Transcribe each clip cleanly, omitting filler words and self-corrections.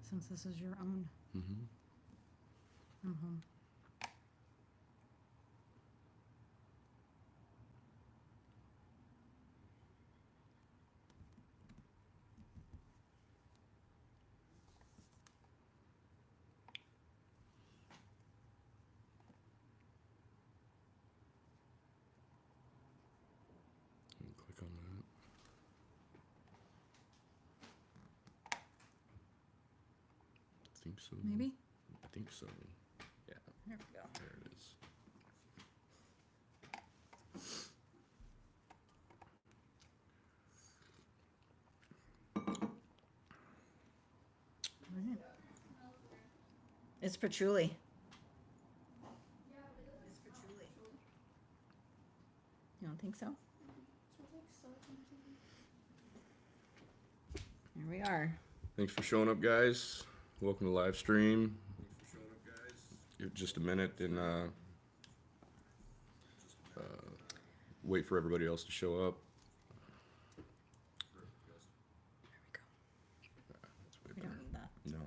Since this is your own. I'm home. Click on that. I think so. Maybe? I think so. Yeah. There we go. There it is. Right. It's patchouli. It's patchouli. You don't think so? Here we are. Thanks for showing up, guys. Welcome to live stream. Give it just a minute and wait for everybody else to show up. There we go. That's way We better. don't need that. No.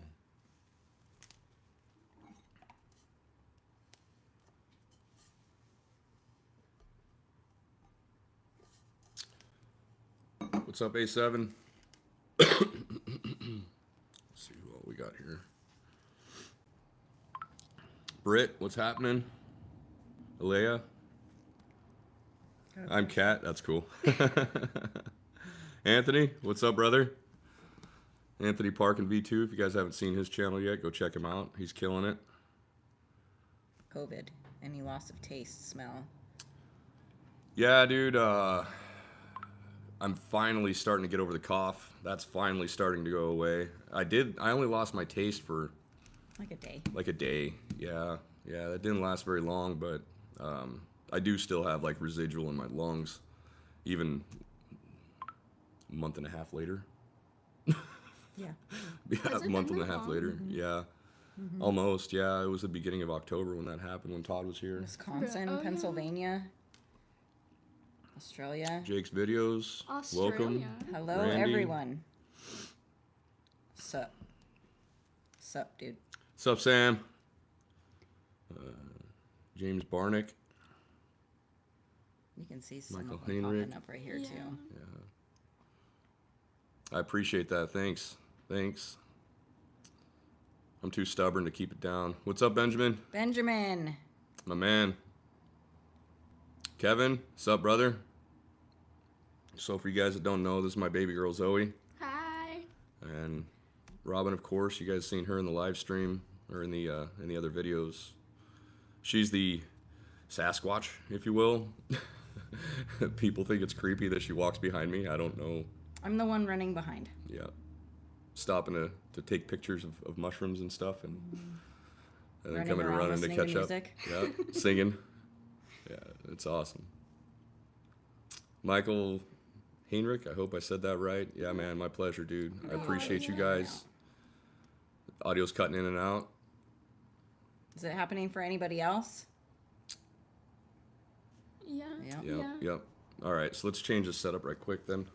What's up, A7? Let's see who all we got here. Britt, what's happening? Alea? I'm Kat. That's cool. Anthony, what's up, brother? Anthony Parkin V2. If you guys haven't seen his channel yet, go check him out. He's killing it. COVID. Any loss of taste, smell? Yeah, dude. I'm finally starting to get over the cough. That's finally starting to go away. I only lost my taste for Like a day. like a day. Yeah. That didn't last very long, but I do still have like residual in my lungs, even a month and a half later. Yeah. Yeah, Has a it month been and a that half long? later. Yeah. Almost. Yeah, it was the beginning of October when that happened, when Todd was here. Wisconsin, Oh, yeah. Pennsylvania, Australia. Jake's videos. Welcome. Australia. Hello, Randy. everyone. Sup? Sup, dude? Sup, Sam? James Barnick. You can see some Michael of them Heinrich. popping up right here, Yeah. too. I appreciate that. Thanks. I'm too stubborn to keep it down. What's up, Benjamin? Benjamin. My man. Kevin, sup, brother? So for you guys that don't know, this is my baby girl, Zoe. Hi. And Robin, of course, you guys seen her in the live stream or in the other videos. She's the Sasquatch, if you will. People think it's creepy that she walks behind me. I don't know. I'm the one running behind. Yeah. Stopping to take pictures of mushrooms and stuff, and then Running coming around around to listening to catch up. music. Yeah, singing. Yeah, it's awesome. Michael Heinrich, I hope I said that right. Yeah, man, my pleasure, dude. I appreciate you guys. Audio's cutting in and out. Is it happening for anybody else? Yeah. Yeah. Yep. All right, so let's change the setup right quick then.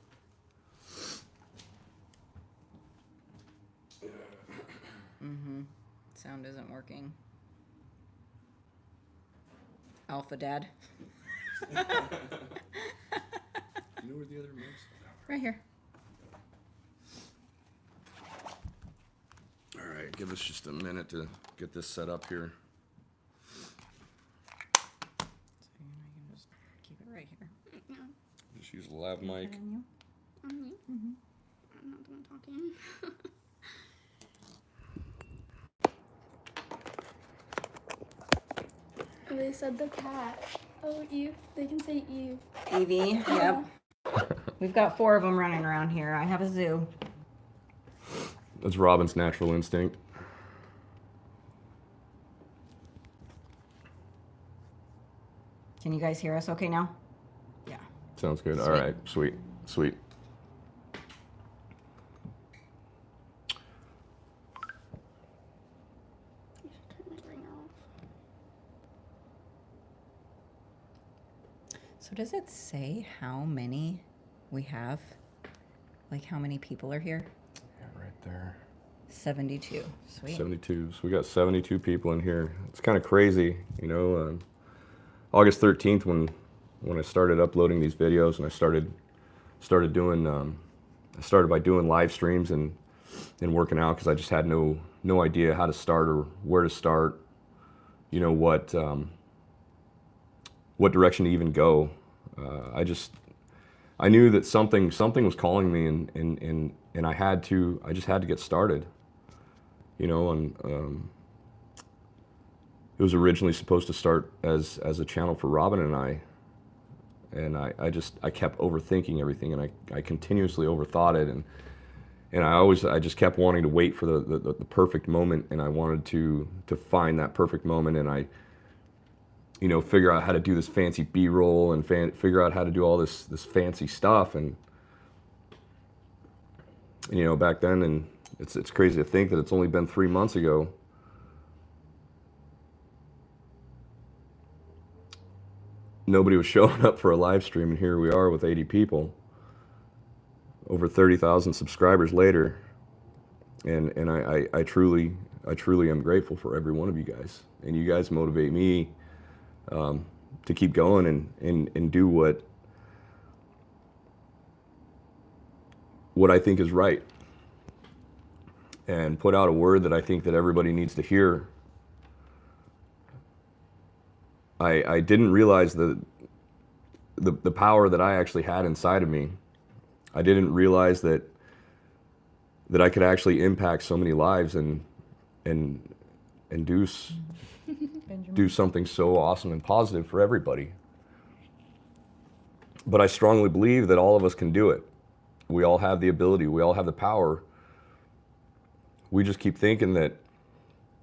Sound isn't working. Alpha Dad. You know where the other mics? Right here. All right, give us just a minute to get this set up here. So I can just keep it right here. Yeah. Just use the lav mic. And you? On me. I'm not the one talking. Oh, they said the cat. Oh, Eve. They can say Eve. Evie, yep. We've got 4 of them running around here. I have a zoo. That's Robin's natural instinct. Can you guys hear us okay now? Yeah. Sounds good. All Sweet. right, sweet. You should turn my ringer off. So does it say how many we have like how many people are here? Yeah, right there. 72. Sweet. 72. So we got 72 people in here. It's kind of crazy, you know. August 13th, when I started uploading these videos, and I started doing I started by doing live streams and working out, because I just had no idea how to start or where to start. You know, what direction to even go. I knew that something was calling me, and I just had to get started. You know, and it was originally supposed to start as a channel for Robin and I. And I kept overthinking everything, and I continuously overthought it, and I just kept wanting to wait for the perfect moment, and I wanted to find that perfect moment, and I, you know, figure out how to do this fancy B-roll and figure out how to do all this fancy stuff. And you know, back then, and it's crazy to think that it's only been 3 months ago. Nobody was showing up for a live stream, and here we are with 80 people, over 30,000 subscribers later. And I truly am grateful for every one of you guys, and you guys motivate me to keep going and do what I think is right, and put out a word that I think that everybody needs to hear. I didn't realize the power that I actually had inside of me. I didn't realize that I could actually impact so many lives and do something so awesome and positive for everybody. But I strongly believe that all of us can do it. We all have the ability. We all have the power. We just keep thinking that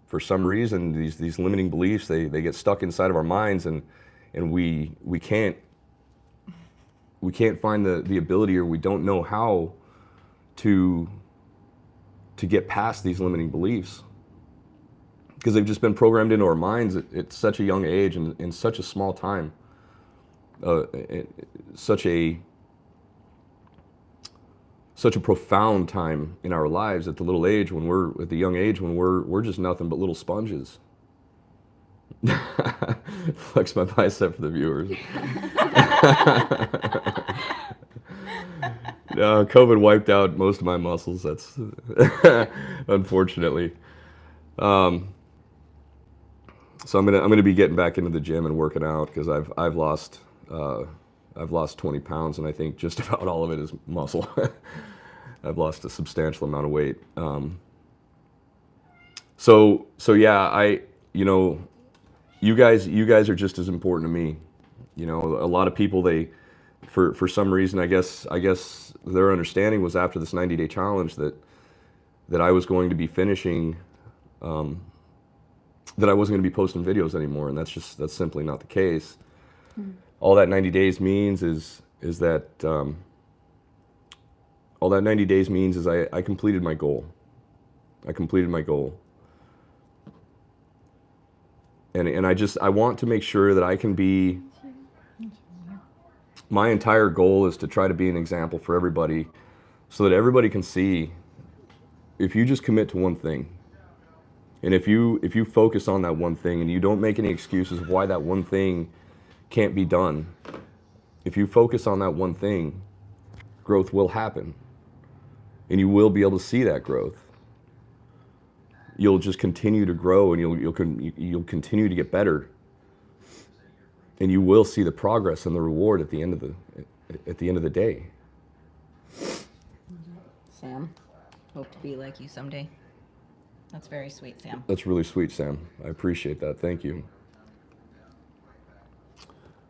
for some reason these limiting beliefs, they get stuck inside of our minds, and we can't find the ability, or we don't know how to get past these limiting beliefs, because they've just been programmed into our minds at such a young age and in such a small time, such a profound time in our lives at the young age when we're just nothing but little sponges. Flex my bicep for the viewers. No, COVID wiped out most of my muscles. That's unfortunately. So I'm gonna be getting back into the gym and working out, because I've lost 20 pounds, and I think just about all of it is muscle. I've lost a substantial amount of weight. So yeah, you know, you guys are just as important to me. You know, a lot of people, for some reason, I guess their understanding was after this 90-day challenge that I was going to be finishing, that I wasn't going to be posting videos anymore, and that's simply not the case. All that 90 days means is that all that 90 days means is I completed my goal. I completed my goal. And I want to make sure that I can be, my entire goal is to try to be an example for everybody, so that everybody can see, if you just commit to one thing, and if you focus on that one thing, and you don't make any excuses of why that one thing can't be done, if you focus on that one thing, growth will happen, and you will be able to see that growth. You'll just continue to grow, and you'll continue to get better, and you will see the progress and the reward at the end of the day. Sam, hope to be like you someday. That's very sweet, Sam. That's really sweet, Sam. I appreciate that. Thank you.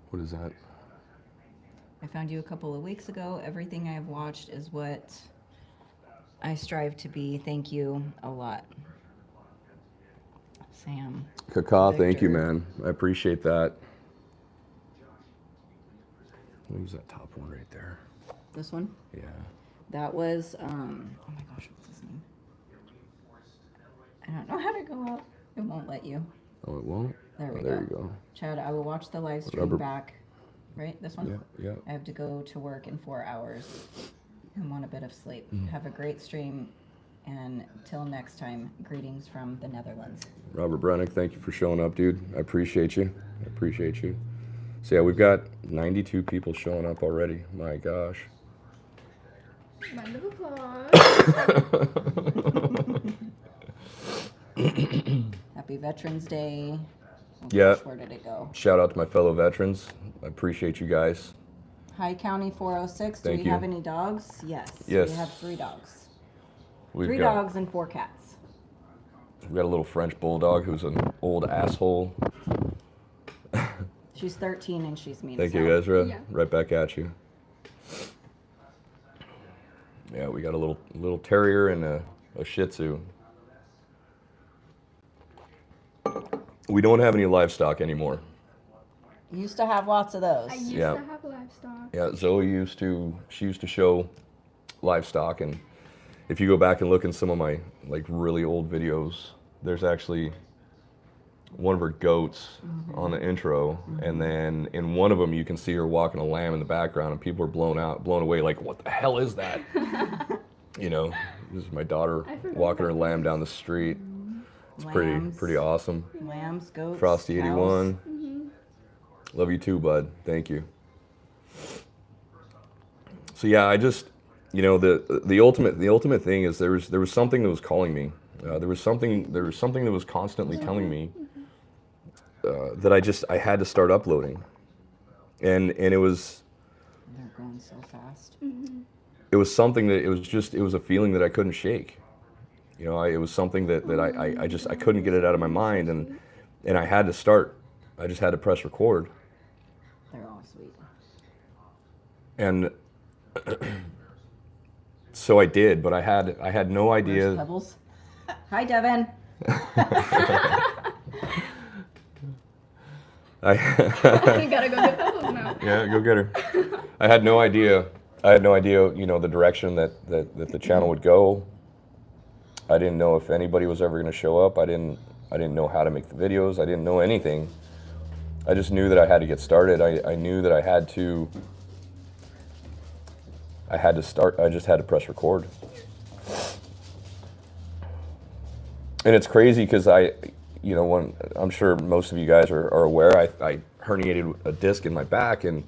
What is that? I found you a couple of weeks ago. Everything I have watched is what I strive to be. Thank you a lot, Sam. Kaka, thank you, man. I appreciate that. What was that top one right there? This one? Yeah. That was, oh my gosh, what's his name? I don't know how to go up. It won't let you. Oh, it won't? There we go. There you go. Chad, I will watch the live stream back. Right? This one? Yeah. I have to go to work in 4 hours. and want a bit of sleep. Have a great stream, and till next time, greetings from the Netherlands. Robert Brennick, thank you for showing up, dude. I appreciate you. I appreciate you. So yeah, we've got 92 people showing up already. My gosh. Round of applause. Happy Veterans Day. Oh Yeah. gosh, where did it go? Shout out to my fellow veterans. I appreciate you guys. Hi, County 406. Do Thank we you. have any dogs? Yes. Yes. We have 3 dogs. We've 3 got, dogs and 4 cats. We've got a little French bulldog who's an old asshole. She's 13 and she's mean. Thank as you, hell. Ezra. Yeah. Right back at you. Yeah, we got a little terrier and a Shih Tzu. We don't have any livestock anymore. Used to have lots of those. I used Yeah. to have livestock. Yeah, Zoe used to show livestock, and if you go back and look in some of my like really old videos, there's actually one of her goats on the intro, and then in one of them you can see her walking a lamb in the background, and people are blown away like, what the hell is that? You know, this is my daughter I forgot walking her about lamb down the street. It's Lambs. pretty awesome. Lambs, goats, Frosty cows. 81. Mm-hmm. Love you too, bud. Thank you. So yeah, I just, you know, the ultimate thing is there was something that was calling me. There was something that was constantly telling me that I had to start uploading, and it was They're going so fast. it was something that it was a feeling that I couldn't shake. You know, it was something that I couldn't get it out of my mind, and I had to start. I just had to press record. They're all sweet. And so I did, but I had no Where's idea. Pebbles? Hi, Devin. You gotta go get Pebbles now. Yeah, go get her. I had no idea. You know, the direction that the channel would go. I didn't know if anybody was ever going to show up. I didn't know how to make the videos. I didn't know anything. I just knew that I had to get started. I knew that I had to start. I just had to press record. And it's crazy because you know, when I'm sure most of you guys are aware, I herniated a disc in my back, and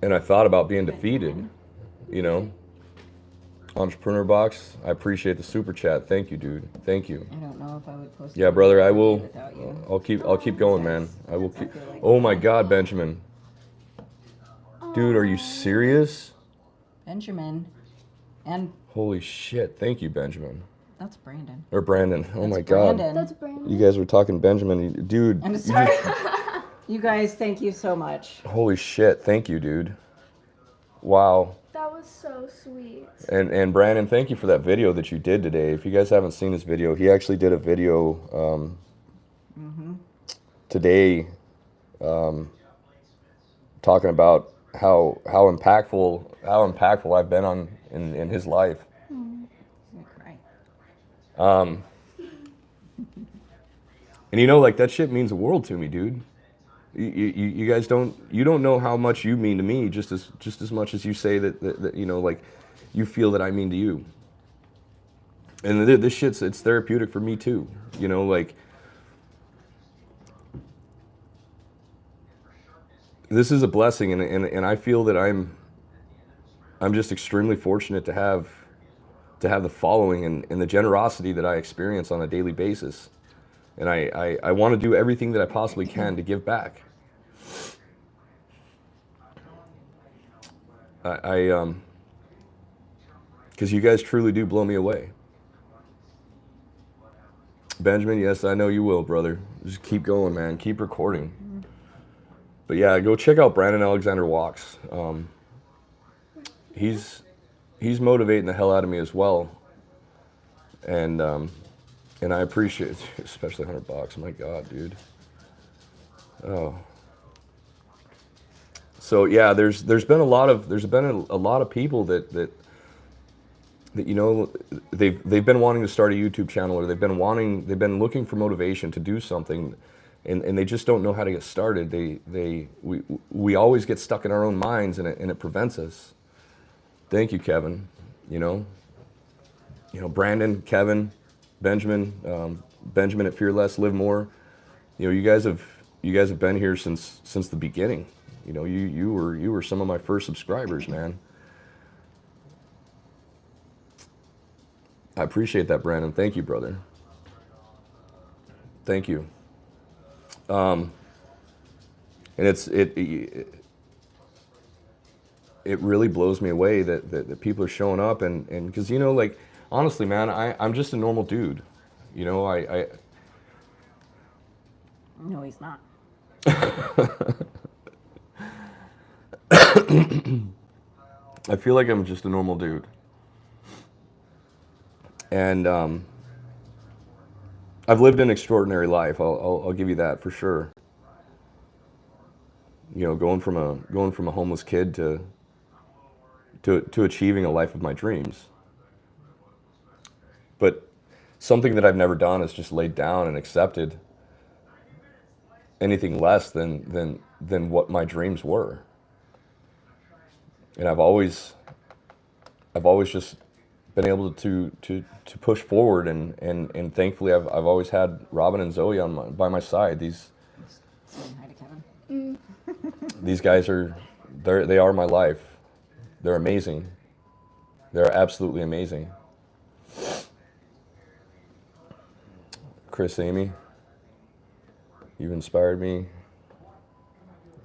I thought about being defeated, you know. Entrepreneur Box, I appreciate the super chat. Thank you, dude. Thank you. I don't know if I would post. Yeah, a brother, video I will. without you. I'll keep going, man. I will keep. feel like Oh my God, Benjamin. Dude, are you serious? Benjamin, and Holy shit! Thank you, Benjamin. that's Brandon. Or Brandon. Oh That's my God. Brandon. That's Brandon. You guys were talking Benjamin, dude. I'm you sorry. just- You guys, thank you so much. holy shit! Thank you, dude. Wow. That was so sweet. And Brandon, thank you for that video that you did today. If you guys haven't seen this video, he actually did a video today talking about how impactful I've been in his life. I'm gonna cry. And you know, like, that shit means the world to me, dude. You guys don't know how much you mean to me, just as much as you say that you know, like, you feel that I mean to you. And this shit's, it's therapeutic for me too. You know, like, this is a blessing, and I feel that I'm just extremely fortunate to have the following and the generosity that I experience on a daily basis. And I want to do everything that I possibly can to give back. Because you guys truly do blow me away. Benjamin, yes, I know you will, brother. Just keep going, man. Keep recording. But yeah, go check out Brandon Alexander Walks. He's motivating the hell out of me as well. And I appreciate it, especially $100. My God, dude. Oh. So yeah, there's been a lot of people that you know, they've been wanting to start a YouTube channel, or they've been looking for motivation to do something, and they just don't know how to get started. We always get stuck in our own minds, and it prevents us. Thank you, Kevin. You know, Brandon, Kevin, Benjamin, Benjamin at Fearless, Live More. You know, you guys have been here since the beginning. You know, you were some of my first subscribers, man. I appreciate that, Brandon. Thank you, brother. Thank you. And it really blows me away that people are showing up, and because, you know, like, honestly, man, I'm just a normal dude. You know, I No, he's not. I feel like I'm just a normal dude. And I've lived an extraordinary life. I'll give you that for sure. You know, going from a homeless kid to achieving a life of my dreams. But something that I've never done is just laid down and accepted anything less than what my dreams were. And I've always just been able to push forward, and thankfully I've always had Robin and Zoe by my side. Saying hi to Kevin. These guys they are my life. They're amazing. They're absolutely amazing. Chris, Amy, you've inspired me.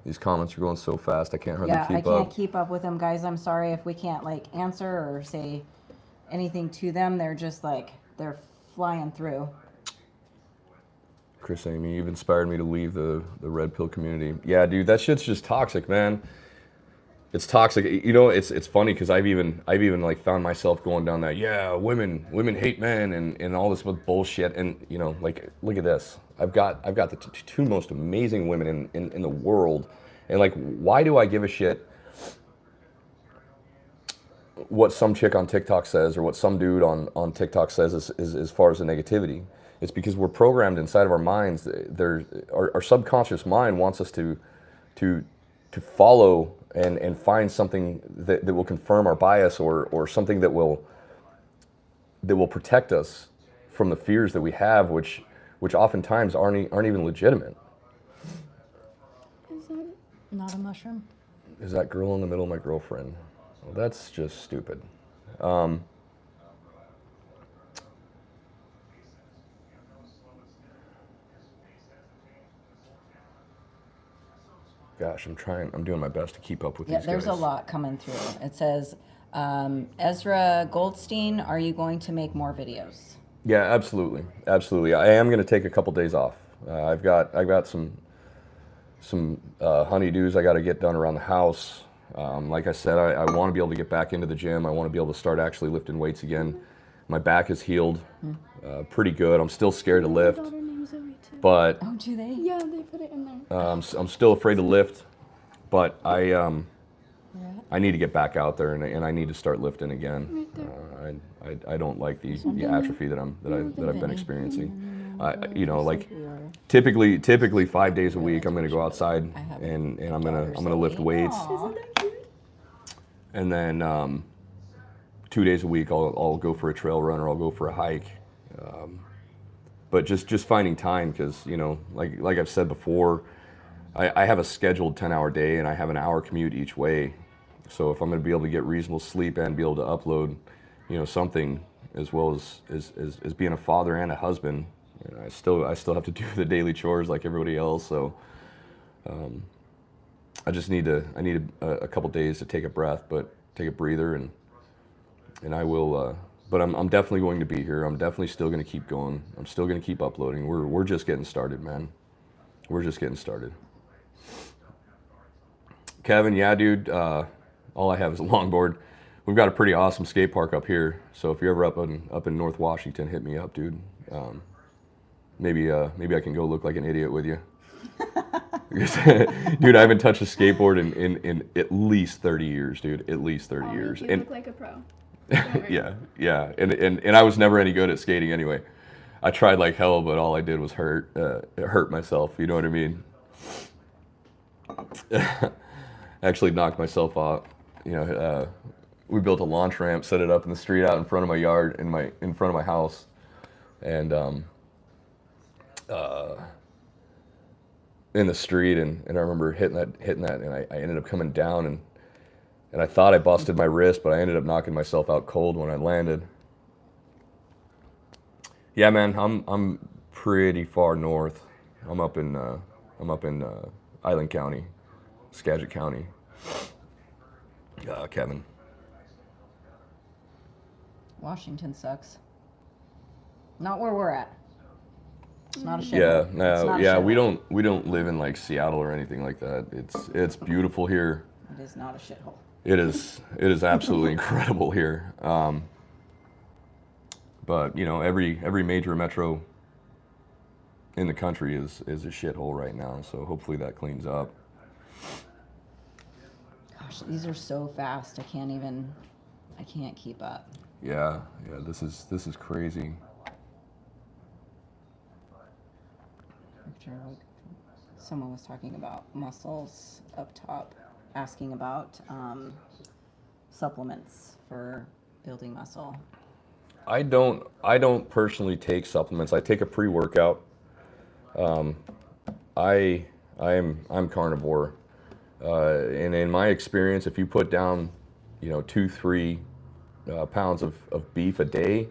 These comments are going so fast, I can't hardly keep up. Yeah, I can't keep up with them, guys. I'm sorry if we can't, like, answer or say anything to them. They're just, like, they're flying through. Chris, Amy, you've inspired me to leave the red pill community. Yeah, dude, that shit's just toxic, man. It's toxic. You know, it's funny because I've even like found myself going down that, yeah, women hate men and all this bullshit. And, you know, like, look at this. I've got the two most amazing women in the world, and, like, why do I give a shit what some chick on TikTok says or what some dude on TikTok says as far as the negativity? It's because we're programmed inside of our minds. Our subconscious mind wants us to follow and find something that will confirm our bias or something that will protect us from the fears that we have, which oftentimes aren't even legitimate. Is that Not a mushroom? Is that girl in the middle my girlfriend? Well, that's just stupid. Gosh, I'm doing my best to keep up with Yeah, these there's guys. a lot coming through. It says, Ezra Goldstein, are you going to make more videos? Yeah, absolutely. I am going to take a couple days off. I've got some honeydews I got to get done around the house. Like I said, I want to be able to get back into the gym. I want to be able to start actually lifting weights again. My back is healed pretty good. I'm still scared to my lift, daughter named Zoe too? but Oh, do they? Yeah, they put it in there. I'm still afraid to lift. But Yeah. I need to get back out there, and I need to start lifting again. Right there. I don't like the atrophy that I've been experiencing. You know, like, Or- typically 5 days a week I'm going to go outside and I'm going to lift weights, Aw. Isn't that cute? and then 2 days a week I'll go for a trail run or I'll go for a hike. But just finding time, because, you know, like I've said before, I have a scheduled 10-hour day and I have an hour commute each way. So if I'm going to be able to get reasonable sleep and be able to upload, you know, something, as well as being a father and a husband, you know, I still have to do the daily chores like everybody else. So I need a couple days to take a breath, but take a breather, and I will. But I'm definitely going to be here. I'm definitely still going to keep going. I'm still going to keep uploading. We're just getting started, man. We're just getting started. Kevin, yeah, dude. All I have is a longboard. We've got a pretty awesome skate park up here. So if you're ever up in North Washington, hit me up, dude. Maybe I can go look like an idiot with you. Dude, I haven't touched a skateboard in at least 30 years, dude. At least 30 years. You And look like a pro. yeah. And I was never any good at skating anyway. I tried like hell, but all I did was hurt myself. You know what I mean? Actually knocked myself out. You know, we built a launch ramp, set it up in the street out in front of my yard, in front of my house, and in the street, and I remember hitting that, and I ended up coming down, and I thought I busted my wrist, but I ended up knocking myself out cold when I landed. Yeah, man, I'm pretty far north. I'm up in Island County, Skagit County. Kevin. Washington sucks. Not where we're at. It's not a shithole. Yeah, It's not no, a yeah, shithole. we don't live in like Seattle or anything like that. It's beautiful here. It is not a shithole. It is absolutely incredible here. But you know, every major metro in the country is a shithole right now. So hopefully that cleans up. Gosh, these are so fast. I can't keep up. Yeah, this is crazy. Someone was talking about muscles up top, asking about supplements for building muscle. I don't personally take supplements. I take a pre-workout. I'm carnivore, and in my experience, if you put down, 2-3 pounds of beef a day,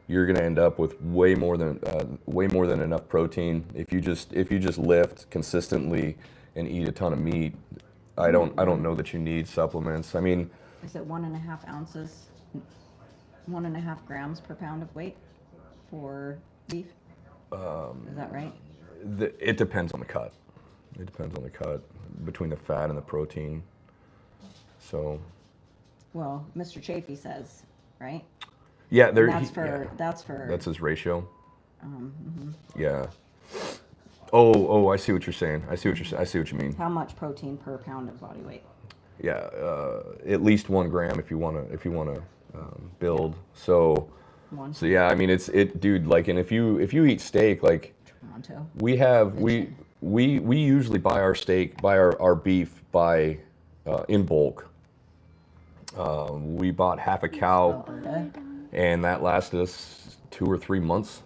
you're gonna end up with way more than enough protein. If you just lift consistently and eat a ton of meat, I don't know that you need supplements. I mean, Is it 1.5 ounces, 1.5 grams per pound of weight for beef? Is that right? it depends on the cut. It depends on the cut between the fat and the protein. So. Well, Mr. Chafee says, right? Yeah, And that's his ratio. Mhm. Yeah. Oh, I see what you're saying. I see what you mean. How much protein per pound of body weight? Yeah, at least 1 gram if you wanna build. So yeah, I mean dude. Like, and if you eat steak, like Toronto. we usually buy our beef in bulk. We bought half a cow, Alberta. and that lasted us 2 or 3 months.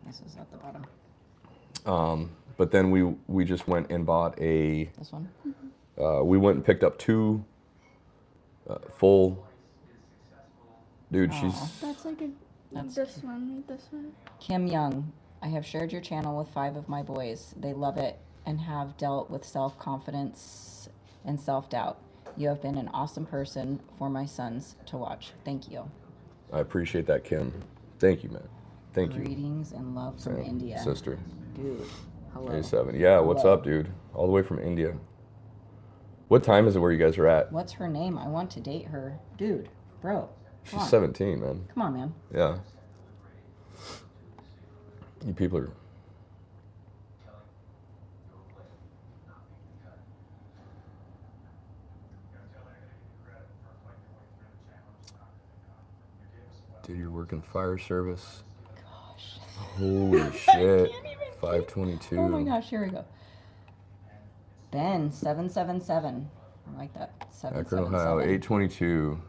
This is at the bottom. But then we just went and bought This one? we went and picked up 2 full. Dude, she's. That's like That's this one, this one. Kim Young. I have shared your channel with 5 of my boys. They love it and have dealt with self-confidence and self-doubt. You have been an awesome person for my sons to watch. Thank you. I appreciate that, Kim. Thank you, man. Thank you. Greetings and love from Yeah, India. sister. Dude, hello. A7. Yeah, what's Hello. up, dude? All the way from India. What time is it where you guys are at? What's her name? I want to date her. Dude, bro. She's Come on. 17, man. Come on, man. Yeah. You people are. Dude, you're working fire service. Gosh. Holy shit. 522. Oh my gosh, here we go. Ben 777. I like that. Akron, Ohio, 777. 822.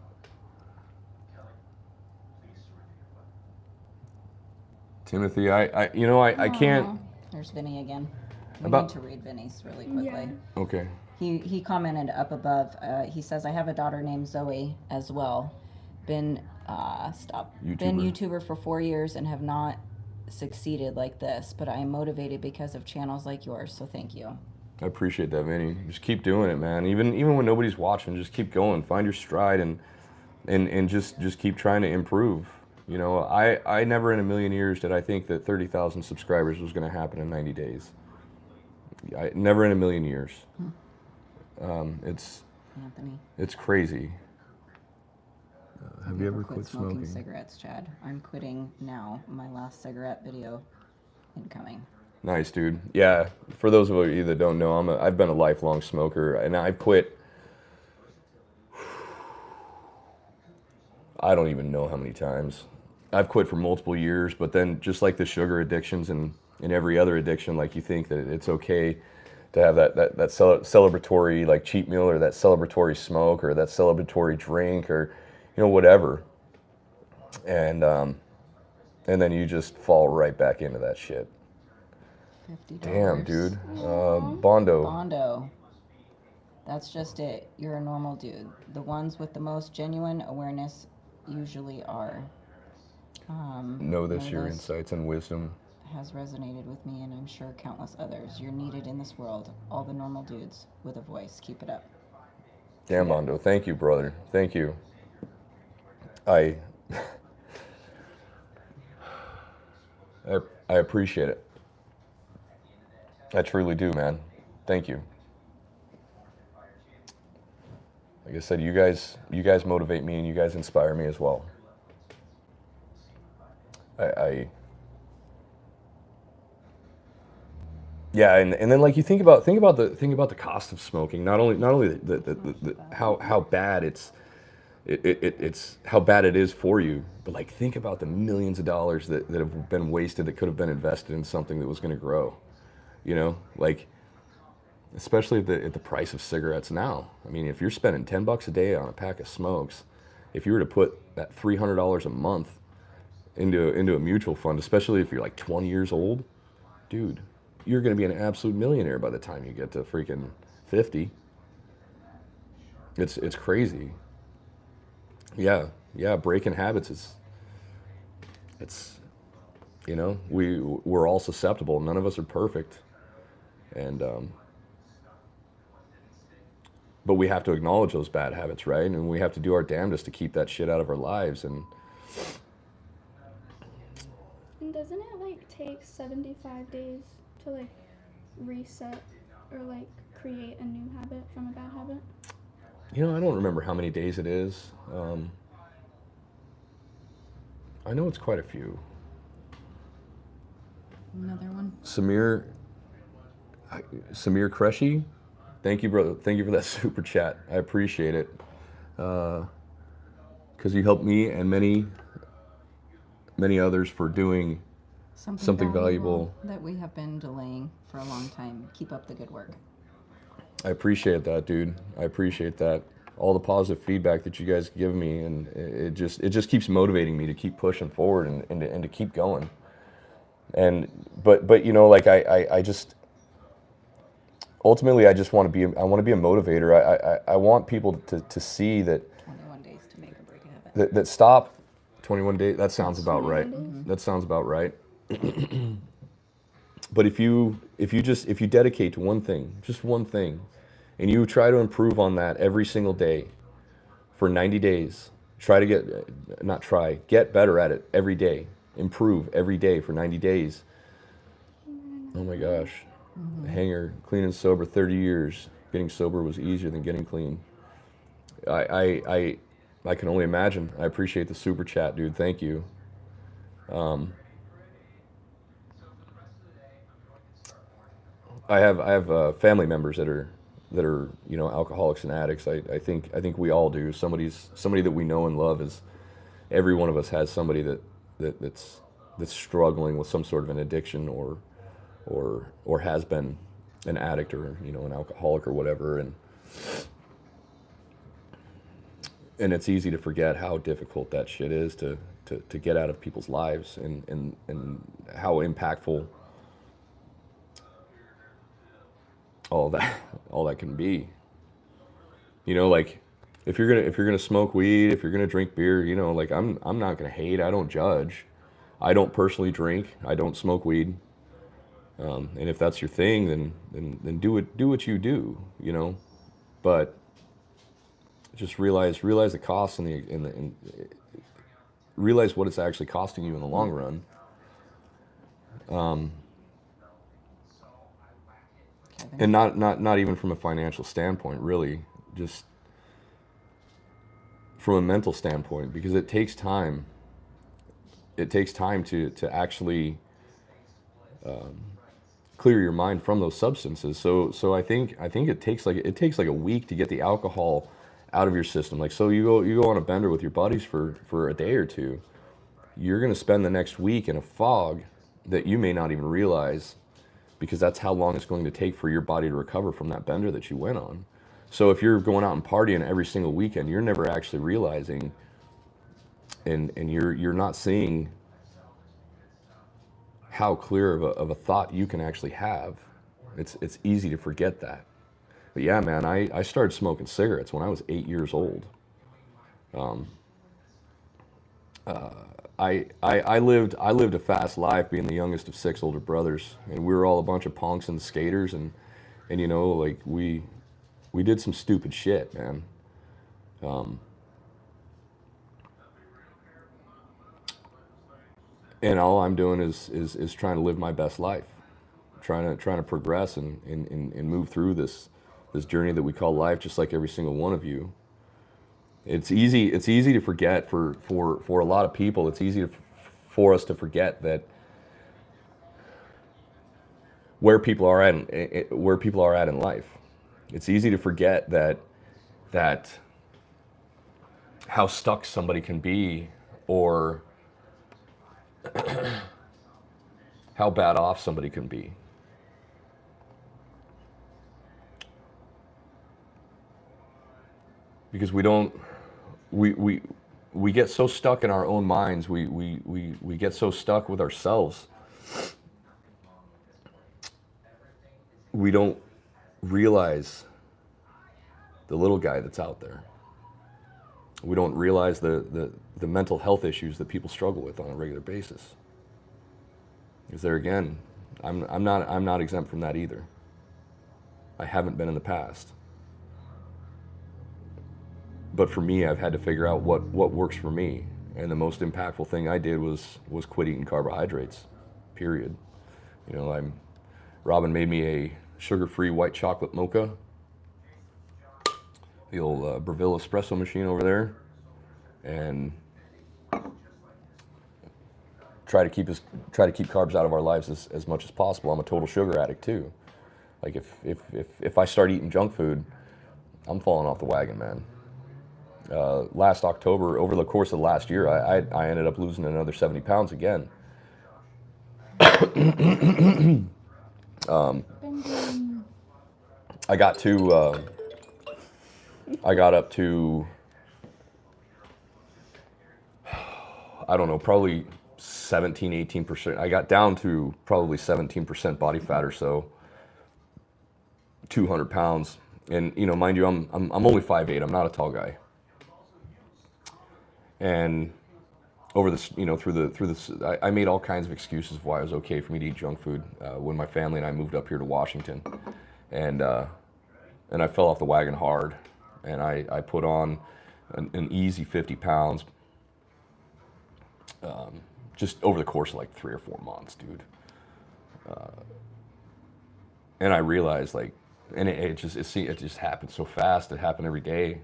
Timothy, I can't. Aw. There's Vinny again. We About- need to read Vinny's really quickly. Yeah. Okay. He commented up above. He says, I have a daughter named Zoe as well. Been Been YouTuber for 4 years and have not succeeded like this, but I am motivated because of channels like yours. So thank you. I appreciate that, Vinny. Just keep doing it, man. Even when nobody's watching, just keep going. Find your stride and just keep trying to improve. You know, I never in a million years did I think that 30,000 subscribers was going to happen in 90 days. Never in a million years. Anthony. It's crazy. Have you Never ever quit smoking? cigarettes, Chad? I'm quitting now. My last cigarette video incoming. Nice, dude. Yeah, for those of you that don't know, I've been a lifelong smoker, and I've quit. I don't even know how many times. I've quit for multiple years, but then just like the sugar addictions and every other addiction, like you think that it's okay to have that celebratory like cheat meal or that celebratory smoke or that celebratory drink or whatever, and then you just fall right back into that shit. $50. Damn, dude. Aw. Bondo. Bondo. That's just it. You're a normal dude. The ones with the most genuine awareness usually are. Know this, your this insights and wisdom. has resonated with me, and I'm sure countless others. You're needed in this world. All the normal dudes with a voice. Keep it up. Damn, Bondo. Thank you, brother. Thank you. I appreciate it. I truly do, man. Thank you. Like I said, you guys motivate me and you guys inspire me as well. Yeah, and then like you think about the cost of smoking. Not only the how bad it's how bad it is for you, but like think about the millions of dollars that have been wasted that could have been invested in something that was going to grow. Like especially at the price of cigarettes now. I mean, if you're spending $10 a day on a pack of smokes, if you were to put that $300 a month into a mutual fund, especially if you're like 20 years old, dude, you're going to be an absolute millionaire by the time you get to freaking 50. It's crazy. Yeah, breaking habits it's we're all susceptible. None of us are perfect, and but we have to acknowledge those bad habits, right? And we have to do our damnedest to keep that shit out of our lives. And doesn't it like take 75 days to like reset or like create a new habit from a bad habit? I don't remember how many days it is. I know it's quite a few. Another one. Samir Kreshy, thank you, brother. Thank you for that super chat. I appreciate it. Because you helped me and many others for doing something valuable that we have been delaying for a long time. Keep up the good work. I appreciate that, dude. I appreciate that. All the positive feedback that you guys give me, and it just keeps motivating me to keep pushing forward and to keep going. And but like I just ultimately I want to be a motivator. I want people to see that 21 days to make or break a habit. That stop 21 days. That sounds about right. Mm-hmm. That sounds about right. But if you dedicate to one thing, just one thing, and you try to improve on that every single day for 90 days, get better at it every day, improve every day for 90 days. Oh my gosh. Hanger, clean and sober 30 years. Getting sober was easier than getting clean. I can only imagine. I appreciate the super chat, dude. Thank you. I have family members that are alcoholics and addicts. I think we all do. Somebody that we know and love is. Every one of us has somebody that's struggling with some sort of an addiction or has been an addict or an alcoholic or whatever, and it's easy to forget how difficult that shit is to get out of people's lives and how impactful all that can be. Like if you're gonna smoke weed, if you're gonna drink beer, like I'm not gonna hate. I don't judge. I don't personally drink. I don't smoke weed. And if that's your thing, then do what you do. But just realize the costs and realize what it's actually costing you in the long run. And not even from a financial standpoint, really, just from a mental standpoint, because it takes time. It takes time to actually clear your mind from those substances. So I think it takes like a week to get the alcohol out of your system. Like, so you go on a bender with your buddies for a day or two, you're going to spend the next week in a fog that you may not even realize, because that's how long it's going to take for your body to recover from that bender that you went on. So if you're going out and partying every single weekend, you're never actually realizing, and you're not seeing how clear of a thought you can actually have. It's easy to forget that. But yeah, man, I started smoking cigarettes when I was 8 years old. I lived a fast life, being the youngest of 6 older brothers, and we were all a bunch of punks and skaters, and you know, like we did some stupid shit, man. And all I'm doing is trying to live my best life, trying to progress and move through this journey that we call life, just like every single one of you. It's easy to forget for a lot of people. It's easy for us to forget that where people are at in life. It's easy to forget that how stuck somebody can be, or how bad off somebody can be. Because we get so stuck in our own minds, we get so stuck with ourselves, we don't realize the little guy that's out there. We don't realize the mental health issues that people struggle with on a regular basis. Because there again, I'm not exempt from that either. I haven't been in the past. But for me, I've had to figure out what works for me. And the most impactful thing I did was quit eating carbohydrates, period. You know, Robin made me a sugar-free white chocolate mocha, the old Breville espresso machine over there, and try to keep carbs out of our lives as much as possible. I'm a total sugar addict too. Like if I start eating junk food, I'm falling off the wagon, man. Last October, over the course of the last year, I ended up losing another 70 pounds again. I got up to, I don't know, probably 17, 18%. I got down to probably 17% body fat or so, 200 pounds. And, you know, mind you, I'm only 5'8". I'm not a tall guy. And over this, you know, through this, I made all kinds of excuses of why it was okay for me to eat junk food when my family and I moved up here to Washington, and I fell off the wagon hard, and I put on an easy 50 pounds just over the course of like 3 or 4 months, dude. And I realized, like, and it just happened so fast. It happened every day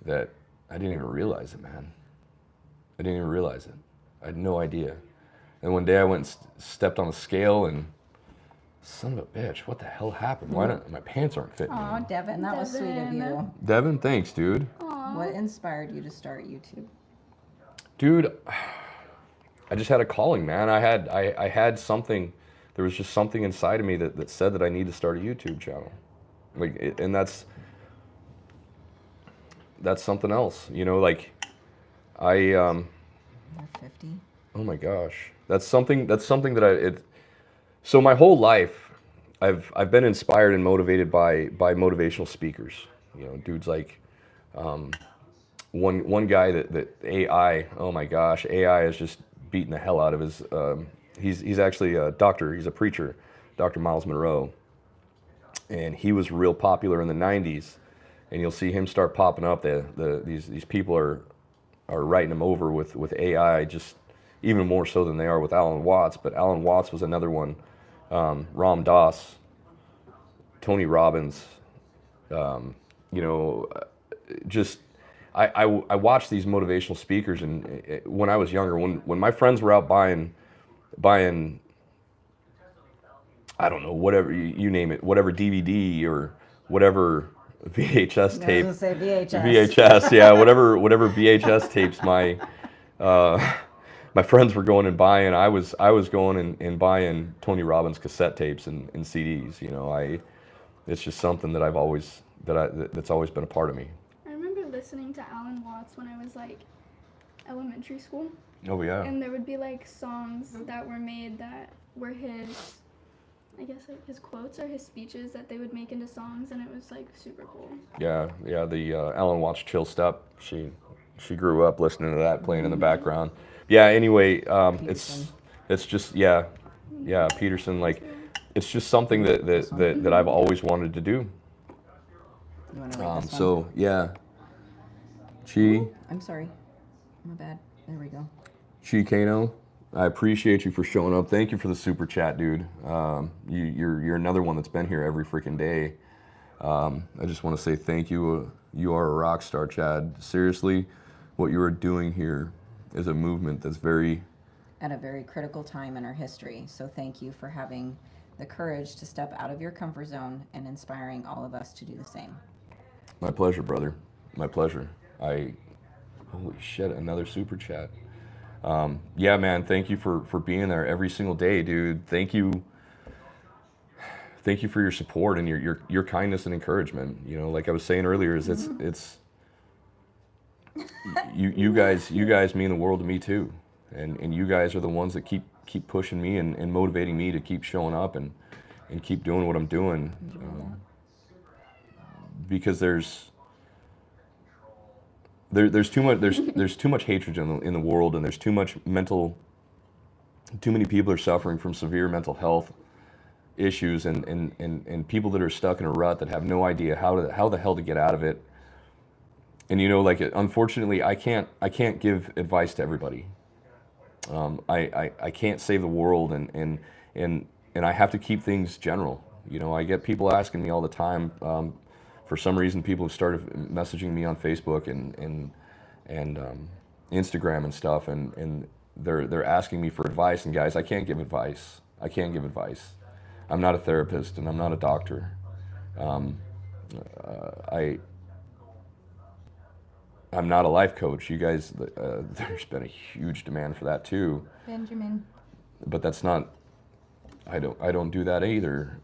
that I didn't even realize it, man. I didn't even realize it. I had no idea. And one day I went and stepped on a scale, and son of a bitch, what the hell happened? Why not? My pants aren't fitting. Aw, Devin, that was sweet of you. Devin, thanks, dude. Aww. What inspired you to start YouTube? Dude, I just had a calling, man. I had something. There was just something inside of me that said that I need to start a YouTube channel. And that's something else, you know, like You're 50. oh my gosh, that's something that so my whole life I've been inspired and motivated by motivational speakers, you know, dudes like one guy that AI, oh my gosh, AI is just beating the hell out of his he's actually a doctor, he's a preacher, Dr. Miles Monroe, and he was real popular in the 90s. And you'll see him start popping up. These people are writing him over with AI, just even more so than they are with Alan Watts. But Alan Watts was another one. Ram Dass, Tony Robbins. You know, just I watched these motivational speakers, and when I was younger, when my friends were out buying, I don't know, whatever you name it, whatever DVD or whatever VHS tape. I was gonna say VHS. VHS, yeah, whatever VHS tapes my friends were going and buying. I was going and buying Tony Robbins cassette tapes and CDs. You know, it's just something that that's always been a part of me. I remember listening to Alan Watts when I was like elementary school. Oh yeah. And there would be like songs that were made that were his, I guess like his quotes or his speeches that they would make into songs, and it was like super cool. Yeah. The Alan Watts Chill Step. She grew up listening to that playing in the background. Yeah. Anyway, it's just Peterson. Like, it's just something that I've always wanted to do. You want to read this one? So yeah. Chi. I'm sorry. My bad. There we go. Chi Kano, I appreciate you for showing up. Thank you for the super chat, dude. You're another one that's been here every freaking day. I just want to say thank you. You are a rock star, Chad. Seriously, what you are doing here is a movement that's at a very critical time in our history. So thank you for having the courage to step out of your comfort zone and inspiring all of us to do the same. My pleasure, brother. My pleasure. Holy shit, another super chat. Yeah, man, thank you for being there every single day, dude. Thank you for your support and your kindness and encouragement. You know, like I was saying earlier, it's you guys mean the world to me too. And you guys are the ones that keep pushing me and motivating me to keep showing up and keep doing what I'm doing. Because there's too much hatred in the world, and there's too many people are suffering from severe mental health issues, and people that are stuck in a rut that have no idea how the hell to get out of it. And you know, like, unfortunately, I can't give advice to everybody. I can't save the world, and I have to keep things general. You know, I get people asking me all the time. For some reason, people have started messaging me on Facebook and Instagram and stuff, and they're asking me for advice. And guys, I can't give advice. I'm not a therapist, and I'm not a doctor. I'm not a life coach. You guys, there's been a huge demand for that too. Benjamin. But that's not. I don't do that either.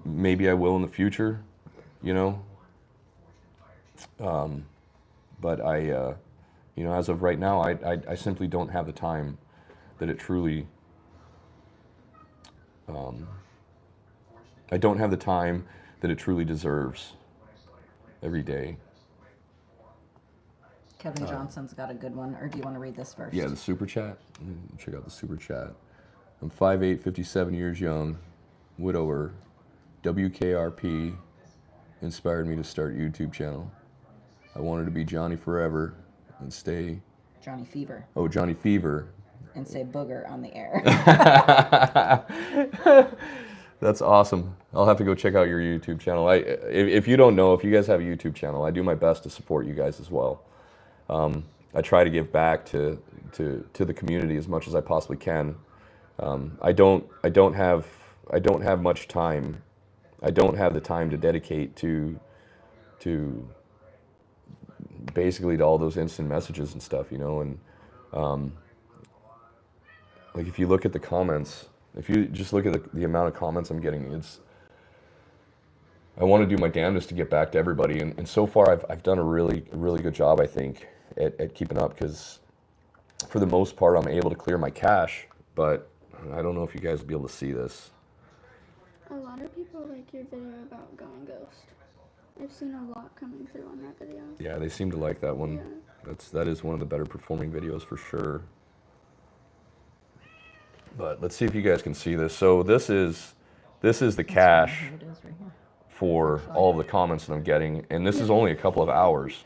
Maybe I will in the future. You know, but you know, as of right now, I simply don't have the time that it truly. I don't have the time that it truly deserves every day. Kevin Johnson's got a good one, or do you want to read this first? Yeah, the super chat. Check out the super chat. I'm 5'8", 57 years young, widower, WKRP. Inspired me to start a YouTube channel. I wanted to be Johnny Forever and stay... Johnny Fever. Oh, Johnny Fever. And say booger on the air. That's awesome. I'll have to go check out your YouTube channel. If you don't know, if you guys have a YouTube channel, I do my best to support you guys as well. I try to give back to the community as much as I possibly can. I don't have much time. I don't have the time to dedicate to basically to all those instant messages and stuff, you know. And like, if you look at the comments, if you just look at the amount of comments I'm getting, I want to do my damnedest to get back to everybody. And so far, I've done a really good job, I think, at keeping up, because for the most part, I'm able to clear my cache. But I don't know if you guys will be able to see this. A lot of people like your video about going ghost. I've seen a lot coming through on that video. Yeah, they seem to like that one. Yeah. That is one of the better performing videos for sure. But let's see if you guys can see this. So this is the cache for all of the comments that I'm getting, and this is only a couple of hours.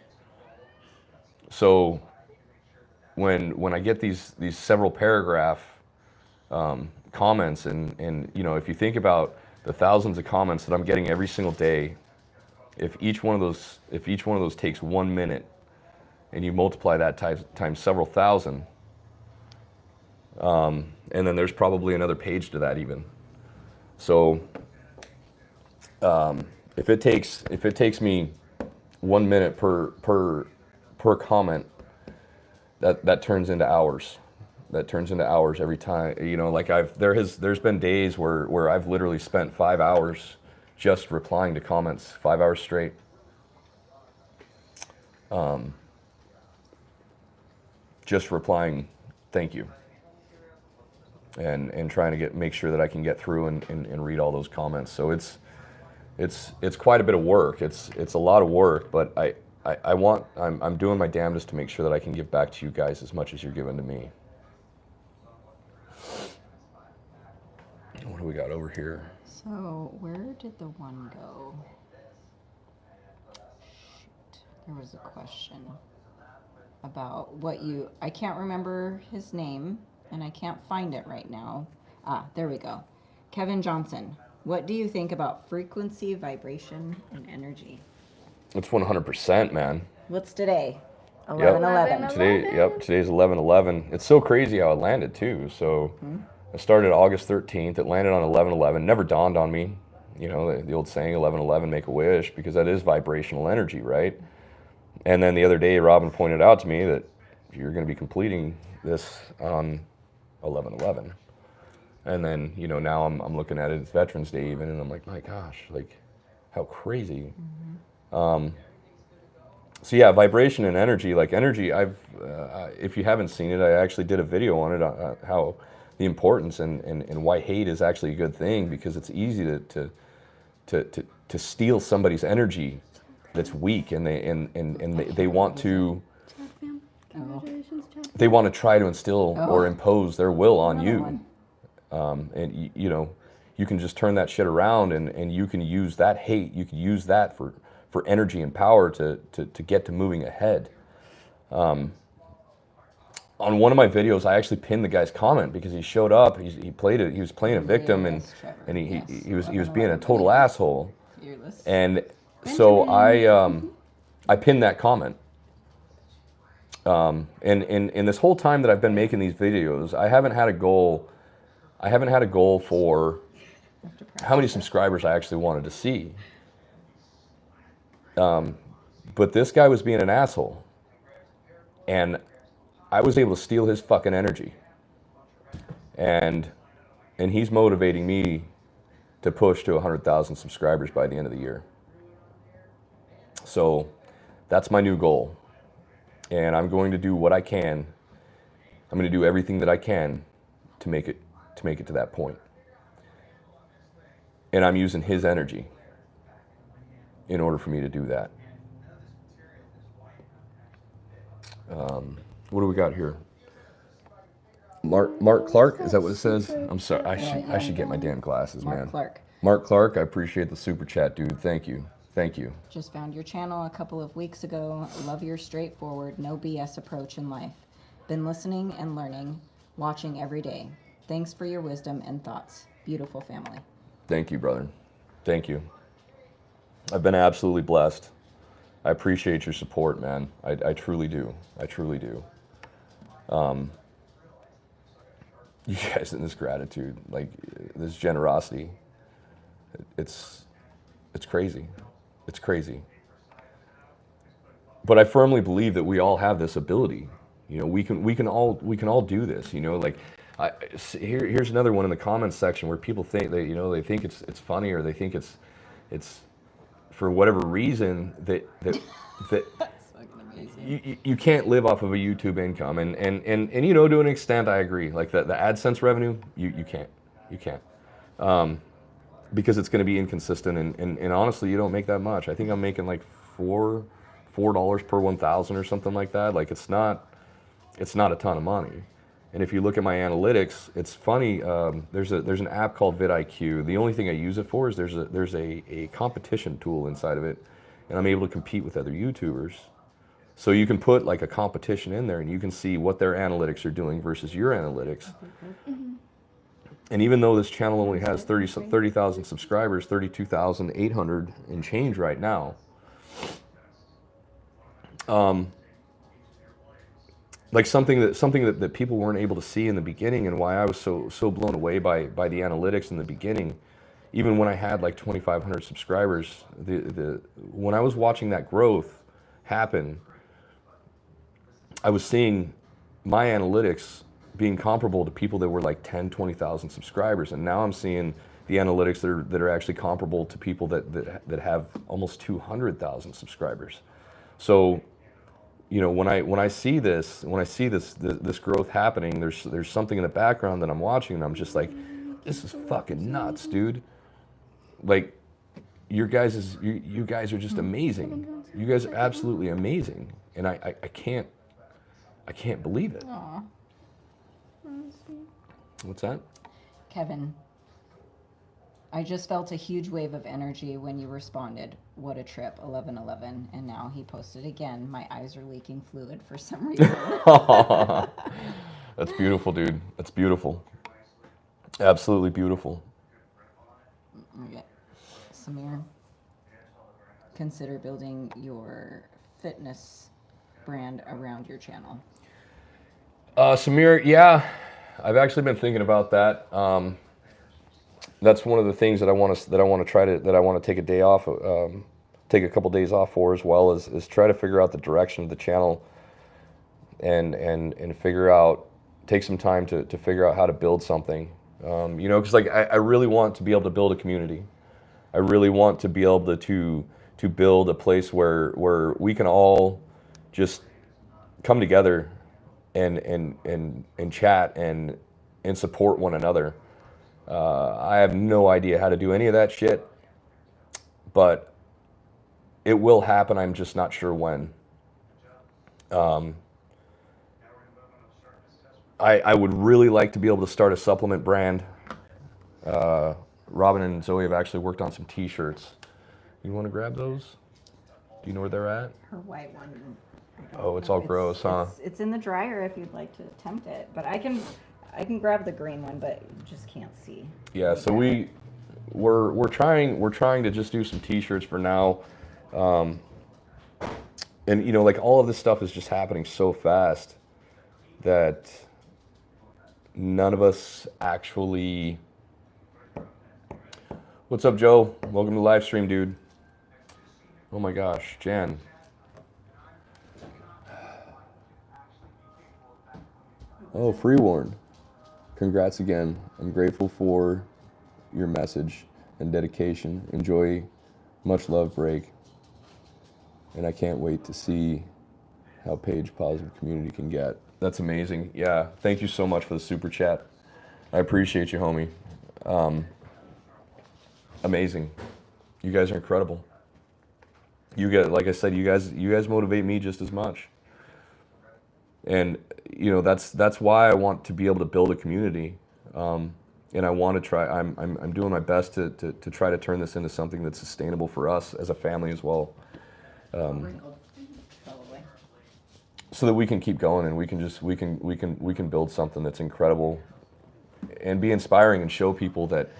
So when I get these several paragraph comments, and you know, if you think about the thousands of comments that I'm getting every single day, if each one of those takes 1 minute, and you multiply that times several thousand, and then there's probably another page to that even. So if it takes me 1 minute per comment, that turns into hours. that turns into hours every time. You know, like there's been days where I've literally spent 5 hours just replying to comments, 5 hours straight. Just replying, thank you, and trying to make sure that I can get through and read all those comments. So it's quite a bit of work. It's a lot of work, but I'm doing my damnedest to make sure that I can give back to you guys as much as you're giving to me. What do we got over here? So where did the one go? Shoot, there was a question about I can't remember his name and I can't find it right now. There we go. Kevin Johnson, what do you think about frequency, vibration, and energy? It's 100%, man. What's today? Yep. 11/11. Today's 11/11. It's so crazy how it landed too. So I started August 13th. It landed on 11/11. Never dawned on me, you know, the old saying 11/11, make a wish, because that is vibrational energy, right? And then the other day, Robin pointed out to me that you're going to be completing this on 11/11. And then, you know, now I'm looking at it, it's Veterans Day even, and I'm like, my gosh, like, how crazy. So yeah, vibration and energy, like energy, if you haven't seen it, I actually did a video on it, how the importance and why hate is actually a good thing, because it's easy to steal somebody's energy that's weak, and they want to try to instill or impose their will on you. And you know, you can just turn that shit around, and you can use that hate, you can use that for energy and power to get to moving ahead. On one of my videos, I actually pinned the guy's comment because he showed up. He was playing a victim, and he was being a total asshole. And so I pinned that comment. And in this whole time that I've been making these videos, I haven't had a goal. I haven't had a goal for how many subscribers I actually wanted to see. But this guy was being an asshole, and I was able to steal his fucking energy, and he's motivating me to push to 100,000 subscribers by the end of the year. So that's my new goal, and I'm going to do what I can. I'm going to do everything that I can to make it to that point. And I'm using his energy in order for me to do that. What do we got here? Mark Clark, is that what it says? I'm sorry, I should get my damn glasses, man. Mark Clark, I appreciate the super chat, dude. Thank you. Just found your channel a couple of weeks ago. Love your straightforward, no BS approach in life. Been listening and learning, watching every day. Thanks for your wisdom and thoughts. Beautiful family. Thank you, brother. Thank you. I've been absolutely blessed. I appreciate your support, man. I truly do. I truly do. You guys in this gratitude, like this generosity, it's crazy. It's crazy. But I firmly believe that we all have this ability. You know, we can all do this. You know, like here's another one in the comments section where people think that, you know, they think it's funny, or they think it's for whatever reason that That's fucking amazing. you can't live off of a YouTube income, and you know, to an extent I agree. Like the AdSense revenue, you can't because it's going to be inconsistent, and honestly, you don't make that much. I think I'm making like $4 per 1,000 or something like that. Like it's not a ton of money. And if you look at my analytics, it's funny. There's an app called vidIQ. The only thing I use it for is there's a competition tool inside of it, and I'm able to compete with other YouTubers. So you can put like a competition in there, and you can see what their analytics are doing versus your analytics. Mm-hmm. And even though this channel only has 30,000 subscribers, 32,800 and change right now. Like something that people weren't able to see in the beginning, and why I was so blown away by the analytics in the beginning, even when I had like 2,500 subscribers, when I was watching that growth happen, I was seeing my analytics being comparable to people that were like 10, 20,000 subscribers. And now I'm seeing the analytics that are actually comparable to people that have almost 200,000 subscribers. So, you know, when I see this growth happening, there's something in the background that I'm watching, and I'm just like, this is fucking nuts, dude. Like, you guys are just amazing. You guys are absolutely amazing, and I can't believe it. Aw. What's that? Kevin, I just felt a huge wave of energy when you responded. What a trip, 11/11. And now he posted again. My eyes are leaking fluid for some reason. That's beautiful, dude. That's beautiful. Absolutely beautiful. Okay. Samir, consider building your fitness brand around your channel. Samir, yeah, I've actually been thinking about that. That's one of the things that I want to take a day off, take a couple days off for, as well as try to figure out the direction of the channel, and figure out, take some time to figure out how to build something. You know, because like I really want to be able to build a community. I really want to be able to build a place where we can all just come together and chat and support one another. I have no idea how to do any of that shit, but it will happen. I'm just not sure when. I would really like to be able to start a supplement brand. Robin and Zoe have actually worked on some t-shirts. You want to grab those? Do you know where they're at? Her white one. Oh, it's all gross, huh? It's in the dryer if you'd like to attempt it, but I can grab the green one, but you just can't see. Yeah, so we're trying to just do some t-shirts for now. And you know, like, all of this stuff is just happening so fast that none of us actually. What's up, Joe? Welcome to the live stream, dude. Oh my gosh, Jan. Oh, Freewarn. Congrats again. I'm grateful for your message and dedication. Enjoy. Much love, Break. And I can't wait to see how Page Positive Community can get. That's amazing. Yeah, thank you so much for the super chat. I appreciate you, homie. Amazing. You guys are incredible. You get, like I said, you guys motivate me just as much. And you know, that's why I want to be able to build a community. And I want to try. I'm doing my best to try to turn this into something that's sustainable for us as a family as well. So that we can keep going, and we can build something that's incredible, and be inspiring, and show people that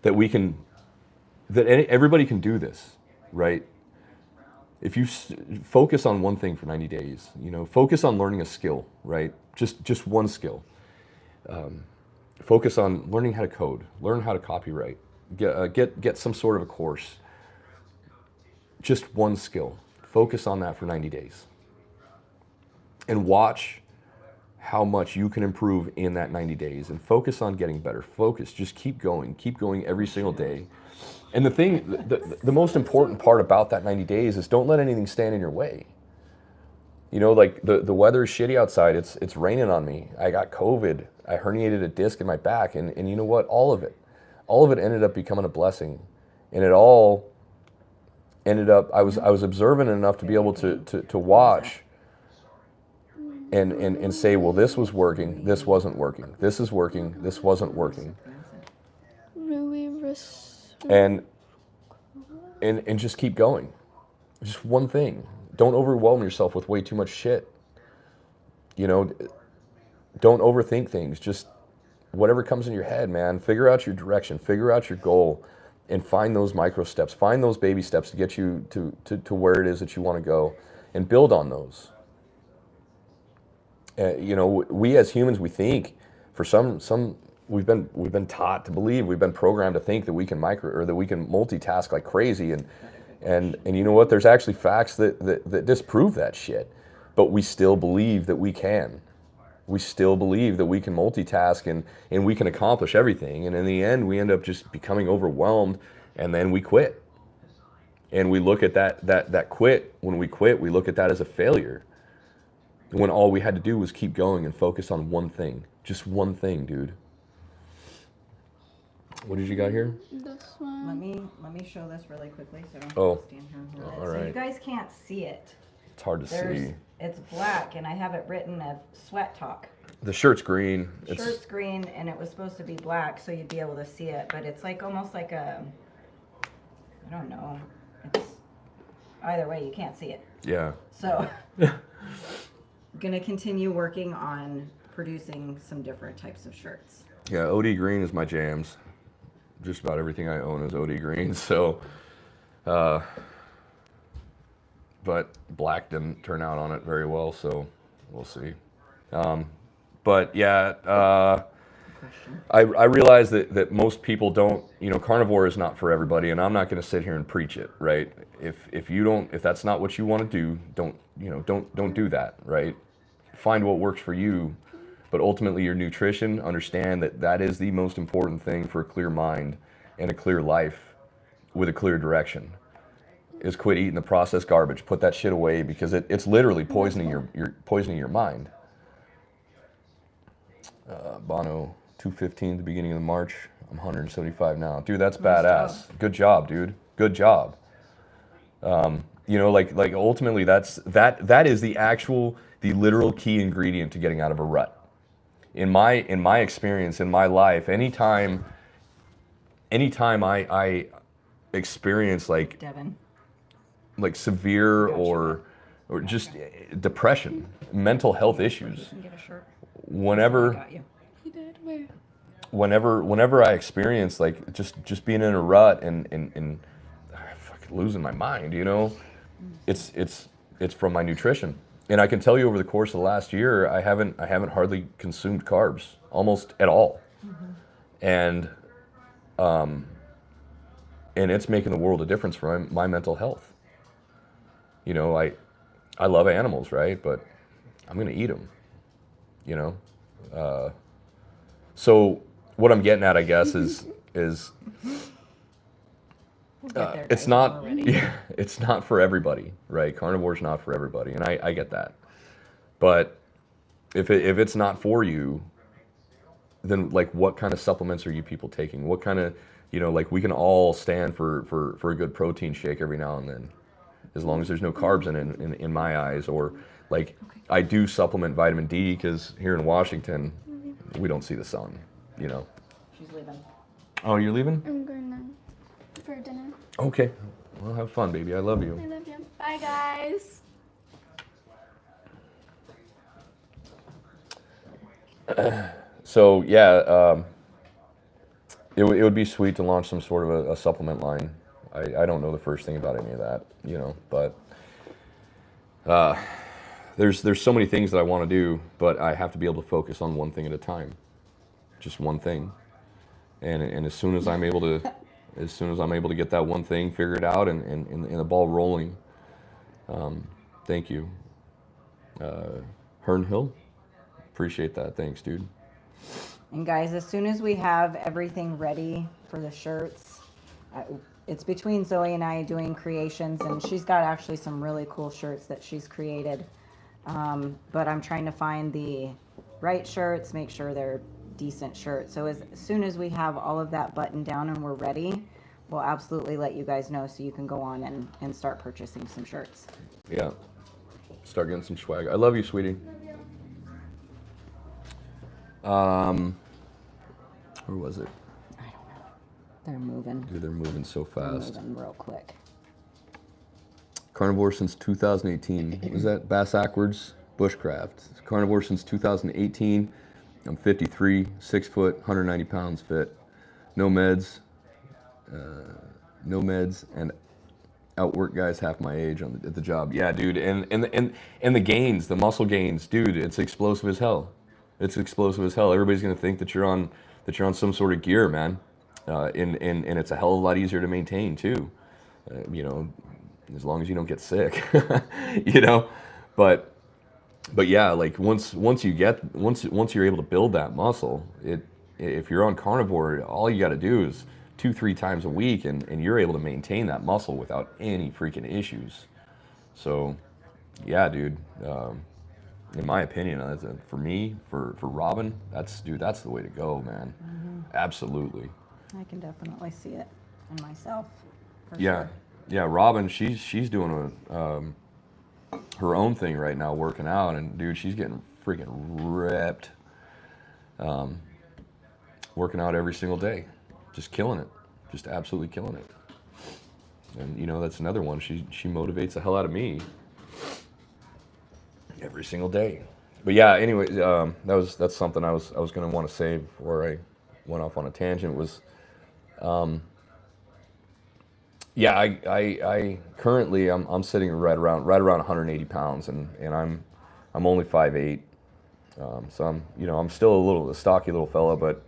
everybody can do this, right? If you focus on one thing for 90 days, you know, focus on learning a skill, right? Just one skill. Focus on learning how to code, learn how to copyright, get some sort of a course. Just one skill. Focus on that for 90 days. And watch how much you can improve in that 90 days, and focus on getting better. Focus, just keep going every single day. And the most important part about that 90 days is don't let anything stand in your way. You know, like the weather is shitty outside. It's raining on me. I got COVID. I herniated a disc in my back, and you know what? All of it ended up becoming a blessing, and it all ended up. I was observant enough to be able to watch and say, well, this was working. This wasn't working. This is working. This wasn't working. And just keep going. Just one thing. Don't overwhelm yourself with way too much shit. You know, don't overthink things. Just whatever comes in your head, man. Figure out your direction. Figure out your goal, and find those micro steps. Find those baby steps to get you to where it is that you want to go, and build on those. You know, we as humans, we think for some. We've been taught to believe, we've been programmed to think that we can multitask like crazy, and you know what? There's actually facts that disprove that shit, but we still believe that we can. we still believe that we can multitask and we can accomplish everything. And in the end, we end up just becoming overwhelmed, and then we quit. And we look at that quit, when we quit, we look at that as a failure. When all we had to do was keep going and focus on one thing. Just one thing, dude. What did you got here? This one. Let me show this really quickly so I don't Oh. have to stand here and hold it. All So you right. guys can't see it. It's hard to see. It's black, and I have it written as Sweat Talk. The shirt's green. Shirt's green, and it was supposed to be black, so you'd be able to see it. But it's like almost like a, I don't know. It's either way, you can't see it. Yeah. So, gonna continue working on producing some different types of shirts. Yeah, OD green is my jams. Just about everything I own is OD green. So, but black didn't turn out on it very well, so we'll see. But yeah, I realize that most people don't, carnivore is not for everybody, and I'm not going to sit here and preach it, right? If that's not what you want to do, don't do that, right? Find what works for you, but ultimately your nutrition, understand that is the most important thing for a clear mind and a clear life with a clear direction. Is quit eating the processed garbage. Put that shit away, because it's literally poisoning your mind. Bono, 215 at the beginning of March. I'm 175 now. Dude, that's badass. Good job, dude. Good job. Like ultimately that is the literal key ingredient to getting out of a rut. In my experience, in my life, anytime I experience Devin. like severe or just depression, mental health issues. You can get a shirt. Whenever I got you. He did. Where? whenever I experience like just being in a rut and fucking losing my mind, it's from my nutrition. And I can tell you over the course of the last year, I haven't hardly consumed carbs, almost at all. And it's making the world a difference for my mental health. I love animals, right? But I'm gonna eat them. So what I'm getting at, I guess, is We'll get there, it's guys, not when we're ready. it's not for everybody, right? Carnivore's not for everybody, and I get that. But if it's not for you, then like what kind of supplements are you people taking? What kind of like we can all stand for a good protein shake every now and then, as long as there's no carbs in my eyes. Or like I do supplement vitamin D because here in Washington we don't see the sun. She's leaving. Oh, you're leaving? I'm going now for dinner. Okay. Well, have fun, baby. I love you. I love you. Bye, guys. So yeah, it would be sweet to launch some sort of a supplement line. I don't know the first thing about any of that, but there's so many things that I want to do, but I have to be able to focus on one thing at a time, just one thing. And as soon as I'm able to get that one thing figured out and the ball rolling, thank you, Hearn Hill, appreciate that. Thanks, dude. And guys, as soon as we have everything ready for the shirts, it's between Zoe and I doing creations, and she's got actually some really cool shirts that she's created. But I'm trying to find the right shirts, make sure they're decent shirts. So as soon as we have all of that buttoned down and we're ready, we'll absolutely let you guys know so you can go on and start purchasing some shirts. Yeah, start getting some swag. I love you, sweetie. Where was it? I don't know. They're moving. Dude, they're moving so They're fast. moving real quick. Carnivore since 2018. Was that Bass Ackwards Bushcraft? Carnivore since 2018. I'm 53, 6 foot, 190 pounds fit. No meds, and outwork guys half my age at the job. Yeah, dude, and the gains, the muscle gains, dude, it's explosive as hell. It's explosive as hell. Everybody's gonna think that you're on some sort of gear, man. And it's a hell of a lot easier to maintain too. As long as you don't get sick, But But yeah, like once you're able to build that muscle, if you're on carnivore, all you got to do is 2-3 times a week, and you're able to maintain that muscle without any freaking issues. So yeah, dude. In my opinion, for me, for Robin, that's the way to go, man. Absolutely. I can definitely see it in myself, for Yeah, sure. yeah. Robin, she's doing her own thing right now, working out, and dude, she's getting freaking ripped. Working out every single day, just killing it, just absolutely killing it. And you know, that's another one. She motivates the hell out of me every single day. But yeah, anyway, that's something I was gonna want to say before I went off on a tangent. Was yeah, I currently I'm sitting right around 180 pounds, and I'm only 5'8", so I'm still a stocky little fella, but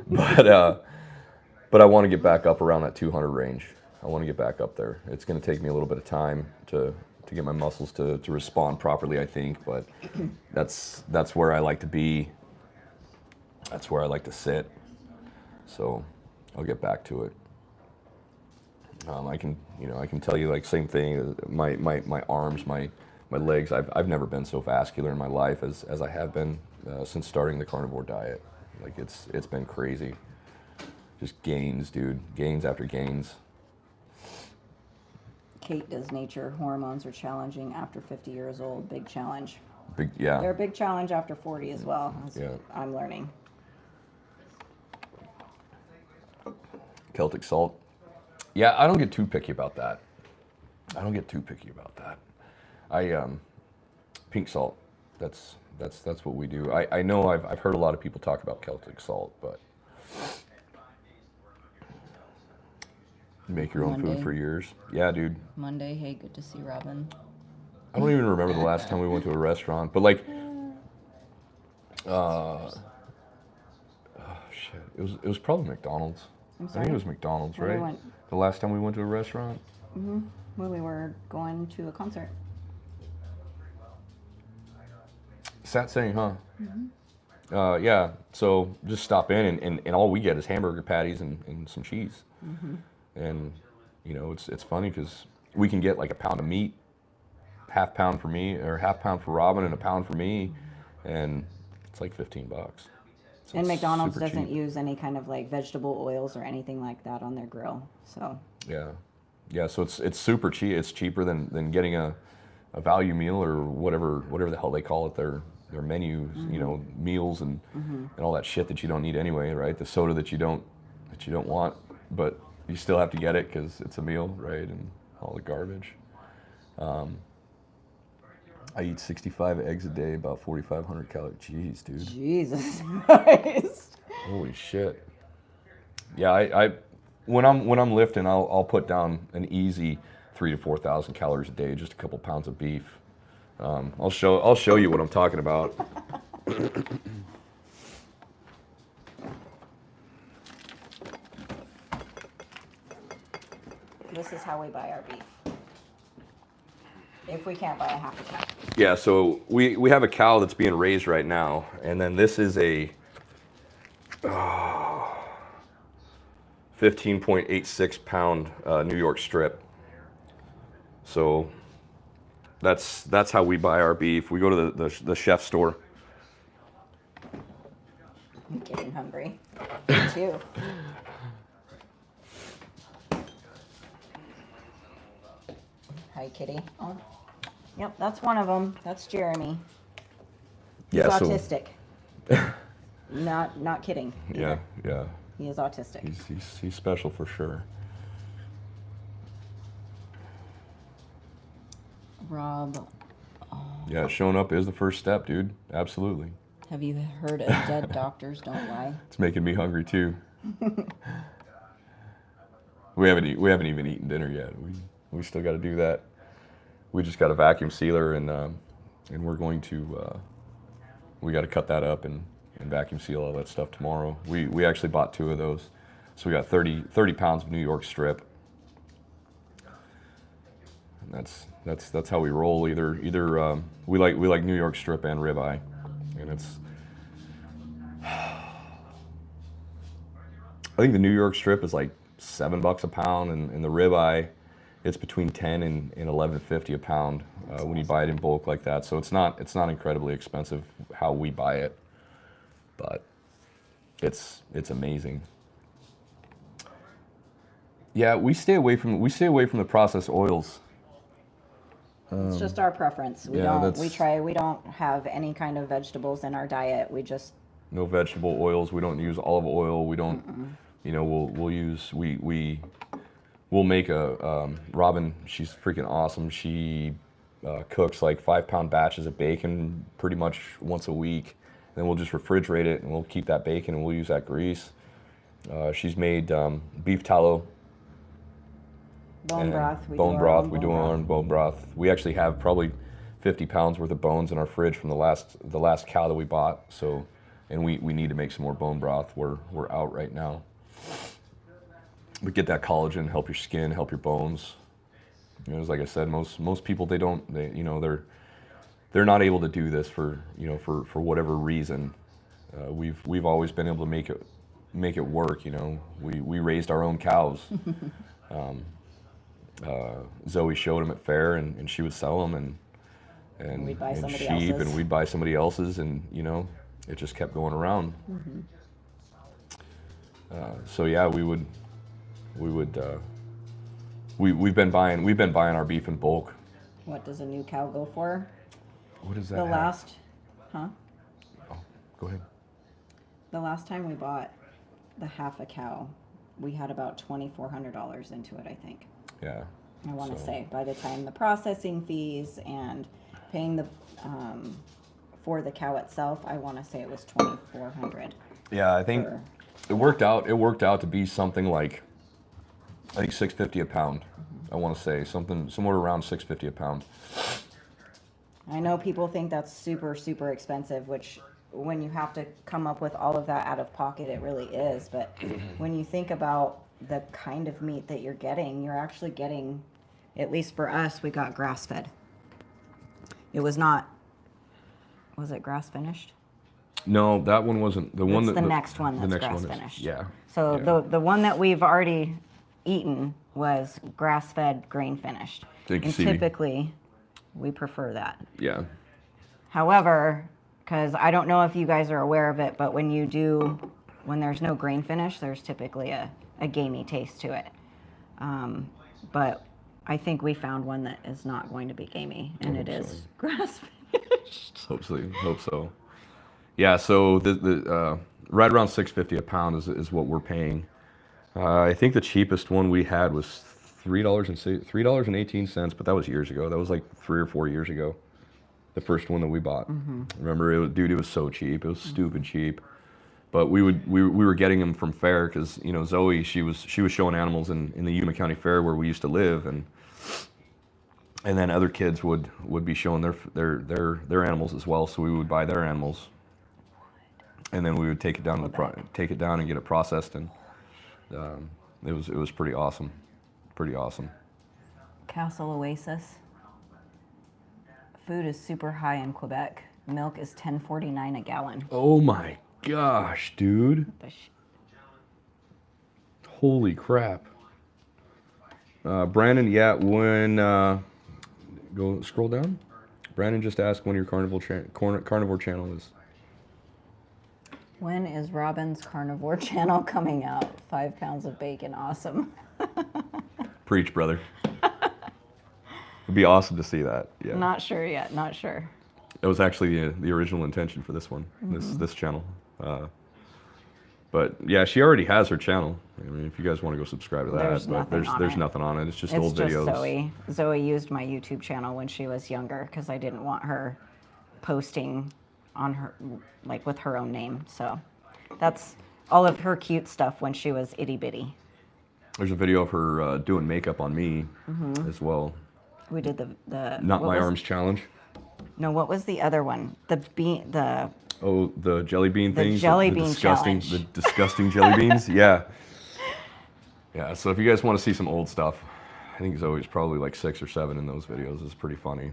but but I want to get back up around that 200 range. I want to get back up there. It's going to take me a little bit of time to get my muscles to respond properly, I think, but that's where I like to be. That's where I like to sit. So I'll get back to it. I can tell you, like, same thing. My arms, my legs. I've never been so vascular in my life as I have been since starting the carnivore diet. Like, it's been crazy. Just gains, dude. Gains after gains. Kate does nature hormones are challenging after 50 years old. Big challenge. Yeah. They're a big challenge after 40 as well. Yeah. I'm learning. Celtic salt. Yeah, I don't get too picky about that. Pink salt. That's what we do. I know I've heard a lot of people talk about Celtic salt, but make your own Monday. food for years. Yeah, dude. Monday, hey, good to see Robin. I don't even remember the last time we went to a restaurant, but like, oh shit, it was probably McDonald's. I'm I sorry? think it was McDonald's, When we right? went- The last time we went to a restaurant. When we were going to a concert. Sat saying, huh? Yeah. So just stop in, and all we get is hamburger patties and some cheese. And it's funny because we can get like a pound of meat, half pound for me, or half pound for Robin, and a pound for me, and it's like $15. So And it's McDonald's super doesn't cheap. use any kind of like vegetable oils or anything like that on their grill. So Yeah. So it's super cheap. It's cheaper than getting a value meal or whatever the hell they call it, their menus, meals and all that shit that you don't need anyway, right? The soda that you don't want, but you still have to get it because it's a meal, right? And all the garbage. I eat 65 eggs a day, about 4,500 calories. Jeez, dude. Jesus Christ. Holy shit. Yeah, I when I'm lifting, I'll put down an easy 3,000 to 4,000 calories a day, just a couple pounds of beef. I'll show you what I'm talking about. This is how we buy our beef. If we can't buy a half a cow. Yeah, so we have a cow that's being raised right now, and then this is a 15.86 pound New York strip. So that's how we buy our beef. We go to the chef store. I'm getting hungry. Me too. Hi, kitty. Oh, yep, that's one of them. That's Jeremy. He's Yeah, autistic. Not kidding. Yeah, yeah. He is autistic. He's special for sure. Rob, Yeah, showing up is the first step, dude. Absolutely. have you heard of dead doctors don't lie? It's making me hungry too. We haven't even eaten dinner yet. We still got to do that. We just got a vacuum sealer, and we're going to we got to cut that up and vacuum seal all that stuff tomorrow. We actually bought 2 of those, so we got 30 pounds of New York strip. That's how we roll. Either we like New York strip and ribeye, and it's. I think the New York strip is like $7 a pound, and the ribeye, it's between 10 and 11.50 a pound when you buy it in bulk like that. So it's not incredibly expensive how we buy it, but it's amazing. Yeah, we stay away from the processed oils. It's just our preference. We don't have any kind of vegetables in our diet. We just no vegetable oils. We don't use olive oil. We don't. You know, we'll make a Robin. She's freaking awesome. She cooks like 5-pound batches of bacon pretty much once a week. Then we'll just refrigerate it and we'll keep that bacon and we'll use that grease. She's made beef tallow. Bone broth. We do our own bone broth. We actually have probably 50 pounds worth of bones in our fridge from the last cow that we bought. So, and we need to make some more bone broth. We're out right now. But get that collagen, help your skin, help your bones. You know, like I said, most people they're not able to do this for whatever reason. We've always been able to make it work. You know, we raised our own cows. Zoe showed them at fair, and she would sell them, and we'd buy somebody sheep, else's. and we'd buy somebody else's, and you know, it just kept going around. So yeah, we've been buying our beef in bulk. What does a new cow go for? What is that? The last, huh? Oh, go ahead. The last time we bought the half a cow, we had about $2,400 into it, I think. Yeah. I want to say by the time the processing fees and paying the for the cow itself, I want to say it was $2,400. Yeah, I think it worked out. It worked out to be something like, I think $6.50 a pound. I want to say somewhere around $6.50 a pound. I know people think that's super, super expensive, which when you have to come up with all of that out of pocket, it really is. But when you think about the kind of meat that you're actually getting, at least for us, we got grass fed. It was not, was it grass finished? No, that one wasn't. The one It's that the next one that's the next grass one is, finished. yeah. So yeah. the one that we've already eaten was grass fed, grain finished. And typically we prefer that. Yeah. However, because I don't know if you guys are aware of it, but when there's no grain finish, there's typically a gamey taste to it. But I think we found one that is not going to be gamey, and it is grass finished. Hope so. Yeah, so the right around $6.50 a pound is what we're paying. I think the cheapest one we had was $3.18, but that was years ago. That was like 3 or 4 years ago. The first one that we bought. Remember, it was so cheap. It was stupid cheap. But we were getting them from fair because Zoe she was showing animals in the Yuma County Fair where we used to live, and then other kids would be showing their animals as well. So we would buy their animals, and then we would take it down and get it processed, and it was pretty awesome. Castle Oasis. Food is super high in Quebec. Milk is $10.49 a gallon. Oh my gosh, dude. Holy crap. Brandon, yeah, when go scroll down. Brandon just asked when your carnivore channel is. When is Robin's carnivore channel coming out? 5 pounds of bacon, awesome. Preach, brother. It'd be awesome to see that. Yeah. Not sure yet. Not sure. It was actually the original intention for this one, this channel. But yeah, she already has her channel. I mean, if you guys want to go subscribe to that, there's nothing on it. It's just old videos. Zoe. Zoe used my YouTube channel when she was younger because I didn't want her posting on her with her own name. So that's all of her cute stuff when she was itty bitty. There's a video of her doing makeup on me as well. We did the Not My Arms challenge. No, what was the other one? The jelly bean things. Jelly bean challenge. The disgusting jelly beans. Yeah. Yeah. So if you guys want to see some old stuff, I think Zoe's probably like 6 or 7 in those videos. It's pretty funny.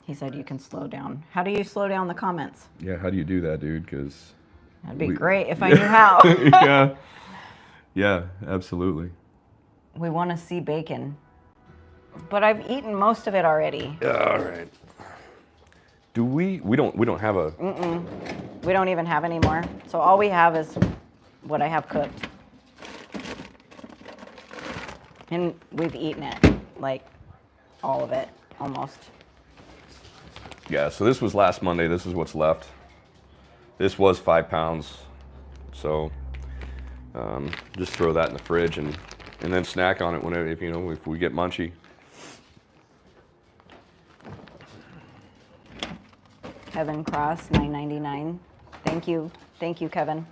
He said you can slow down. How do you slow down the comments? Yeah, how do you do that, dude? Because that'd be great if I knew how. Yeah, yeah, absolutely. We want to see bacon, but I've eaten most of it already. All right. Do we don't have a. We don't even have any more. So all we have is what I have cooked. And we've eaten it, like all of it, almost. Yeah, so this was last Monday. This is what's left. This was 5 pounds. So just throw that in the fridge and then snack on it whenever, if we get munchy. Kevin Cross, $9.99. Thank you, Kevin.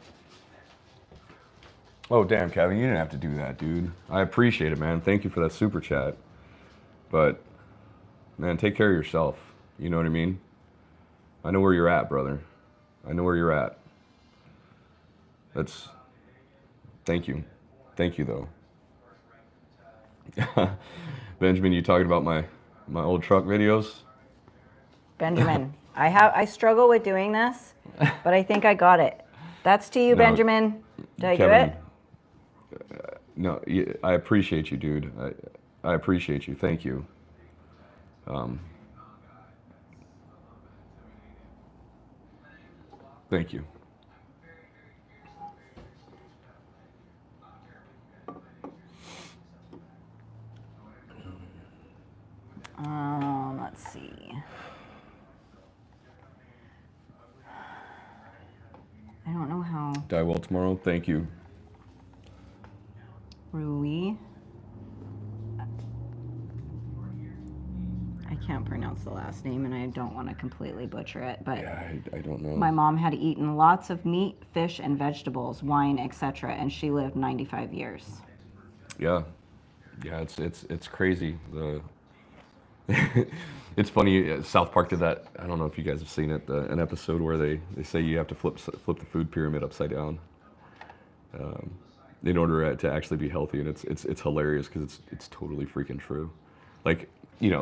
Oh, damn, Kevin, you didn't have to do that, dude. I appreciate it, man. Thank you for that super chat. But, man, take care of yourself. You know what I mean? I know where you're at, brother. I know where you're at. Thank you. Thank you, though. Benjamin, you talking about my old truck videos? Benjamin, I struggle with doing this, but I think I got it. That's to you, no, Benjamin. Did I Kevin, do it? No, I appreciate you, dude. I appreciate you. Thank you. Thank you. Let's see. I don't know how. Die well tomorrow. Thank you. Rui. I can't pronounce the last name, and I don't want to completely butcher it, but yeah, I don't know. My mom had eaten lots of meat, fish, and vegetables, wine, etc., and she lived 95 years. Yeah, it's crazy. It's funny. South Park did that. I don't know if you guys have seen it. An episode where they say you have to flip the food pyramid upside down in order to actually be healthy, and it's hilarious because it's totally freaking true. Like,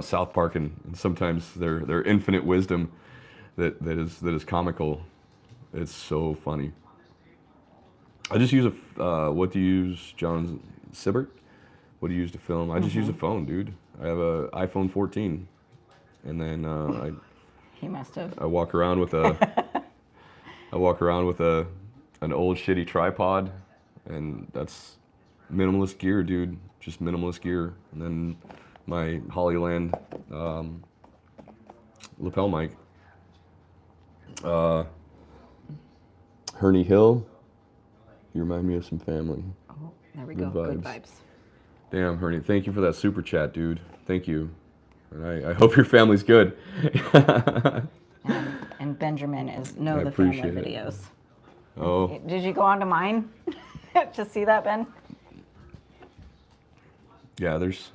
South Park and sometimes their infinite wisdom that is comical. It's so funny. I just use what do you use, John Sibbert? What do you use to film? I just use a phone, dude. I have a iPhone 14, and then He must have. I walk around with an old shitty tripod, and that's minimalist gear, dude. Just minimalist gear, and then my Hollyland lapel mic. Herney Hill, you remind me of some family. Oh, there we go. Good vibes. Damn, Herney, thank you for that super chat, dude. Thank you. And I hope your family's good. and Benjamin is the family videos. Oh. Did you go on to mine to see that, Ben? Yeah, there's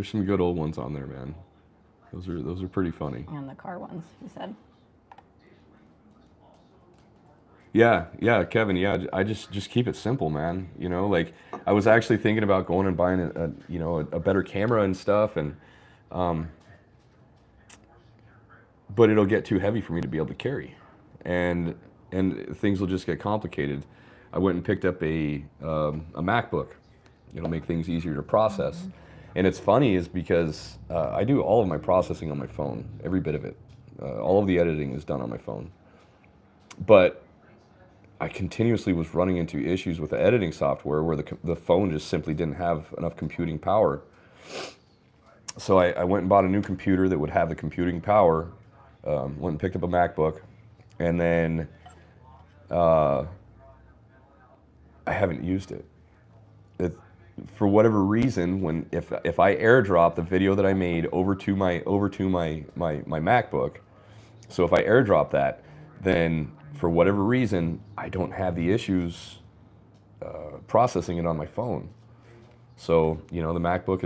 some good old ones on there, man. Those are pretty funny. And the car ones, you said. Yeah, Kevin. Yeah, I just keep it simple, man. Like I was actually thinking about going and buying a better camera and stuff, and but it'll get too heavy for me to be able to carry, and things will just get complicated. I went and picked up a MacBook. It'll make things easier to process. Mm-hmm. And it's funny is because I do all of my processing on my phone, every bit of it. All of the editing is done on my phone. But I continuously was running into issues with the editing software where the phone just simply didn't have enough computing power. So I went and bought a new computer that would have the computing power, went and picked up a MacBook, and then I haven't used it. For whatever reason, if I airdrop the video that I made over to my MacBook, so if I airdrop that, then for whatever reason I don't have the issues processing it on my phone. So the MacBook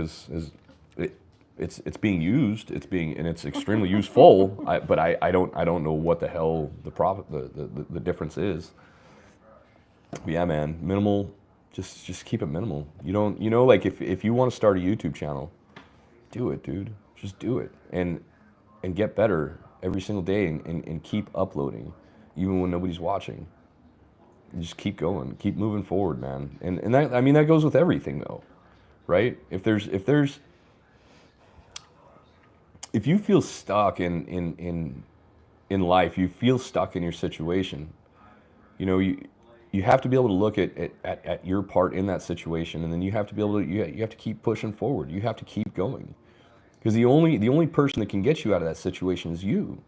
it's being used, and it's extremely useful. But I don't know what the hell the difference is. But yeah, man, minimal just keep it minimal. You don't, like if you want to start a YouTube channel, do it, dude. Just do it and get better every single day and keep uploading, even when nobody's watching. And just keep going, keep moving forward, man. And that, I mean, that goes with everything though, right? If you feel stuck in life, you feel stuck in your situation, you have to be able to look at your part in that situation, and then you have to be able to you have to keep pushing forward. You have to keep going, because the only person that can get you out of that situation is you.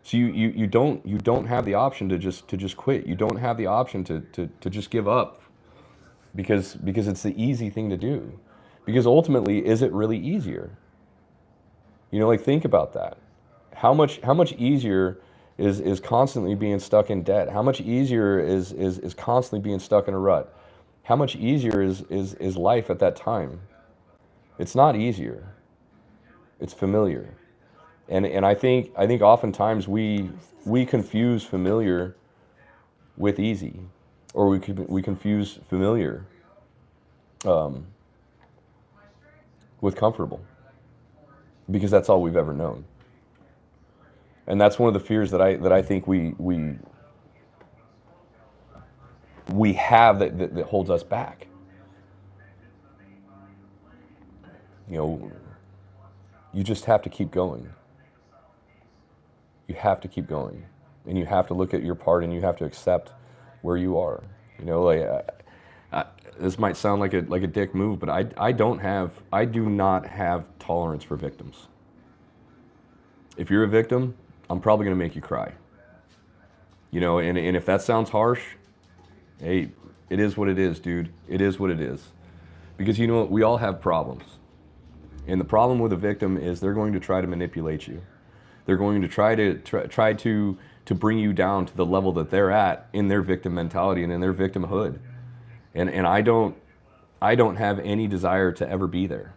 So you don't have the option to just quit. You don't have the option to just give up, because it's the easy thing to do. Because ultimately, is it really easier? Like, think about that. How much easier is constantly being stuck in debt? How much easier is constantly being stuck in a rut? How much easier is life at that time? It's not easier. It's familiar. And I think oftentimes we confuse familiar with easy, or we confuse familiar with comfortable, because that's all we've ever known. And that's one of the fears that I think we have that holds us back. You just have to keep going. You have to keep going, and you have to look at your part, and you have to accept where you are. This might sound like a dick move, but I do not have tolerance for victims. If you're a victim, I'm probably gonna make you cry. And if that sounds harsh, hey, it is what it is, dude. It is what it is. Because we all have problems. And the problem with a victim is they're going to try to manipulate you. They're going to try to bring you down to the level that they're at in their victim mentality and in their victimhood. And I don't have any desire to ever be there.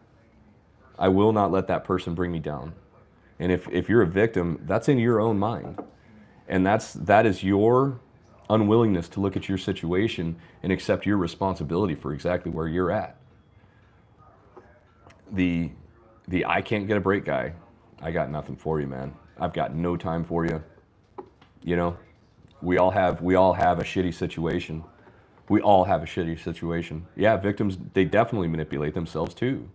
I will not let that person bring me down. And if you're a victim, that's in your own mind. And that is your unwillingness to look at your situation and accept your responsibility for exactly where you're at. The I can't get a break guy, I got nothing for you, man. I've got no time for you. We all have a shitty situation. We all have a shitty situation. Yeah, victims, they definitely manipulate themselves too.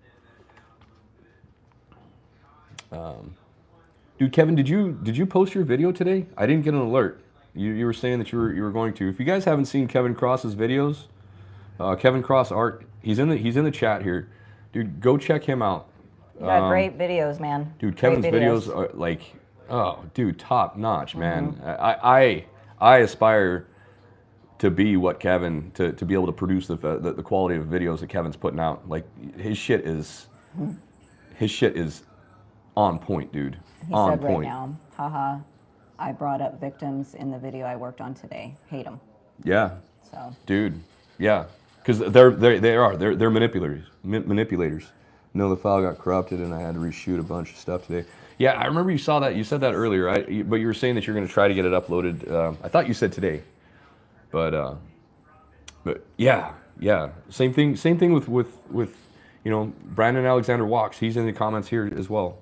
Dude, Kevin, did you post your video today? I didn't get an alert. You were saying that you were going to. If you guys haven't seen Kevin Cross's videos, Kevin Cross Art, he's in the chat here. Dude, go check him out. You got great videos, man. Dude, Kevin's videos are like, oh, dude, top notch, man. I aspire to be what Kevin, to be able to produce the quality of videos that Kevin's putting out. Like, his shit is on point, dude. He on said point. right now, haha, I brought up victims in the video I worked on today. Hate them. Yeah. So. Dude, yeah, because they're manipulators. Manipulators. No, the file got corrupted, and I had to reshoot a bunch of stuff today. Yeah, I remember you saw that. You said that earlier, right? But you were saying that you're going to try to get it uploaded. I thought you said today, but yeah. Same thing with Brandon Alexander Walks. He's in the comments here as well.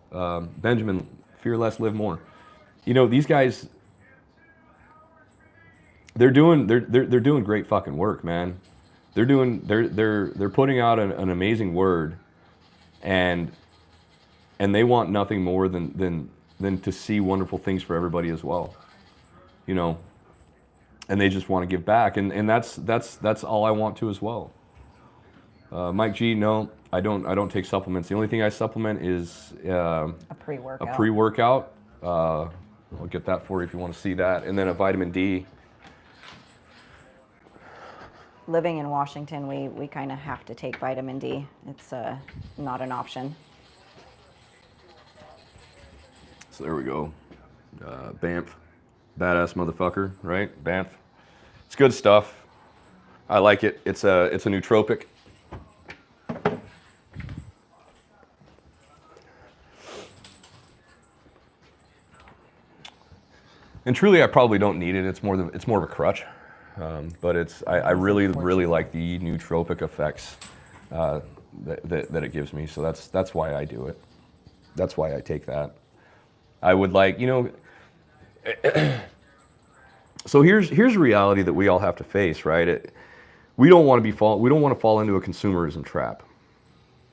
Benjamin, fear less, live more. These guys, they're doing great fucking work, man. They're putting out an amazing word, and they want nothing more than to see wonderful things for everybody as well. And they just want to give back, and that's all I want to as well. Mike G, no, I don't take supplements. The only thing I supplement is a pre-workout. A pre-workout. I'll get that for you if you want to see that, and then a vitamin D. Living in Washington, we kind of have to take vitamin D. It's not an option. So there we go. Banff, badass motherfucker, right? Banff. It's good stuff. I like it. It's a nootropic. And truly, I probably don't need it. It's more of a crutch. But I really, really like the nootropic effects that it gives me. So that's why I do it. That's why I take that. I would like, so here's a reality that we all have to face, right? We don't want to fall into a consumerism trap.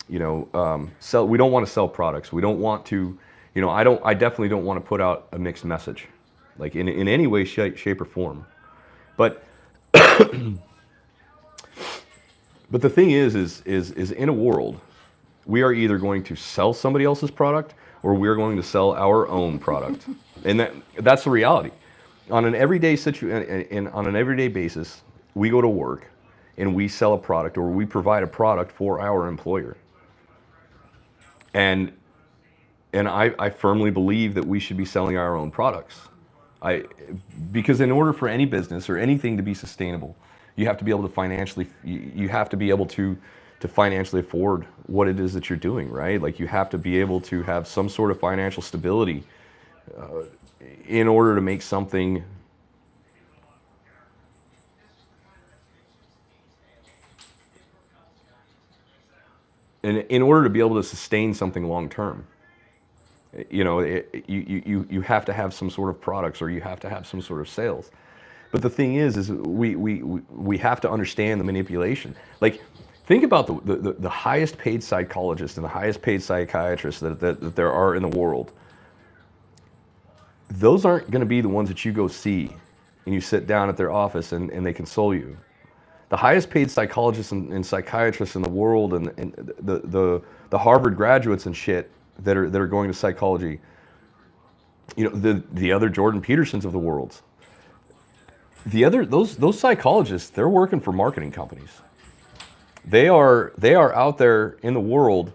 We don't want to sell products. We don't want to, I definitely don't want to put out a mixed message, like in any way, shape or form. But the thing is in a world, we are either going to sell somebody else's product or we're going to sell our own product. And that's the reality. On an everyday on an everyday basis, we go to work and we sell a product or we provide a product for our employer. And I firmly believe that we should be selling our own products. Because in order for any business or anything to be sustainable, you have to be able to financially afford what it is that you're doing, right? Like you have to be able to have some sort of financial stability in order to make something in order to be able to sustain something long term. You have to have some sort of products or you have to have some sort of sales. But the thing is we have to understand the manipulation. Like, think about the highest paid psychologists and the highest paid psychiatrists that there are in the world. Those aren't going to be the ones that you go see and you sit down at their office and they console you. The highest paid psychologists and psychiatrists in the world and the Harvard graduates and shit that are going to psychology, the other Jordan Petersons of the world. Those psychologists, they're working for marketing companies. They are out there in the world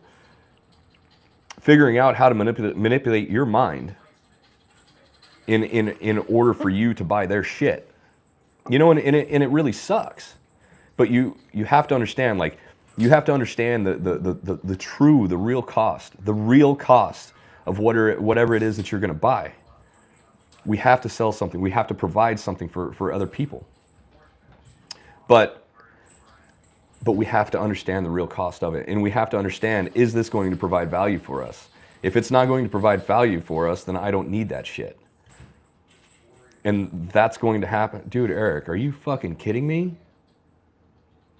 figuring out how to manipulate your mind in order for you to buy their shit. And it really sucks. But you have to understand, like, you have to understand the real cost of whatever it is that you're going to buy. We have to sell something. We have to provide something for other people. But we have to understand the real cost of it. And we have to understand, is this going to provide value for us? If it's not going to provide value for us, then I don't need that shit. And that's going to happen. Dude, Eric, are you fucking kidding me?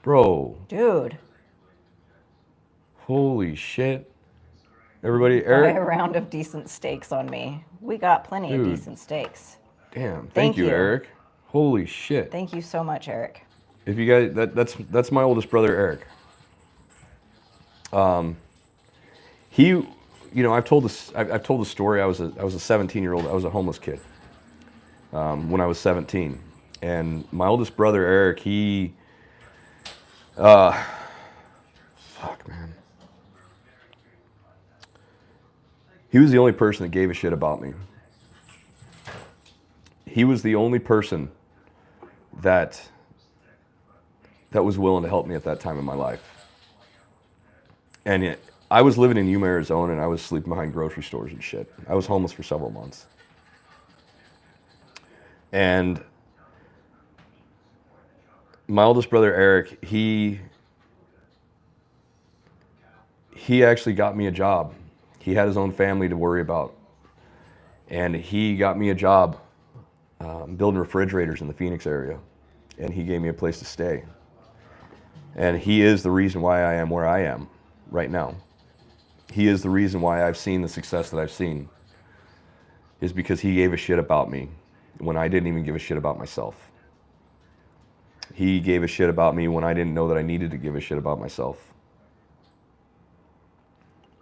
Bro. Dude. Holy shit. Everybody, Eric? Buy a round of decent steaks on me. We got plenty of decent steaks. Damn. Thank you, Eric. Holy shit. Thank you so much, Eric. If you guys, that's my oldest brother, Eric. I've told the story. I was a 17-year-old. I was a homeless kid when I was 17, and my oldest brother, Eric, fuck, man. He was the only person that gave a shit about me. He was the only person that was willing to help me at that time in my life. And I was living in Yuma, Arizona, and I was sleeping behind grocery stores and shit. I was homeless for several months. And my oldest brother, Eric, he actually got me a job. He had his own family to worry about. And he got me a job building refrigerators in the Phoenix area. And he gave me a place to stay. And he is the reason why I am where I am right now. He is the reason why I've seen the success that I've seen, is because he gave a shit about me when I didn't even give a shit about myself. He gave a shit about me when I didn't know that I needed to give a shit about myself.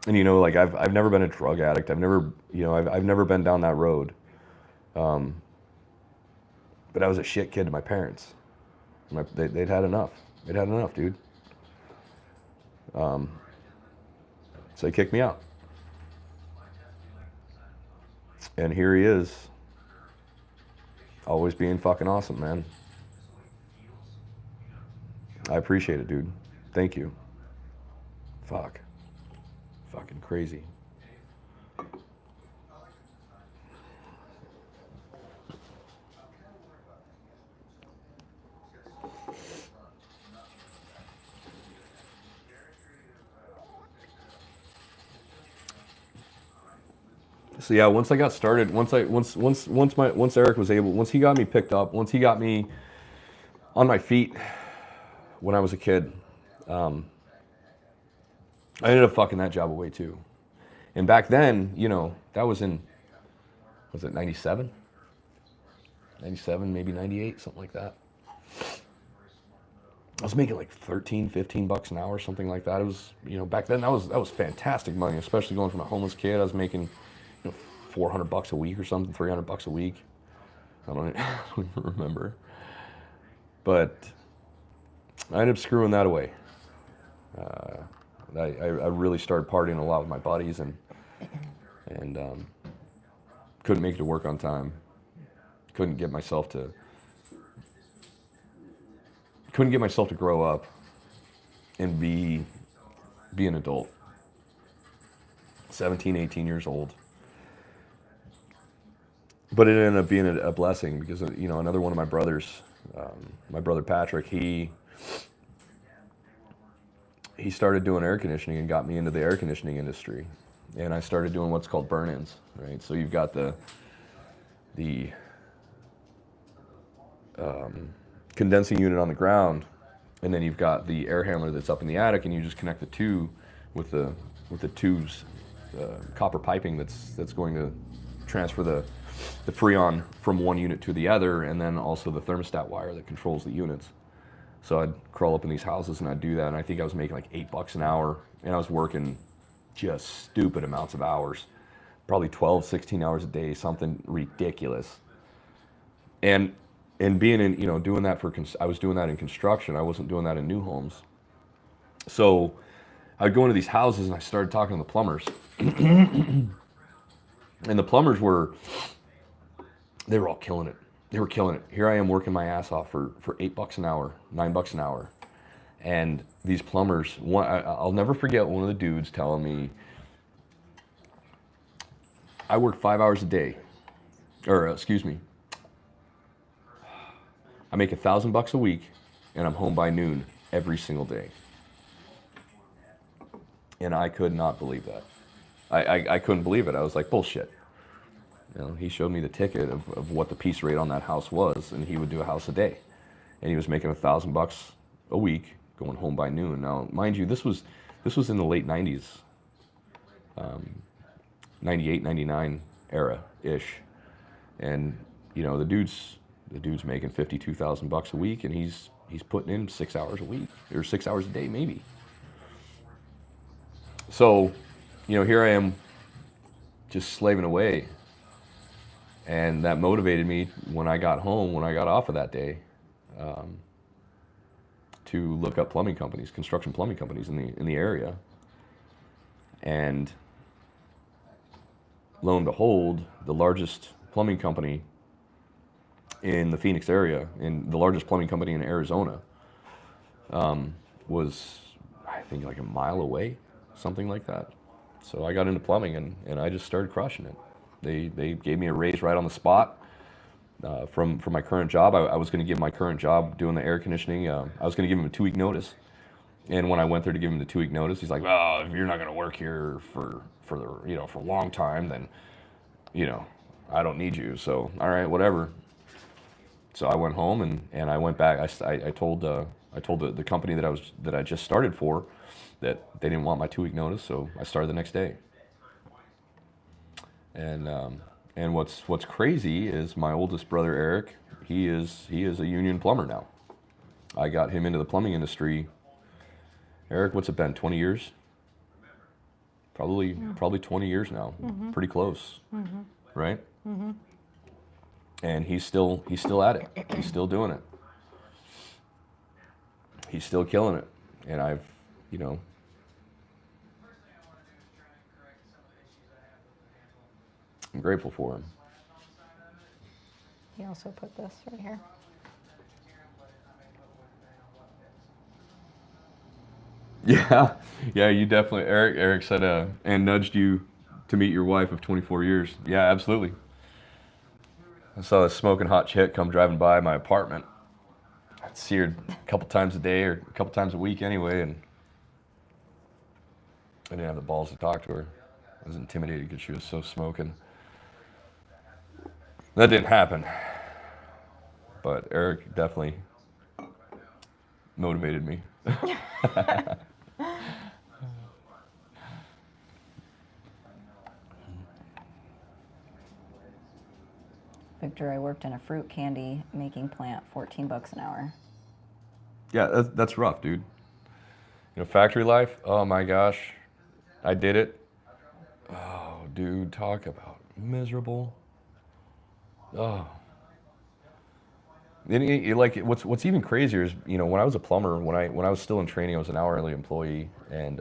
And like I've never been a drug addict. I've never been down that road. But I was a shit kid to my parents. They'd had enough. They'd had enough, dude. So they kicked me out. And here he is, always being fucking awesome, man. I appreciate it, dude. Thank you. Fuck. Fucking crazy. So yeah, once I got started, once Eric was able, once he got me picked up, once he got me on my feet when I was a kid, I ended up fucking that job away too. And back then, you know, that was in, was it 97? 97, maybe 98, something like that. I was making like 13, 15 bucks an hour, something like that. It was, you know, back then that was fantastic money, especially going from a homeless kid. I was making, you know, 400 bucks a week or something, 300 bucks a week. I don't even remember. But I ended up screwing that away. I really started partying a lot with my buddies and couldn't make it to work on time. Couldn't get myself to grow up and be an adult. 17, 18 years old. But it ended up being a blessing because, you know, another one of my brothers, my brother Patrick, he started doing air conditioning and got me into the air conditioning industry. And I started doing what's called burn-ins, right? So you've got the condensing unit on the ground, and then you've got the air handler that's up in the attic, and you just connect the two with the tubes, copper piping that's going to transfer the freon from one unit to the other, and then also the thermostat wire that controls the units. So I'd crawl up in these houses and I'd do that, and I think I was making like $8 an hour, and I was working just stupid amounts of hours, probably 12, 16 hours a day, something ridiculous. And being in, you know, doing that I was doing that in construction. I wasn't doing that in new homes. So I'd go into these houses and I started talking to the plumbers. And the plumbers they were all killing it. They were killing it. Here I am working my ass off for $8 an hour, $9 an hour. And these plumbers, I'll never forget one of the dudes telling me, I work 5 hours a day, or excuse me, I make $1,000 a week and I'm home by noon every single day. And I could not believe that. I couldn't believe it. I was like, bullshit. You know, he showed me the ticket of what the piece rate on that house was, and he would do a house a day. And he was making $1,000 a week, going home by noon. Now, mind you, this was in the late 90s, 98, 99 era-ish. And, you know, the dude's making $52,000 a week, and he's putting in 6 hours a week, or 6 hours a day, maybe. So, you know, here I am just slaving away. And that motivated me when I got home, when I got off of that day, to look up plumbing companies, construction plumbing companies in the area. And lo and behold, the largest plumbing company in the Phoenix area, and the largest plumbing company in Arizona, was, I think, like a mile away, something like that. So I got into plumbing and I just started crushing it. They gave me a raise right on the spot. From my current job, I was going to give my current job doing the air conditioning, I was going to give him a 2-week notice. And when I went there to give him the 2-week notice, he's like, "Well, if you're not going to work here for a long time, then, you know, I don't need you." So, all right, whatever. So I went home and I went back. I told the company that I just started for that they didn't want my 2-week notice, so I started the next day. And what's crazy is my oldest brother Eric. He is a union plumber now. I got him into the plumbing industry. Eric, what's it been? 20 years? Probably 20 years now. Mm-hmm. Pretty close, mm-hmm. Right? Mm-hmm. And he's still at it. He's still doing it. He's still killing it. And I've, you know, I'm grateful for him. He also put this right here. Yeah, you definitely, Eric said, and nudged you to meet your wife of 24 years. Yeah, absolutely. I saw a smoking hot chick come driving by my apartment. I'd see her a couple times a day or a couple times a week anyway, and I didn't have the balls to talk to her. I was intimidated because she was so smoking. That didn't happen. But Eric definitely motivated me. Victor, I worked in a fruit candy making plant, $14 an hour. Yeah, that's rough, dude. You know, factory life, oh my gosh. I did it. Oh, dude, talk about miserable. Oh. Like what's even crazier is, you know, when I was a plumber, when I was still in training, I was an hourly employee, and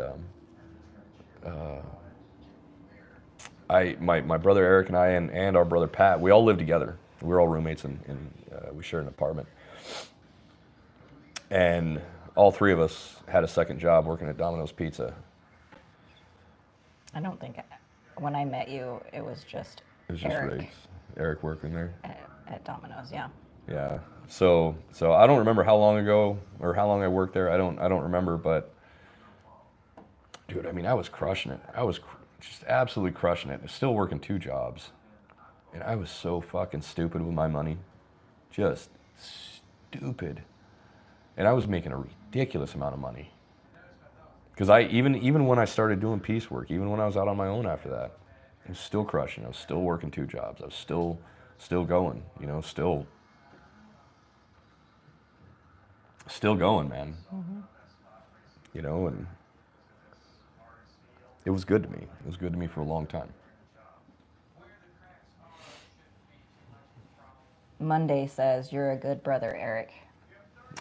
my brother Eric and I and our brother Pat, we all lived together. We were all roommates, and we shared an apartment. And all three of us had a second job working at Domino's Pizza. I don't think when I met you, it was just It was just Eric Eric working there. at Domino's, yeah. Yeah. So I don't remember how long ago or how long I worked there. I don't remember, but dude, I mean, I was crushing it. I was just absolutely crushing it. I was still working 2 jobs, and I was so fucking stupid with my money, just stupid. And I was making a ridiculous amount of money. Because even when I started doing piecework, even when I was out on my own after that, I was still crushing. I was still working 2 jobs. I was still going. You know, still going, man. Mm-hmm. You know, and it was good to me. It was good to me for a long time. Monday says, "You're a good brother, Eric."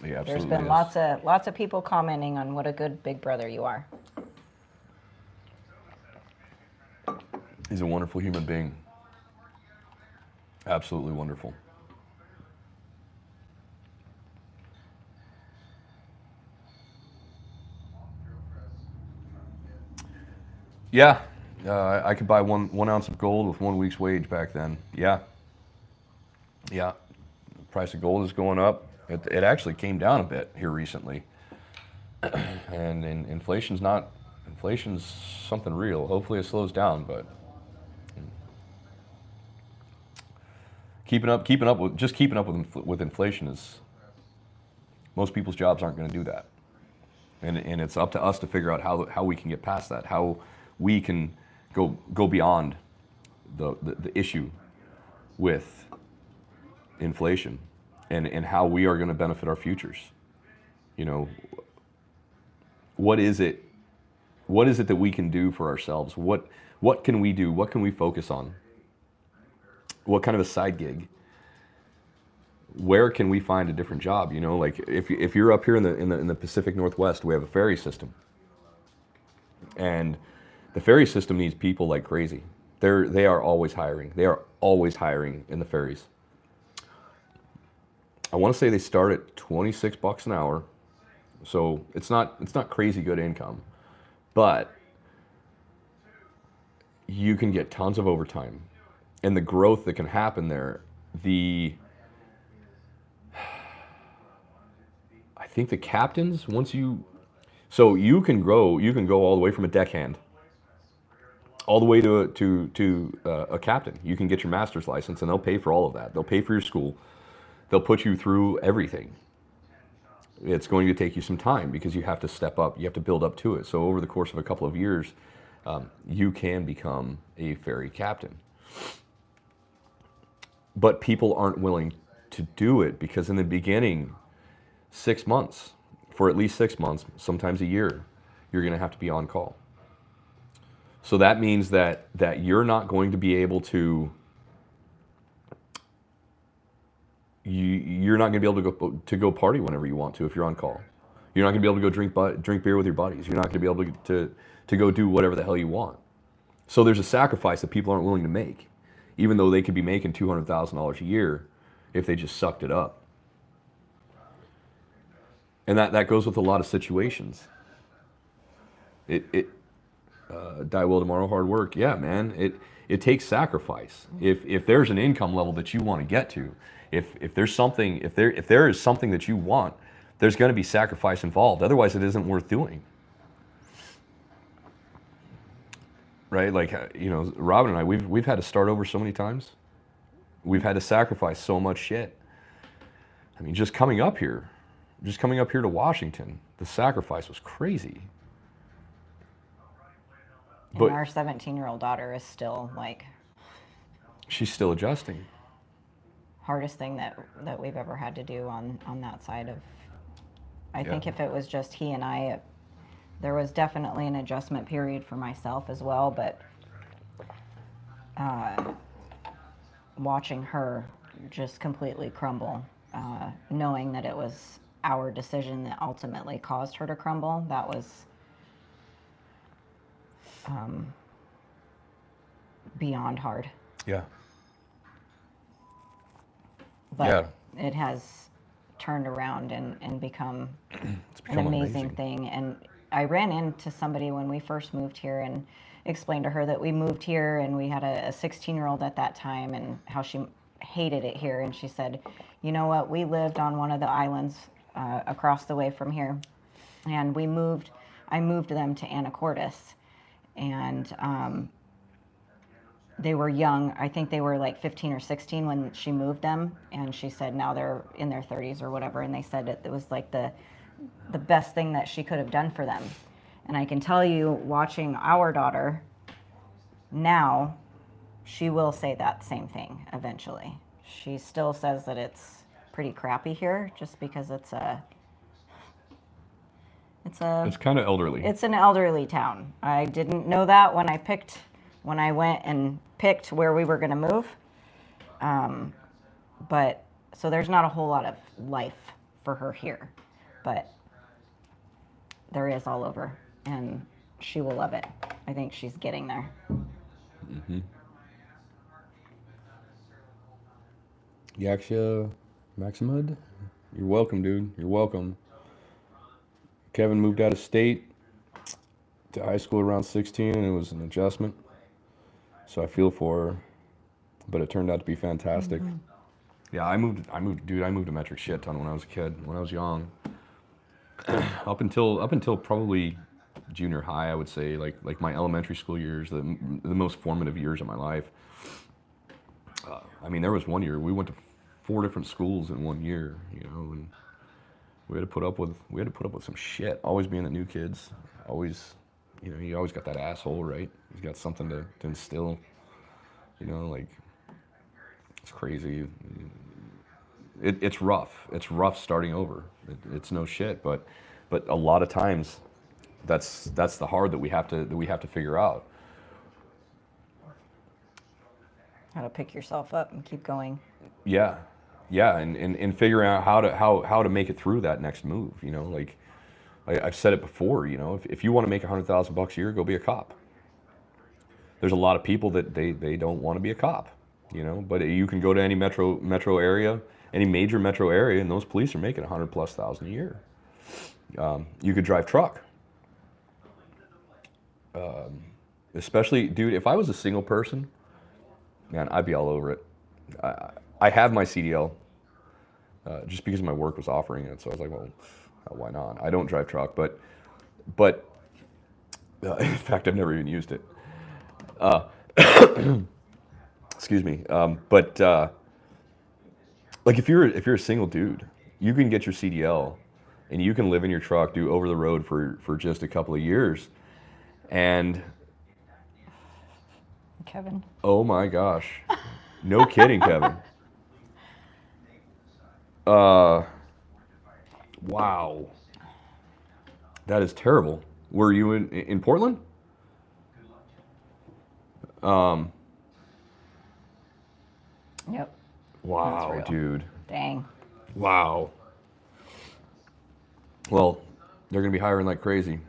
He absolutely There's been is. lots of people commenting on what a good big brother you are. He's a wonderful human being. Absolutely wonderful. Yeah, I could buy one ounce of gold with 1 week's wage back then. Yeah. The price of gold is going up. It actually came down a bit here recently, and inflation's something real. Hopefully it slows down, but keeping up with inflation is, most people's jobs aren't going to do that, and it's up to us to figure out how we can get past that, how we can go beyond the issue with inflation, and how we are going to benefit our futures. You know, what is it that we can do for ourselves? What can we do? What can we focus on? What kind of a side gig? Where can we find a different job? You know, like if you're up here in the Pacific Northwest, we have a ferry system, and the ferry system needs people like crazy. They are always hiring. They are always hiring in the ferries. I want to say they start at $26 an hour, so it's not crazy good income, but you can get tons of overtime, and the growth that can happen there. I think the captains, so you can go all the way from a deckhand all the way to a captain. You can get your master's license, and they'll pay for all of that. They'll pay for your school. They'll put you through everything. It's going to take you some time because you have to step up. You have to build up to it. So over the course of a couple of years, you can become a ferry captain. But people aren't willing to do it because in the beginning, 6 months, for at least 6 months, sometimes a year, you're going to have to be on call. So that means that you're not going to be able to. You're not going to be able to go party whenever you want to if you're on call. You're not going to be able to go drink beer with your buddies. You're not going to be able to go do whatever the hell you want. So there's a sacrifice that people aren't willing to make, even though they could be making $200,000 a year if they just sucked it up. And that goes with a lot of situations. Die well tomorrow, hard work. Yeah, man. It takes sacrifice. If there's an income level that you want to get to, if there is something that you want, there's going to be sacrifice involved. Otherwise, it isn't worth doing. Right? Like, you know, Robin and I, we've had to start over so many times. We've had to sacrifice so much shit. I mean, just coming up here to Washington, the sacrifice was crazy. And But our 17-year-old daughter is still like she's still adjusting. hardest thing that we've ever had to do on that side of. I think if it was just he and I, there was definitely an adjustment period for myself as well, but watching her just completely crumble, knowing that it was our decision that ultimately caused her to crumble, that was beyond hard. Yeah. But it has turned around and become an amazing thing. And I ran into somebody when we first moved here and explained to her that we moved here and we had a 16-year-old at that time and how she hated it here. And she said, you know what, we lived on one of the islands across the way from here. And I moved them to Anacortes. And they were young. I think they were like 15 or 16 when she moved them. And she said now they're in their 30s or whatever. And they said it was like the best thing that she could have done for them. And I can tell you, watching our daughter now, she will say that same thing eventually. She still says that it's pretty crappy here just because it's kind of elderly. It's an elderly town. I didn't know that when I went and picked where we were going to move. But so there's not a whole lot of life for her here, but there is all over, and she will love it. I think she's getting there. Mm-hmm. Yaxia Maximud, you're welcome, dude. You're welcome. Kevin moved out of state to high school around 16, and it was an adjustment. So I feel for her, but it turned out to be fantastic. Mm-hmm. Yeah, I moved a metric shit ton when I was a kid, when I was young. up until probably junior high, I would say, like my elementary school years, the most formative years of my life. I mean, there was one year we went to 4 different schools in 1 year, you know, and we had to put up with some shit. Always being the new kids, always, you know, you always got that asshole, right? He's got something to instill, you know, like, it's crazy. It's rough. It's rough starting over. It's no shit, but a lot of times, that's the hard that we have to figure out. How to pick yourself up and keep going. Yeah, and figuring out how to make it through that next move. You know, like I've said it before. You know, if you want to make $100,000 a year, go be a cop. There's a lot of people that they don't want to be a cop. You know, but you can go to any metro area, any major metro area, and those police are making $100,000+ a year. You could drive truck. Especially, dude, if I was a single person, man, I'd be all over it. I have my CDL just because my work was offering it, so I was like, well, why not? I don't drive truck, but in fact, I've never even used it. Excuse me. Like if you're a single dude, you can get your CDL, and you can live in your truck, do over the road for just a couple of years, and Kevin. Oh my gosh. No kidding, Kevin. Wow. That is terrible. Were you in Portland? Yep. Wow, dude. Dang. Wow. Well, they're gonna be hiring like crazy.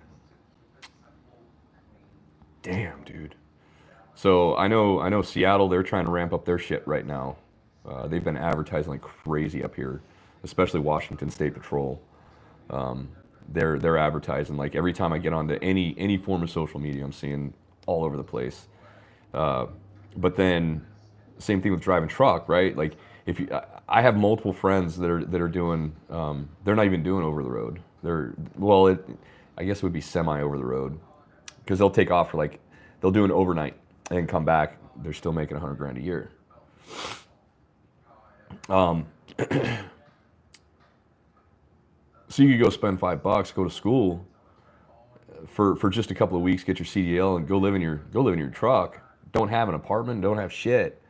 Damn, dude. So I know Seattle, they're trying to ramp up their shit right now. They've been advertising like crazy up here, especially Washington State Patrol. They're advertising like every time I get onto any form of social media, I'm seeing all over the place. But then same thing with driving truck, right? Like I have multiple friends that are doing, they're not even doing over the road. I guess it would be semi over the road, because they'll take off they'll do an overnight and come back. They're still making $100,000 a year. So you could go spend $5, go to school for just a couple of weeks, get your CDL, and go live in your truck. Don't have an apartment, don't have shit.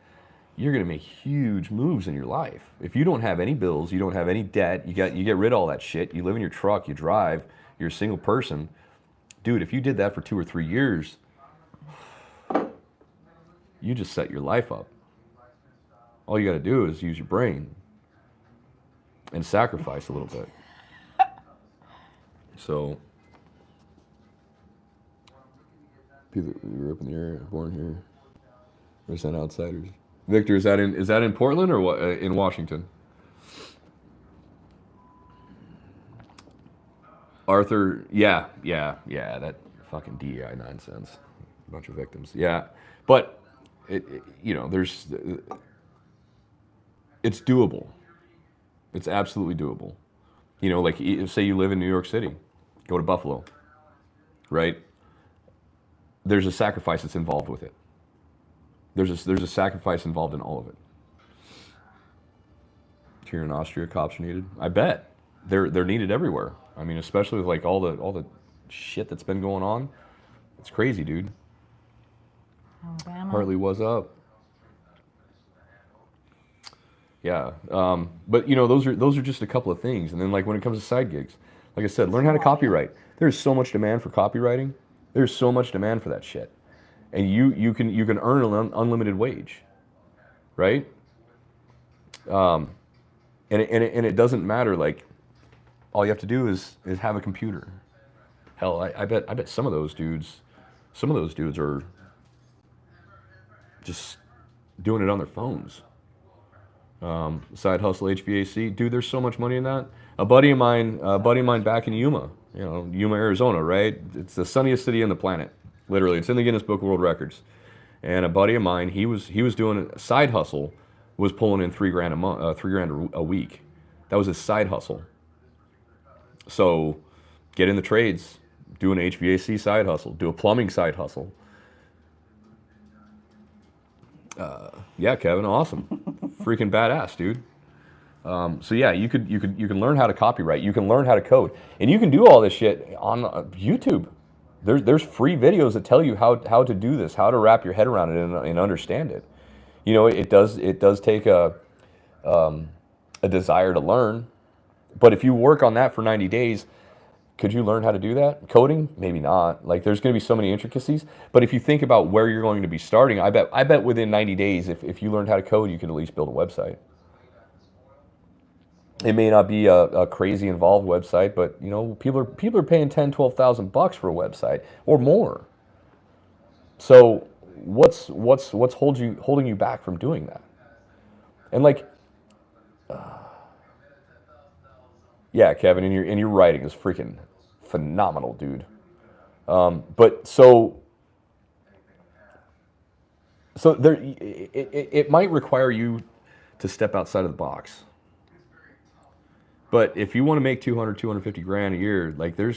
You're gonna make huge moves in your life. If you don't have any bills, you don't have any debt, you get rid of all that shit. You live in your truck, you drive, you're a single person, dude. If you did that for 2 or 3 years, you just set your life up. All you got to do is use your brain and sacrifice a little bit. So, people who grew up in the area, born here, or sent outsiders. Victor, is that in Portland or what? In Washington? Arthur, yeah. That fucking DEI nonsense. A bunch of victims. Yeah, but it's doable. It's absolutely doable. Like say you live in New York City, go to Buffalo, right? There's a sacrifice that's involved with it. There's a sacrifice involved in all of it. Here in Austria, cops are needed. I bet they're needed everywhere. I mean, especially with like all the shit that's been going on. It's crazy, dude. Alabama. Hartley, what's up? Yeah, but those are just a couple of things. And then like when it comes to side gigs, like I said, learn how to copyright. There's so much demand for copywriting. There's so much demand for that shit, and you can earn an unlimited wage, right? And it doesn't matter. Like all you have to do is have a computer. Hell, I bet some of those dudes are just doing it on their phones. Side hustle HVAC, dude. There's so much money in that. A buddy of mine back in Yuma, Yuma, Arizona, right? It's the sunniest city on the planet, literally. It's in the Guinness Book of World Records. And a buddy of mine, he was doing a side hustle, was pulling in $3,000 a month, $3,000 a week. That was his side hustle. So, get in the trades, do an HVAC side hustle, do a plumbing side hustle. Yeah, Kevin, awesome, freaking badass, dude. So yeah, you can learn how to copyright, you can learn how to code, and you can do all this shit on YouTube. There's free videos that tell you how to do this, how to wrap your head around it and understand it. It does take a desire to learn, but if you work on that for 90 days, could you learn how to do that? Coding? Maybe not. Like there's going to be so many intricacies. But if you think about where you're going to be starting, I bet within 90 days, if you learned how to code, you could at least build a website. It may not be a crazy involved website, but people are paying $10,000, $12,000 for a website or more. So what's holding you back from doing that? And like, yeah, Kevin, and your writing is freaking phenomenal, dude. But so there, it might require you to step outside of the box. But if you want to make 250 grand a year, like the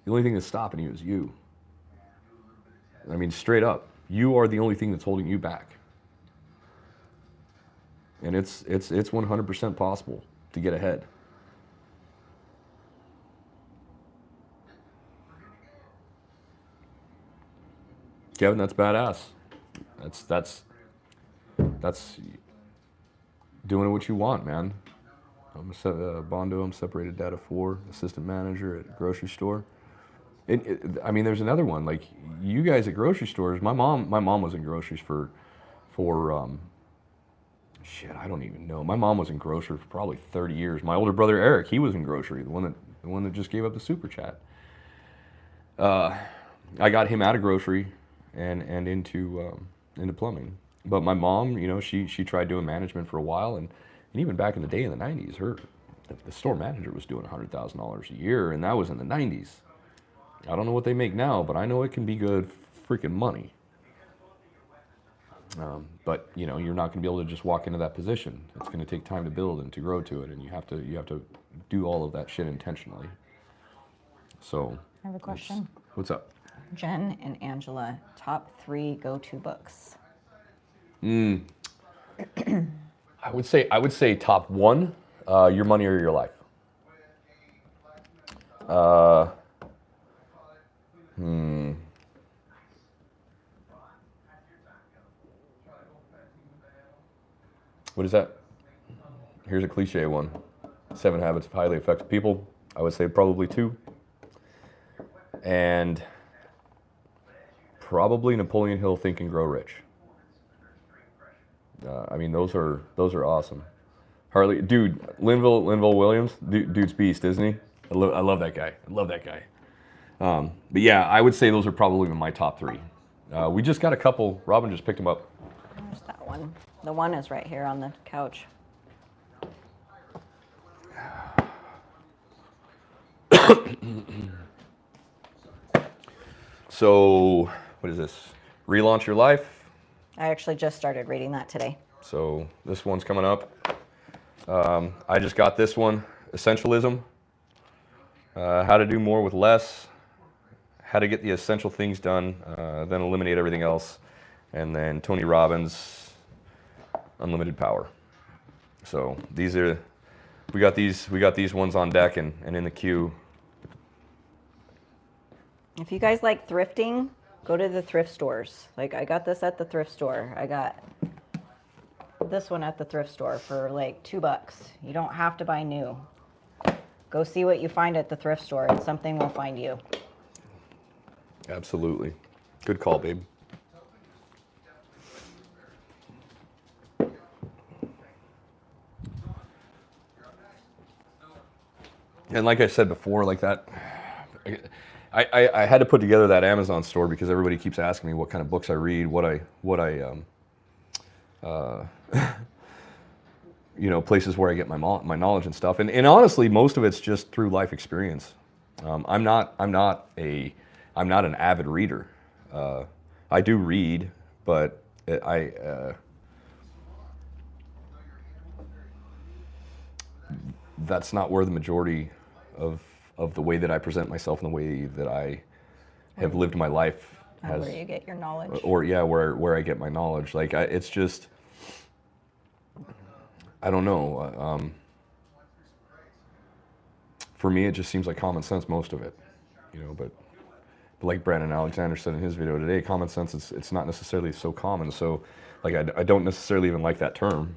only thing that's stopping you is you. I mean, straight up, you are the only thing that's holding you back. And it's 100% possible to get ahead. Kevin, that's badass. That's doing what you want, man. I'm Bondo. I'm separated data 4, assistant manager at a grocery store. I mean, there's another one. Like you guys at grocery stores. My mom was in groceries for shit. I don't even know. My mom was in grocery for probably 30 years. My older brother Eric, he was in grocery. The one that just gave up the super chat. I got him out of grocery and into plumbing. But my mom, she tried doing management for a while, and even back in the day in the 90s, the store manager was doing $100,000 a year, and that was in the 90s. I don't know what they make now, but I know it can be good freaking money. But you're not going to be able to just walk into that position. It's going to take time to build and to grow to it, and you have to do all of that shit intentionally. So I have a question. What's up? Jen and Angela, top 3 go-to books. I I would say top one, your money or your life. What is that? Here's a cliche one. 7 Habits of Highly Effective People. I would say probably 2. And probably Napoleon Hill, Think and Grow Rich. I mean, those are awesome. Harley, dude, Linville Williams, dude's beast, isn't he? I love that guy. I love that guy. But yeah, I would say those are probably my top 3. We just got a couple. Robin just picked them up. There's that one. The one is right here on the couch. So, what is this? Relaunch Your Life. I actually just started reading that today. So this one's coming up. I just got this one, Essentialism. How to do more with less. How to get the essential things done, then eliminate everything else. And then Tony Robbins, Unlimited Power. So these are, we got these ones on deck and in the queue. If you guys like thrifting, go to the thrift stores. Like, I got this at the thrift store. I got this one at the thrift store for like $2. You don't have to buy new. Go see what you find at the thrift store, and something will find you. Absolutely. Good call, babe. And like I said before, like that, I had to put together that Amazon store because everybody keeps asking me what kind of books I read, you know, places where I get my knowledge and stuff. And honestly, most of it's just through life experience. I'm not an avid reader. I do read, but that's not where the majority of the way that I present myself and the way that I have lived my life has. Where you get your knowledge. Or yeah, where I get my knowledge. Like it's just, I don't know. For me, it just seems like common sense, most of it, you know. But like Brandon Alexander said in his video today, common sense it's not necessarily so common. So, like I don't necessarily even like that term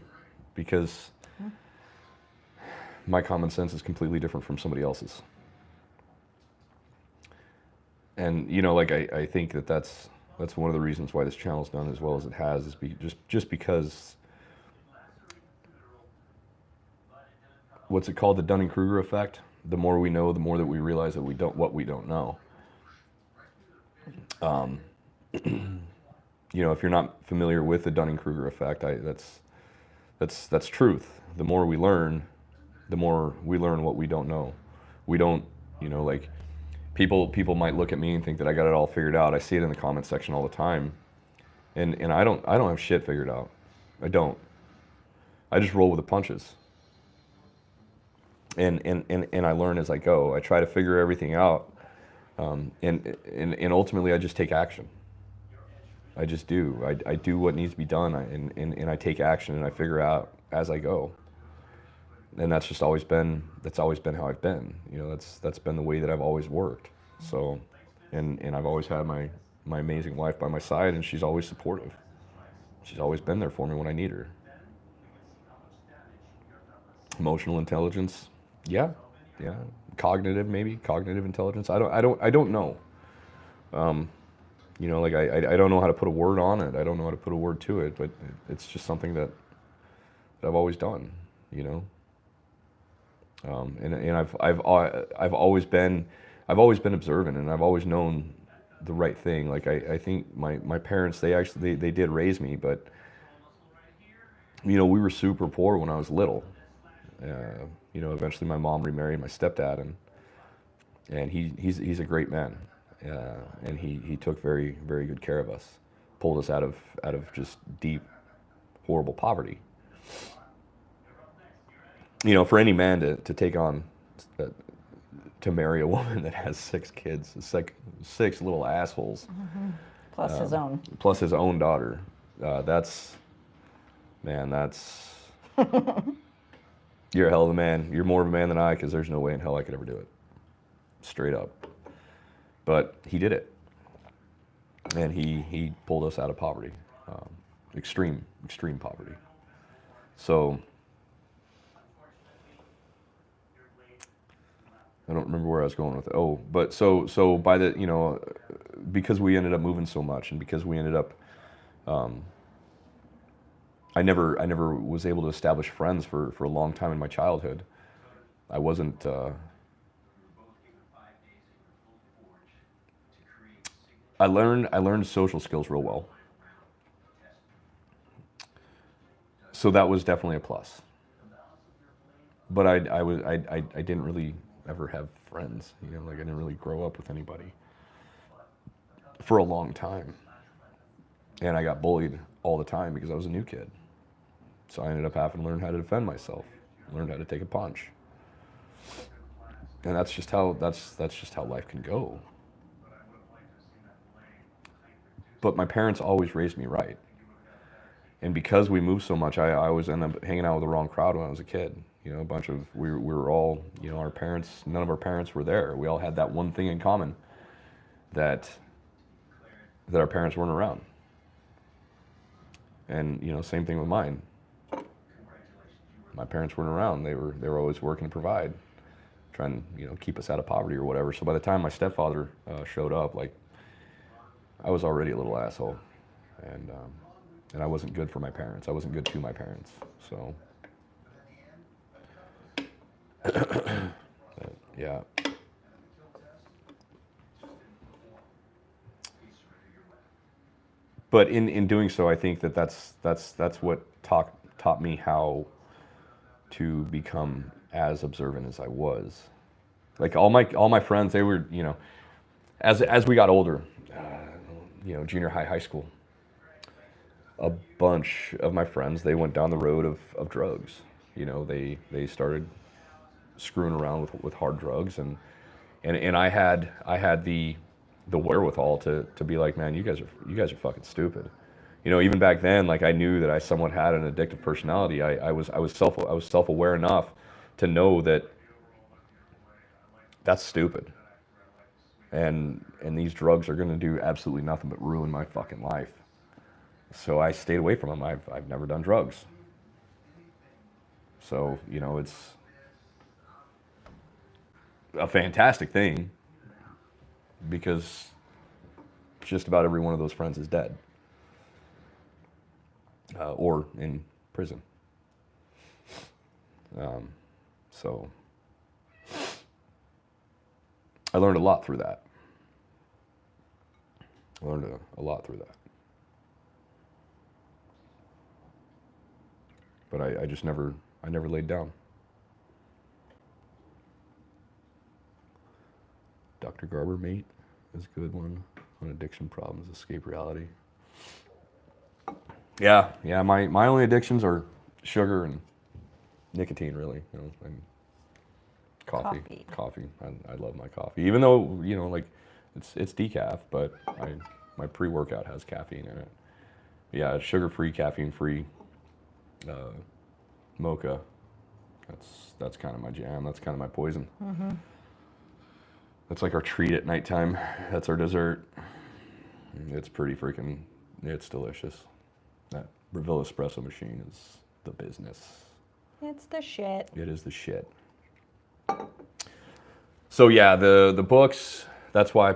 because my common sense is completely different from somebody else's. And you know, like I think that's one of the reasons why this channel's done as well as it has is just because. What's it called? The Dunning-Kruger effect. The more we know, the more that we realize that we don't know. You know, if you're not familiar with the Dunning-Kruger effect, that's truth. The more we learn what we don't know. We don't, you know, like people might look at me and think that I got it all figured out. I see it in the comment section all the time, and I don't have shit figured out. I don't. I just roll with the punches. And I learn as I go. I try to figure everything out, and ultimately I just take action. I just do. I do what needs to be done, and I take action, and I figure out as I go. And that's just always been how I've been. You know, that's been the way that I've always worked. So, and I've always had my amazing wife by my side, and she's always supportive. She's always been there for me when I need her. Emotional intelligence. Yeah. Cognitive intelligence. I don't know. You know, like I don't know how to put a word on it. I don't know how to put a word to it, but it's just something that I've always done. You know. And I've always been observant, and I've always known the right thing. Like I think my parents, they did raise me, but you know, we were super poor when I was little. You know, eventually my mom remarried my stepdad, and he's a great man, and he took very, very good care of us, pulled us out of just deep, horrible poverty. You know, for any man to take on, to marry a woman that has 6 kids, six little assholes, Plus his own. plus his own daughter, that's You're a hell of a man. You're more of a man than I, because there's no way in hell I could ever do it. Straight up. But he did it. And he pulled us out of poverty. Extreme poverty. So, I don't remember where I was going with it. Oh, but so by the, you know, because we ended up moving so much, and because we ended up, I never was able to establish friends for a long time in my childhood. I wasn't, I learned social skills real well. So that was definitely a plus. But I didn't really ever have friends, you know, like I didn't really grow up with anybody for a long time. And I got bullied all the time because I was a new kid. So I ended up having to learn how to defend myself, learn how to take a punch. And that's just how life can go. But my parents always raised me right. And because we moved so much, I always ended up hanging out with the wrong crowd when I was a kid. You know, we were all, you know, our parents, none of our parents were there. We all had that one thing in common, that our parents weren't around. And, you know, same thing with mine. My parents weren't around. They were always working to provide, trying to, you know, keep us out of poverty or whatever. So by the time my stepfather showed up, like, I was already a little asshole. And I wasn't good for my parents. I wasn't good to my parents. So, yeah. But in doing so, I think that's what taught me how to become as observant as I was. Like all my friends, they were, you know, as we got older, you know, junior high, high school, a bunch of my friends, they went down the road of drugs. You know, they started screwing around with hard drugs, and I had the wherewithal to be like, man, you guys are fucking stupid. You know, even back then, like I knew that I somewhat had an addictive personality. I was self-aware enough to know that that's stupid. And these drugs are going to do absolutely nothing but ruin my fucking life. So I stayed away from them. I've never done drugs. So, you know, it's a fantastic thing because just about every one of those friends is dead or in prison. So I learned a lot through that. I learned a lot through that. But I just never laid down. Dr. Garber, Mate, is a good one on addiction problems, escape reality. Yeah, my only addictions are sugar and nicotine, really. You know, and coffee. I love my coffee, even though, you know, like it's decaf, but my pre-workout has caffeine in it. Yeah, sugar-free, caffeine-free, mocha. That's kind of my jam. That's kind of my poison. Mm-hmm. That's like our treat at nighttime. That's our dessert. It's pretty freaking. It's delicious. That Breville espresso machine is the business. It's the shit. It is the shit. So yeah, the books. That's why I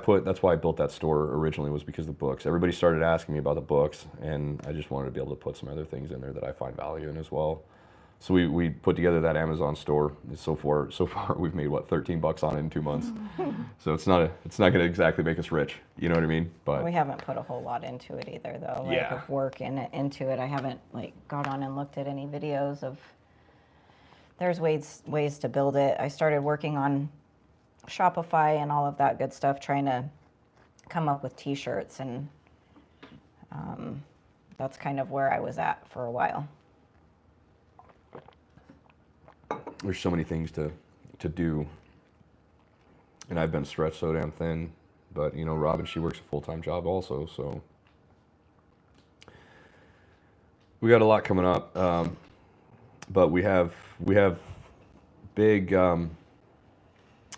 built that store originally, was because of the books. Everybody started asking me about the books, and I just wanted to be able to put some other things in there that I find value in as well. So we put together that Amazon store. So far we've made what, $13 on it in 2 months. So it's not going to exactly make us rich. You know what I mean? But we haven't put a whole lot into it either, though. Like, yeah. Of work into it. I haven't like got on and looked at any videos of. There's ways to build it. I started working on Shopify and all of that good stuff, trying to come up with T-shirts, and that's kind of where I was at for a while. There's so many things to do, and I've been stretched so damn thin. But you know, Robin, she works a full-time job also, so we got a lot coming up. but we have big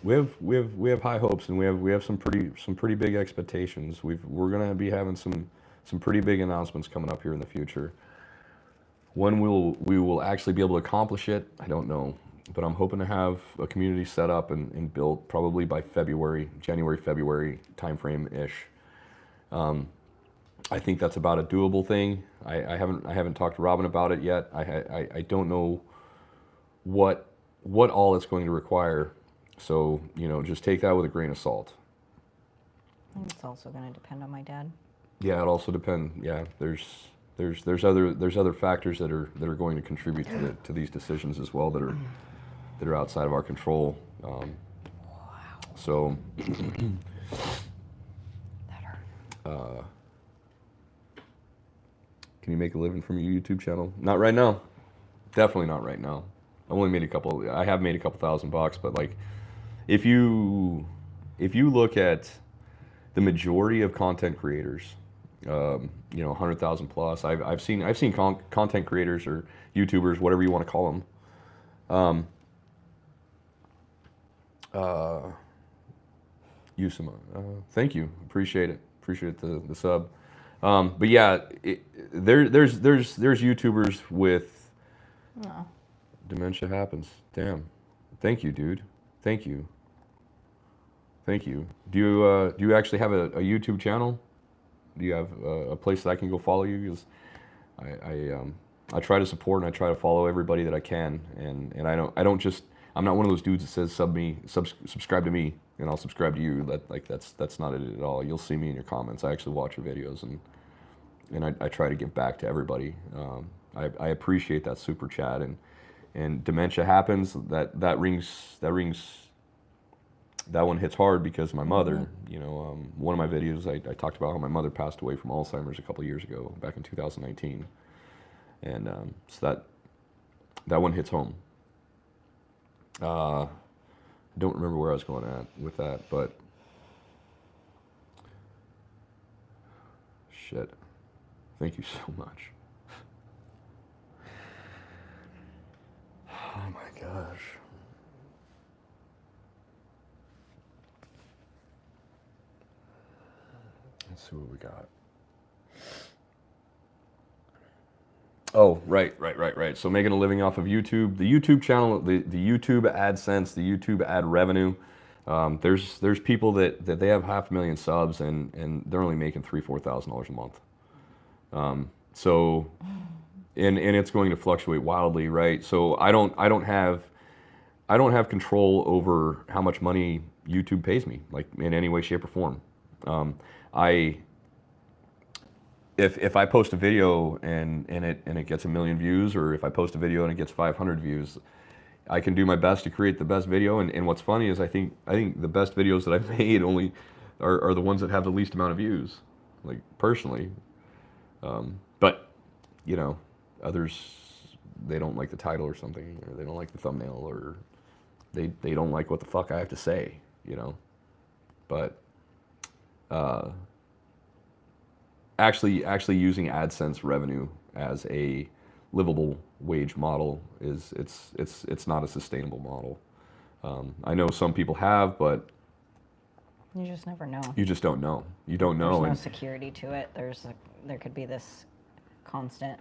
we have high hopes, and we have some pretty big expectations. We're gonna be having some pretty big announcements coming up here in the future. When we will actually be able to accomplish it, I don't know, but I'm hoping to have a community set up and built probably by January, February timeframe ish. I think that's about a doable thing. I haven't talked to Robin about it yet. I don't know what all it's going to require. So, just take that with a grain of salt. It's also going to depend on my dad. Yeah, it also depends. Yeah, there's other factors that are going to contribute to these decisions as well that are outside of our control. Wow. So, That hurt. can you make a living from your YouTube channel? Not right now. Definitely not right now. I have made a couple $1,000, but like, if you look at the majority of content creators, 100,000 plus. I've seen content creators or YouTubers, whatever you want to call them. Usama, thank you, appreciate it. Appreciate the sub. But yeah, there's YouTubers with dementia happens. Damn. Thank you, dude. Thank you. Do you actually have a YouTube channel? Do you have a place that I can go follow you? Because I try to support and I try to follow everybody that I can, and I'm not one of those dudes that says subscribe to me and I'll subscribe to you. That's not it at all. You'll see me in your comments. I actually watch your videos and I try to give back to everybody. I appreciate that super chat, and dementia happens. That rings. That one hits hard because my mother, one of my videos, I talked about how my mother passed away from Alzheimer's a couple of years ago, back in 2019. And so that one hits home. I don't remember where I was going at with that, but shit. Thank you so much. Oh my gosh. Let's see what we got. Oh, right. So making a living off of YouTube, the YouTube channel, the YouTube AdSense, the YouTube ad revenue. There's people that they have 500,000 subs and they're only making $3,000-4,000 a month. So, and it's going to fluctuate wildly, right? So I don't have control over how much money YouTube pays me, like in any way, shape, or form. If I post a video and it gets 1 million views, or if I post a video and it gets 500 views, I can do my best to create the best video. And what's funny is I think the best videos that I've made only are the ones that have the least amount of views, like personally. But others, they don't like the title or something, or they don't like the thumbnail, or they don't like what the fuck I have to say, But actually using AdSense revenue as a livable wage model it's not a sustainable model. I know some people have, but You just never know. you just don't know. You don't know. There's no security to it. There could be this constant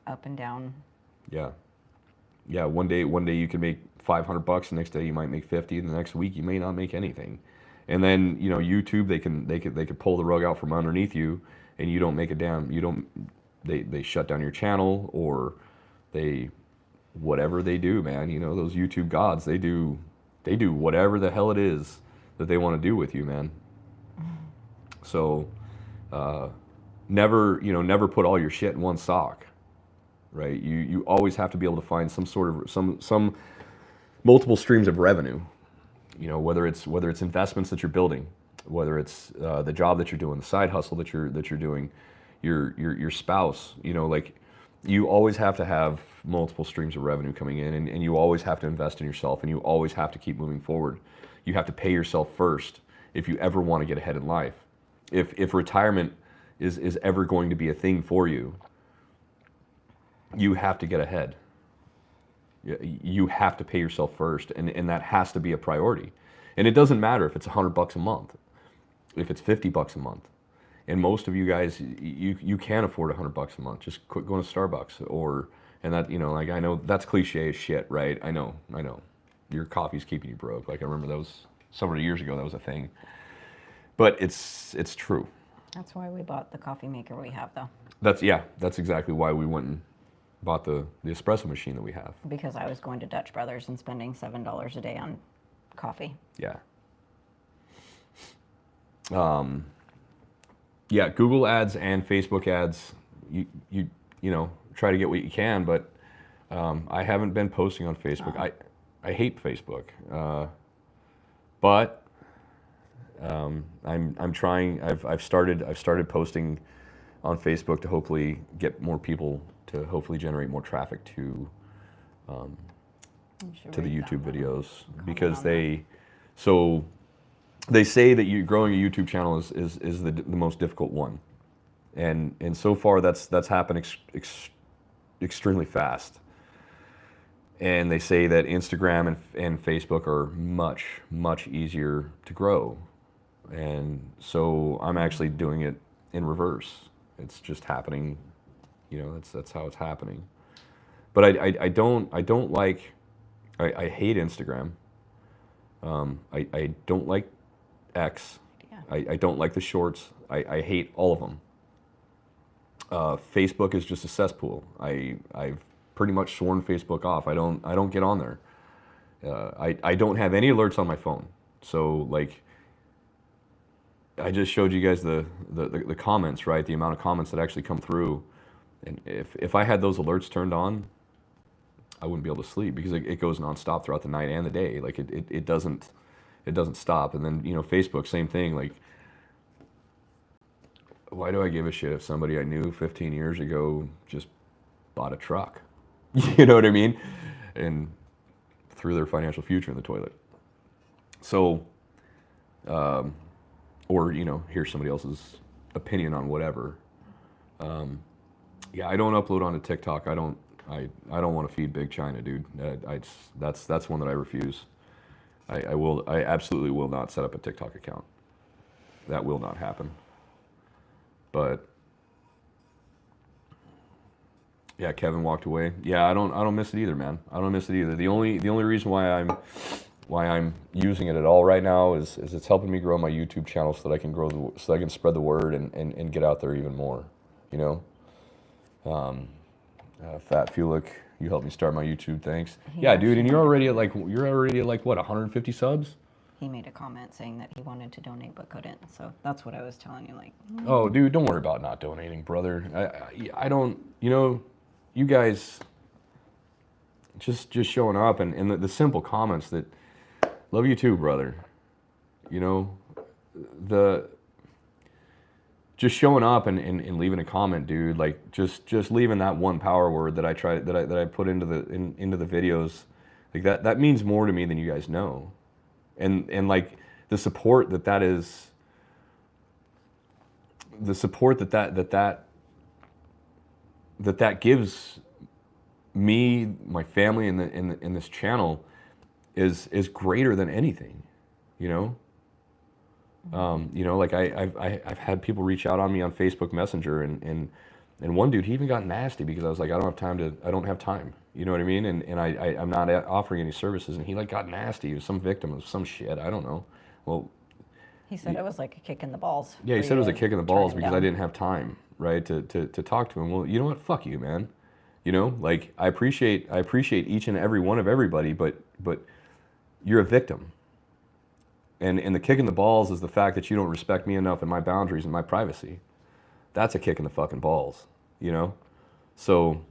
up and down. Yeah. One day you can make $500. The next day you might make 50, and the next week you may not make anything. And then YouTube, they could pull the rug out from underneath you, and you don't make a damn. They shut down your channel, or whatever they do, man. Those YouTube gods, they do whatever the hell it is that they want to do with you, man. So never put all your shit in one sock, right? You always have to be able to find some multiple streams of revenue. Whether it's investments that you're building, whether it's the job that you're doing, the side hustle that you're doing, your spouse. You always have to have multiple streams of revenue coming in, and you always have to invest in yourself, and you always have to keep moving forward. You have to pay yourself first if you ever want to get ahead in life. If retirement is ever going to be a thing for you, you have to get ahead. You have to pay yourself first, and that has to be a priority. And it doesn't matter if it's $100 a month, if it's $50 a month. And most of you guys, you can afford $100 a month. Just quit going to Starbucks, and that, like, I know that's cliche as shit, right? I know. Your coffee's keeping you broke. Like, I remember that was several years ago, that was a thing. But it's true. That's why we bought the coffee maker we have, though. That's exactly why we went and bought the espresso machine that we have. Because I was going to Dutch Brothers and spending $7 a day on coffee. Yeah. Yeah, Google ads and Facebook ads, you try to get what you can, but I haven't been posting on Facebook. I hate Facebook, but I'm trying. I've started posting on Facebook to hopefully get more people, to hopefully generate more traffic to the YouTube videos, because they say that growing a YouTube channel is the most difficult one, and so far that's happened extremely fast. And they say that Instagram and Facebook are much easier to grow, and so I'm actually doing it in reverse. It's just happening, that's how it's happening. But I don't like. I hate Instagram. I don't like X. Yeah. I don't like the shorts. I hate all of them. Facebook is just a cesspool. I've pretty much sworn Facebook off. I don't get on there. I don't have any alerts on my phone. So, like, I just showed you guys the comments, right? The amount of comments that actually come through. And if I had those alerts turned on, I wouldn't be able to sleep, because it goes nonstop throughout the night and the day. Like, it doesn't stop. And then, Facebook, same thing. Like, why do I give a shit if somebody I knew 15 years ago just bought a truck? You know what I mean? And threw their financial future in the toilet. So, or, hear somebody else's opinion on whatever. Yeah, I don't upload onto TikTok. I don't want to feed Big China, dude. That's one that I refuse. I absolutely will not set up a TikTok account. That will not happen. But yeah, Kevin walked away. Yeah, I don't miss it either, man. I don't miss it either. The only reason why I'm using it at all right now is it's helping me grow my YouTube channel, so that I can so I can spread the word and get out there even more. Fat Fulick, you helped me start my YouTube. Thanks. Yeah, dude, and you're already at like what, 150 subs? He made a comment saying that he wanted to donate but couldn't. So that's what I was telling you. Like, oh, dude, don't worry about not donating, brother. I don't. You guys just showing up and the simple comments that love you too, brother. Just showing up and leaving a comment, dude. Like, just leaving that one power word that I put into the videos, like that means more to me than you guys know. And like the support that is, the support that gives me, my family, in this channel is greater than anything, like I've had people reach out on me on Facebook Messenger, and one dude, he even got nasty because I was like, I don't have time. You know what I mean? And I'm not offering any services, and he like got nasty. He was some victim of some shit. I don't know. Well, he said it was like a kick in the balls. Yeah, he said it was a kick in the balls because I didn't have time, right, to talk to him. Well, you know what? Fuck you, man. Like, I appreciate each and every one of everybody, but you're a victim. And the kick in the balls is the fact that you don't respect me enough and my boundaries and my privacy. That's a kick in the fucking balls, So,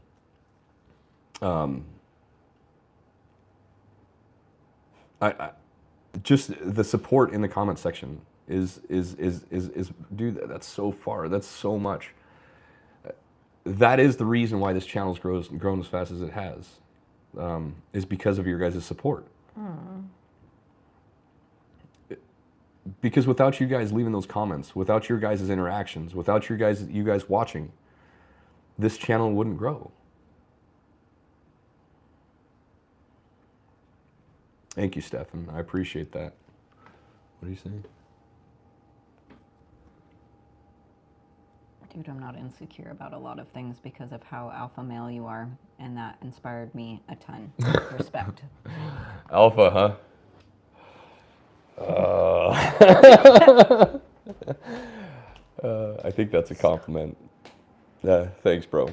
I just the support in the comment section is dude, that's so far. That's so much. That is the reason why this channel's grown as fast as it has, is because of your guys' support. Because without you guys leaving those comments, without your guys' interactions, without you guys watching, this channel wouldn't grow. Thank you, Stefan. I appreciate that. What are you saying? Dude, I'm not insecure about a lot of things because of how alpha male you are, and that inspired me a ton. Respect. Alpha, huh? I think that's a compliment. Yeah, thanks, bro.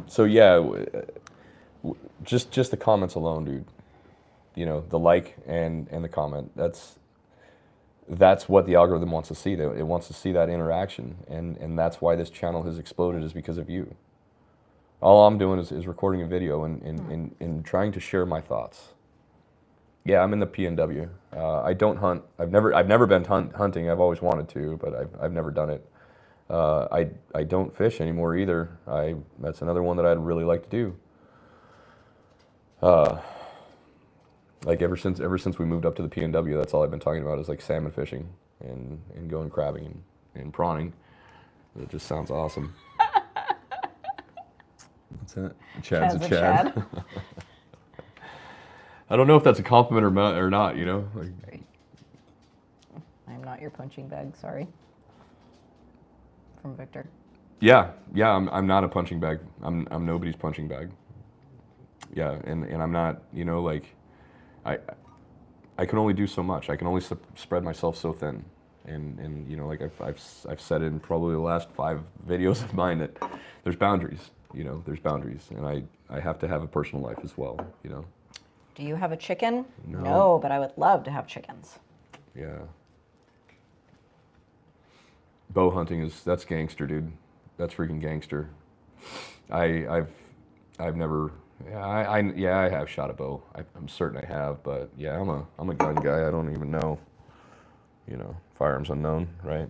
So yeah, just the comments alone, dude. You know, the like and the comment. That's what the algorithm wants to see. It wants to see that interaction, and that's why this channel has exploded, is because of you. All I'm doing is recording a video and trying to share my thoughts. Yeah, I'm in the PNW. I don't hunt. I've never been hunting. I've always wanted to, but I've never done it. I don't fish anymore either. That's another one that I'd really like to do. Like ever since we moved up to the PNW, that's all I've been talking about is like salmon fishing and going crabbing and prawning. It just sounds awesome. What's that? Chad's a Chad. I don't know if that's a compliment or not, you know? Like, Great. I'm not your punching bag, sorry. From Victor. yeah, I'm not a punching bag. I'm nobody's punching bag. Yeah, and I'm not, you know, like, I can only do so much. I can only spread myself so thin. And you know, like I've said it in probably the last 5 videos of mine that there's boundaries, you know, there's boundaries. And I have to have a personal life as well, you know. Do you have a chicken? No. But I would love to have chickens. Yeah. Bow hunting that's gangster, dude. That's freaking gangster. I've never. Yeah, I have shot a bow. I'm certain I have, but yeah, I'm a gun guy. I don't even know. You know, Firearms Unknown, right?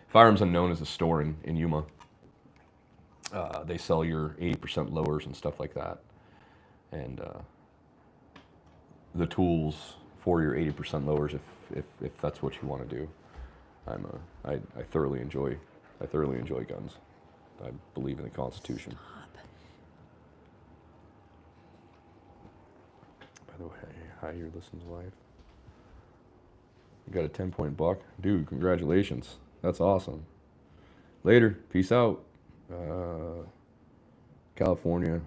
Firearms Unknown is a store in Yuma. They sell your 80% lowers and stuff like that, and the tools for your 80% lowers if that's what you want to do. I thoroughly enjoy guns. I believe in the Constitution. By the way, hi, you're listening to live. You got a 10-point buck, dude. Congratulations. That's awesome. Later. Peace out. California.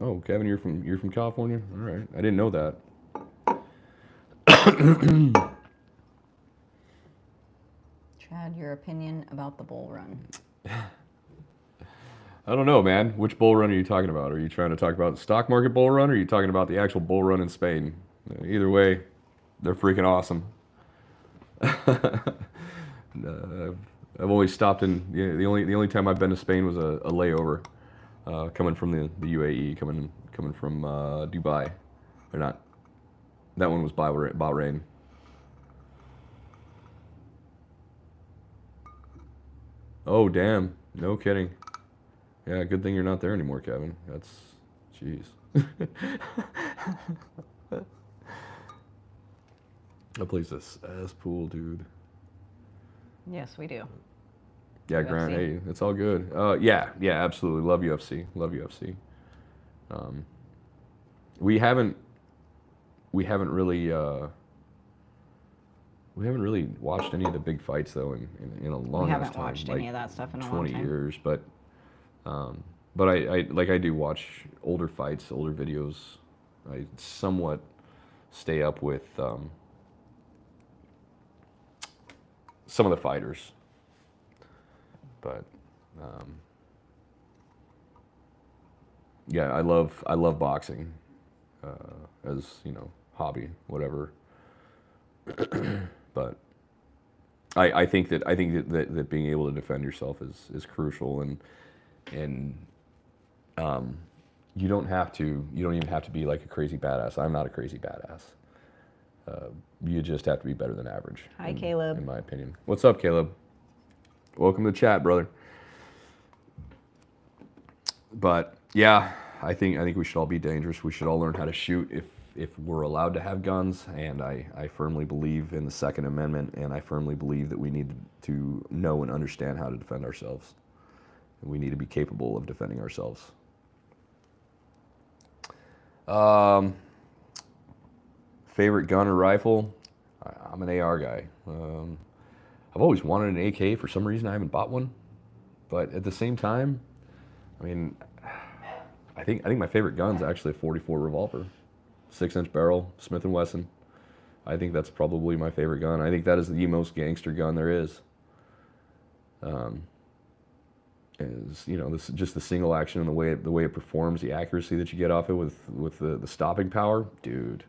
Oh, Kevin, you're from California? All right. I didn't know that. Chad, your opinion about the bull run? I don't know, man. Which bull run are you talking about? Are you trying to talk about the stock market bull run, or are you talking about the actual bull run in Spain? Either way, they're freaking awesome. I've only stopped in the only time I've been to Spain was a layover, coming from the UAE, coming from Dubai, or not. That one was Bahrain. Oh damn! No kidding. Yeah, good thing you're not there anymore, Kevin. That's, jeez. That place is ass pool, dude. Yes, we do. Yeah, UFC. Grant. Hey, it's all good. Yeah, absolutely. Love UFC. We haven't really watched any of the big fights though in a long We haven't ass time. watched like any of that stuff in a long 20 time. years, but I do watch older fights, older videos. I somewhat stay up with some of the fighters, but yeah, I love boxing as, you know, hobby, whatever. But I think that being able to defend yourself is crucial, and you don't even have to be like a crazy badass. I'm not a crazy badass. You just have to be better than average. Hi, Caleb. In my opinion. What's up, Caleb? Welcome to the chat, brother. But yeah, I think we should all be dangerous. We should all learn how to shoot if we're allowed to have guns. And I firmly believe in the Second Amendment, and I firmly believe that we need to know and understand how to defend ourselves. We need to be capable of defending ourselves. Favorite gun or rifle? I'm an AR guy. I've always wanted an AK. For some reason, I haven't bought one. But at the same time, I mean, I think my favorite gun's actually a 44 revolver, 6-inch barrel, Smith & Wesson. I think that's probably my favorite gun. I think that is the most gangster gun there is. Is, you know, this just the single action and the way it performs, the accuracy that you get off it with the stopping power, dude.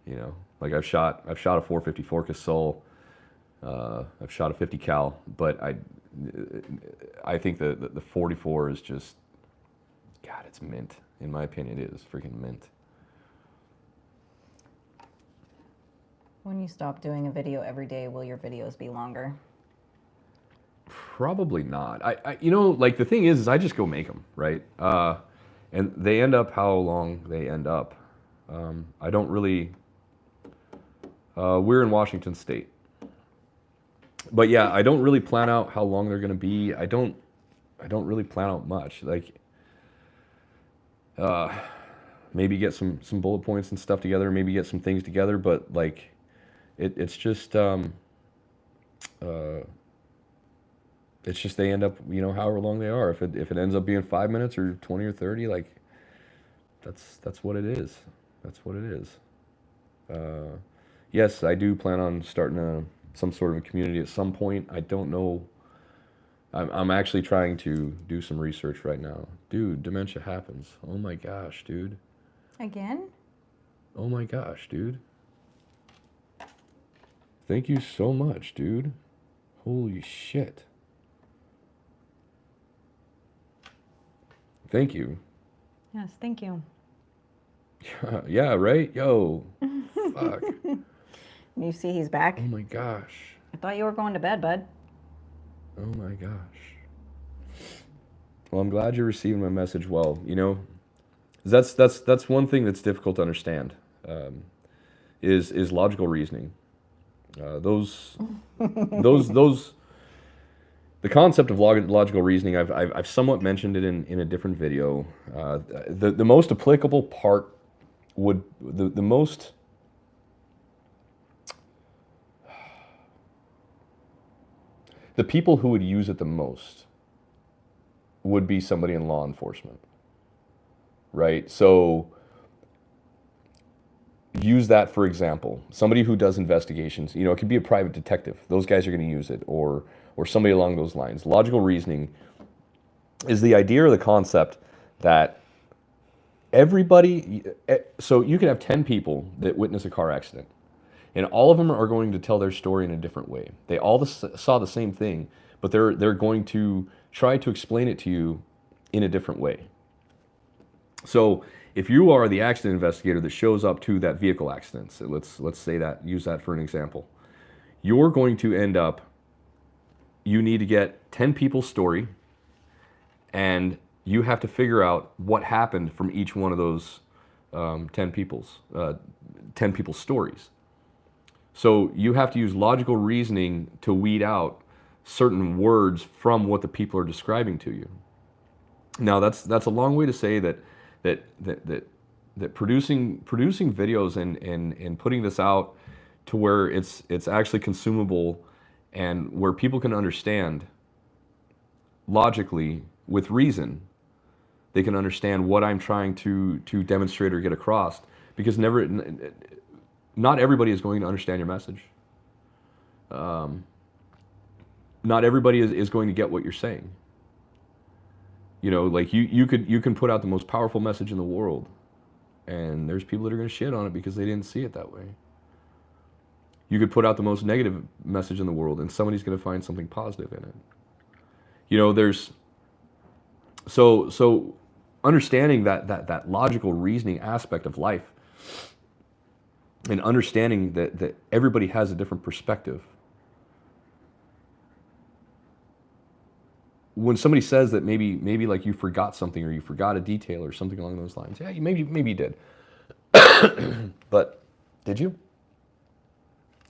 You know, like I've shot a 454 Casull, I've shot a 50 cal, but I think the 44 is just, God, it's mint. In my opinion, it is freaking mint. When you stop doing a video every day, will your videos be longer? Probably not. I you know, like the thing is I just go make them, right? And they end up how long they end up. I don't really. We're in Washington State, but yeah, I don't really plan out how long they're going to be. I don't really plan out much. Like, maybe get some bullet points and stuff together. Maybe get some things together, but like, it's just. It's just they end up, you know, however long they are. If it ends up being 5 minutes or 20 or 30, like, that's what it is. That's what it is. Yes, I do plan on starting some sort of a community at some point. I don't know. I'm actually trying to do some research right now. Dude, dementia happens. Oh my gosh, dude. Again? Oh my gosh, dude. Thank you so much, dude. Holy shit. Thank you. Yes, thank you. Yeah, right? Yo. Fuck. You see he's back? Oh my gosh. I thought you were going to bed, bud. Oh my gosh. Well, I'm glad you're receiving my message well. You know, that's one thing that's difficult to understand, is logical reasoning. The concept of logical reasoning, I've somewhat mentioned it in a different video. The most applicable part would the most the people who would use it the most would be somebody in law enforcement, right? So use that for example. Somebody who does investigations, you know, it could be a private detective. Those guys are going to use it, or somebody along those lines. Logical reasoning is the idea or the concept that everybody, so you can have 10 people that witness a car accident, and all of them are going to tell their story in a different way. They all saw the same thing, but they're going to try to explain it to you in a different way. So if you are the accident investigator that shows up to that vehicle accident, so let's say that, use that for an example, you're going to end up, you need to get 10 people's story, and you have to figure out what happened from each one of those 10 people's stories. So you have to use logical reasoning to weed out certain words from what the people are describing to you. Now that's a long way to say that producing videos and putting this out to where it's actually consumable and where people can understand logically with reason, they can understand what I'm trying to demonstrate or get across, because not everybody is going to understand your message. Not everybody is going to get what you're saying. You know, like you can put out the most powerful message in the world, and there's people that are going to shit on it because they didn't see it that way. You could put out the most negative message in the world, and somebody's going to find something positive in it. You know, there's so understanding that logical reasoning aspect of life, and understanding that everybody has a different perspective. When somebody says that maybe like you forgot something, or you forgot a detail or something along those lines, yeah, maybe you did. But did you?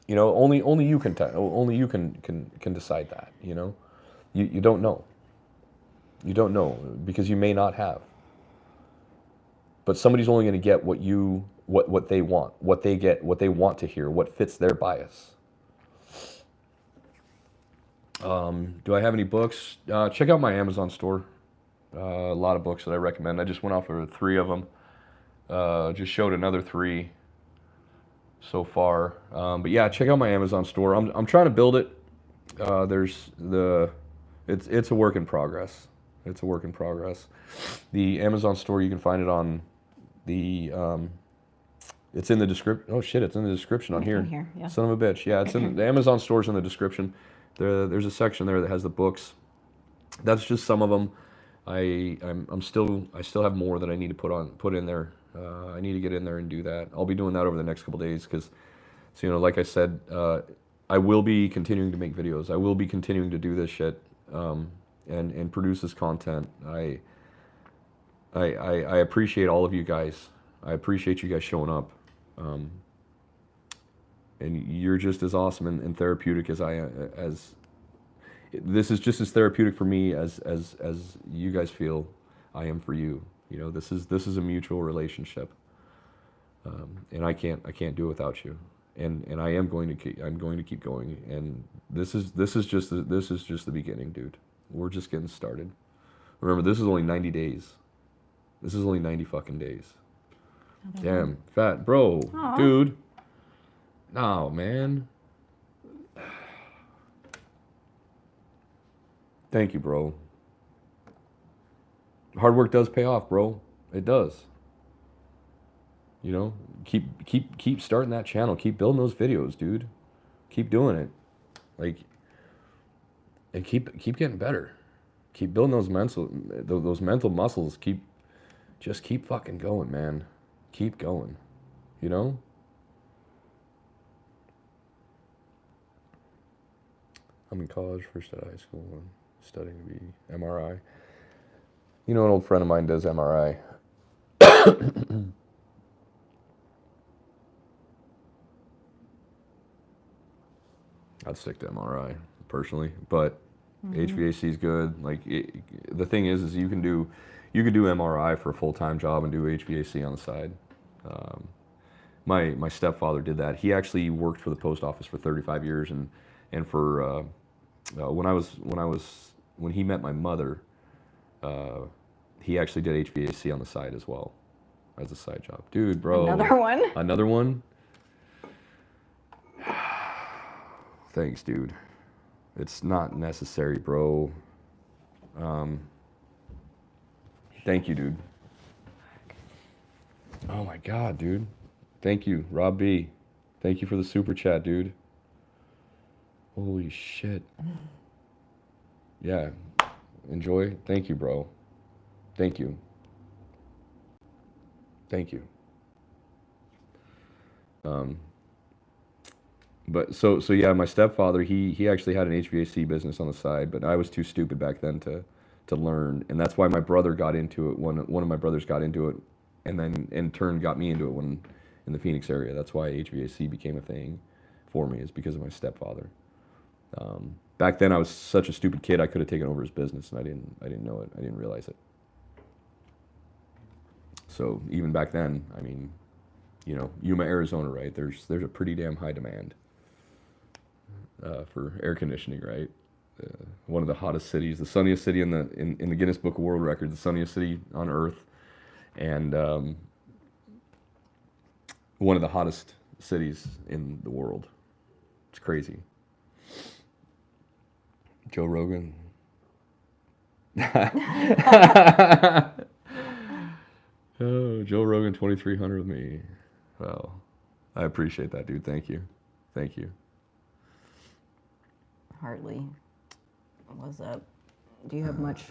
You know, only you can decide that, you know. You don't know. You don't know because you may not have. But somebody's only going to get what they want, what they get, what they want to hear, what fits their bias. Do I have any books? Check out my Amazon store. A lot of books that I recommend. I just went off of 3 of them. Just showed another 3 so far. But yeah, check out my Amazon store. I'm trying to build it. It's a work in progress. It's a work in progress. The Amazon store, you can find it on the it's in the description. Oh shit, it's in the description on here. Yeah. Son of a bitch. Yeah, it's in the Amazon store's in the description. There's a section there that has the books. That's just some of them. I still have more that I need to put in there. I need to get in there and do that. I'll be doing that over the next couple days because, so, you know, like I said, I will be continuing to make videos. I will be continuing to do this shit and produce this content. I appreciate all of you guys. I appreciate you guys showing up. And you're just as awesome and therapeutic as I as this is just as therapeutic for me as you guys feel I am for you. You know, this is a mutual relationship, and I can't do it without you. And I am going to keep going. And this is just the beginning, dude. We're just getting started. Remember, this is only 90 days. This is only 90 fucking days. Okay. Damn, fat bro, aww. Dude. No, man. Thank you, bro. Hard work does pay off, bro. It does. You know, keep starting that channel. Keep building those videos, dude. Keep doing it. Like, and keep getting better. Keep building those mental muscles. Just keep fucking going, man. Keep going. You know? I'm in college, first at high school, and studying to be MRI. You know, an old friend of mine does MRI. I'd stick to MRI personally, but HVAC is good. Like the thing is you can do MRI for a full-time job and do HVAC on the side. My stepfather did that. He actually worked for the post office for 35 years, and for when he met my mother, he actually did HVAC on the side as well, as a side job. Dude, bro. Another one? Another one? Thanks, dude. It's not necessary, bro. Thank you, dude. Oh my God, dude. Thank you, Rob B. Thank you for the super chat, dude. Holy shit. Yeah. Enjoy. Thank you, bro. Thank you. Thank you. But so yeah, my stepfather, he actually had an HVAC business on the side, but I was too stupid back then to learn, and that's why my brother got into it. One of my brothers got into it, and then in turn got me into it when in the Phoenix area. That's why HVAC became a thing for me, is because of my stepfather. Back then I was such a stupid kid, I could have taken over his business, and I didn't know it. I didn't realize it. So even back then, I mean, you know, Yuma, Arizona, right? There's a pretty damn high demand for air conditioning, right? One of the hottest cities, the sunniest city in the Guinness Book of World Records, the sunniest city on Earth, and one of the hottest cities in the world. It's crazy. Joe Rogan. Oh, Joe Rogan 2300 with me. Well, I appreciate that, dude. Thank you. Thank you. Hartley, what's up? Do you have much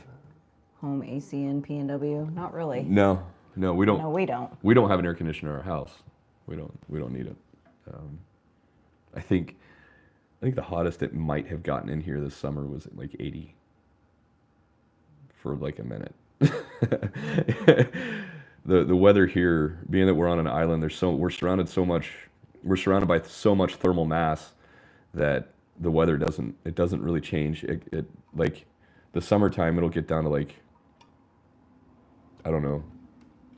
home AC in PNW? Not really. No, we don't. No, we don't. We don't have an air conditioner in our house. We don't need it. I think the hottest it might have gotten in here this summer was like 80 for like a minute. The weather here, being that we're on an island, we're surrounded by so much thermal mass that the weather doesn't really change. It like the summertime, it'll get down to like, I don't know,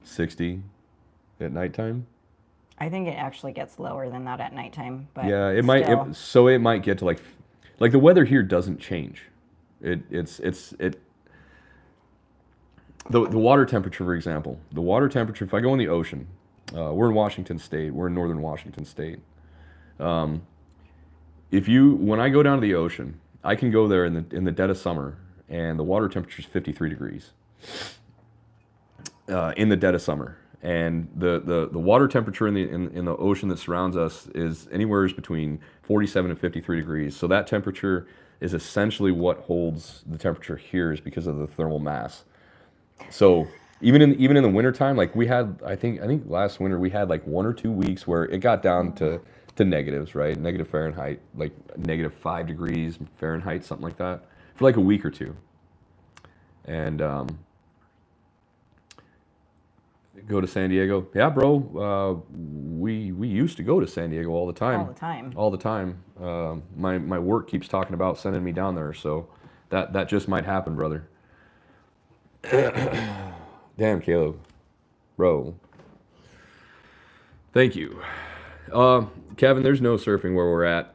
60 at nighttime. I think it actually gets lower than that at nighttime, but Yeah, it still. might. So it might get to like the weather here doesn't change. The water temperature, for example, the water temperature. If I go in the ocean, we're in Washington State. We're in northern Washington State. When I go down to the ocean, I can go there in the dead of summer, and the water temperature is 53 degrees. In the dead of summer, and the water temperature in the ocean that surrounds us is anywhere between 47 and 53 degrees. So that temperature is essentially what holds the temperature here, is because of the thermal mass. So even in the wintertime, like we had, I think last winter we had like 1 or 2 weeks where it got down to negatives, right? Negative Fahrenheit, like -5 degrees Fahrenheit, something like that, for like a week or two. And go to San Diego. Yeah, bro. We used to go to San Diego all the time. All the time. My work keeps talking about sending me down there, so that just might happen, brother. Damn, Caleb, bro. Thank you, Kevin. There's no surfing where we're at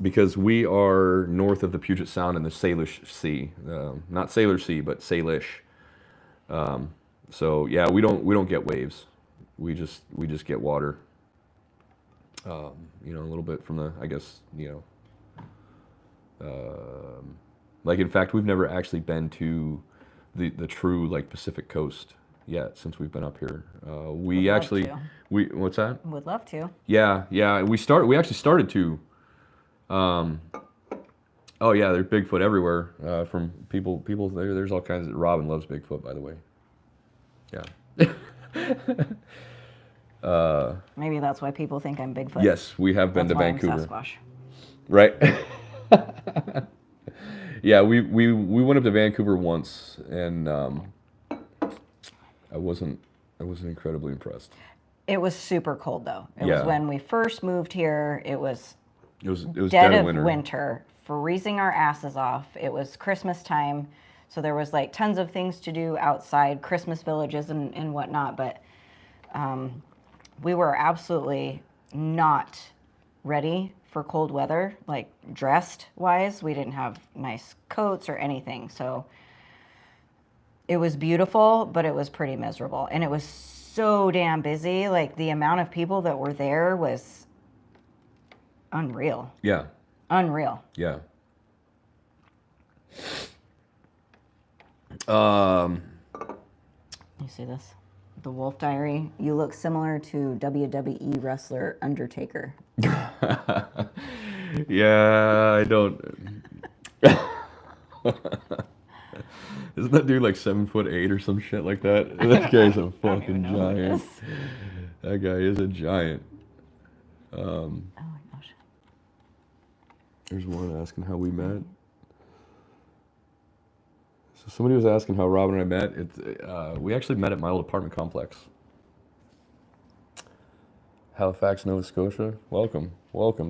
because we are north of the Puget Sound in the Salish Sea. Not Sailor Sea, but Salish. So yeah, we don't get waves. We just get water. A little bit from the, I guess, like in fact, we've never actually been to the true like Pacific coast yet since we've been up here. What's that? Would love to. Yeah. We actually started to. Oh yeah, there's Bigfoot everywhere. From people there's all kinds of. Robin loves Bigfoot, by the way. Yeah. Maybe that's why people think I'm Bigfoot. Yes, we have been That's to why Vancouver. I'm Sasquatch. Right. Yeah, we went up to Vancouver once, and I wasn't incredibly impressed. It was super cold though. It Yeah. was when we first moved here. It was dead dead of of winter. winter, freezing our asses off. It was Christmas time, so there was like tons of things to do outside, Christmas villages and whatnot, but we were absolutely not ready for cold weather, like dressed wise. We didn't have nice coats or anything, so it was beautiful, but it was pretty miserable, and it was so damn busy. Like the amount of people that were there was unreal. Yeah. Unreal. Yeah. You see this? The Wolf Diary. You look similar to WWE wrestler Undertaker. Yeah, I don't. Isn't that dude like 7'8" or some shit like that? That guy's a fucking giant. That guy is a giant. Oh my gosh. There's one asking how we met. So somebody was asking how Robin and I met. We actually met at my old apartment complex. Halifax, Nova Scotia. Welcome,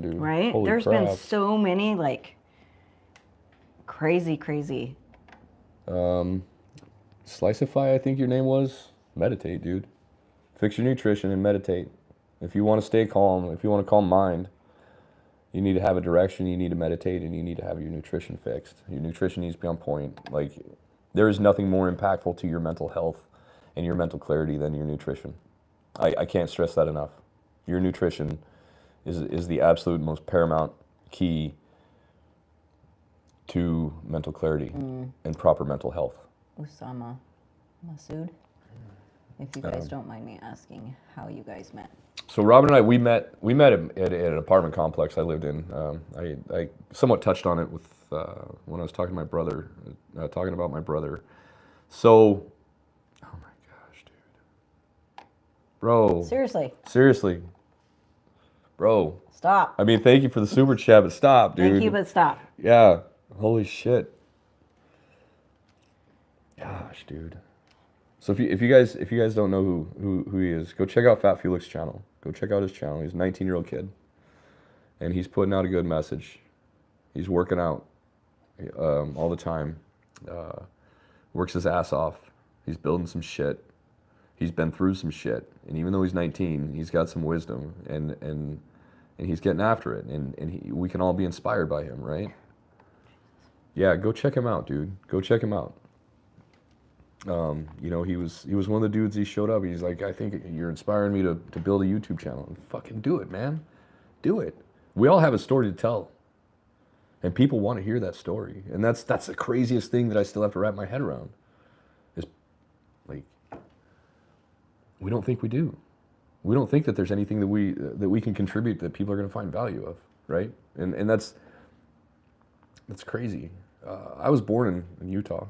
dude. Right? Holy There's crap. been so many like crazy. Sliceify, I think your name was. Meditate, dude. Fix your nutrition and meditate. If you want to stay calm, if you want a calm mind, you need to have a direction, you need to meditate, and you need to have your nutrition fixed. Your nutrition needs to be on point. Like, there is nothing more impactful to your mental health and your mental clarity than your nutrition. I can't stress that enough. Your nutrition is the absolute most paramount key to mental clarity and proper mental health. Usama Masood, if you guys don't mind me asking how you guys met. So Robin and I, we met at an apartment complex I lived in. I somewhat touched on it with when I was talking to my brother, talking about my brother. So, oh my gosh, dude, bro. Seriously, bro. Stop. I mean, thank you for the super chat, but stop, dude. Thank you, but stop. Yeah. Holy shit. Gosh, dude. So if you guys don't know who he is, go check out Fat Felix's channel. Go check out his channel. He's a 19-year-old kid, and he's putting out a good message. He's working out all the time, works his ass off. He's building some shit. He's been through some shit, and even though he's 19, he's got some wisdom, and he's getting after it, and we can all be inspired by him, right? Yeah, go check him out, dude. Go check him out. You know, he was one of the dudes. He showed up. He's like, I think you're inspiring me to build a YouTube channel. And fucking do it, man. Do it. We all have a story to tell, and people want to hear that story. And that's the craziest thing that I still have to wrap my head around. Is like, we don't think we do. We don't think that there's anything that we can contribute that people are going to find value of, right? And that's crazy. I was born in Utah.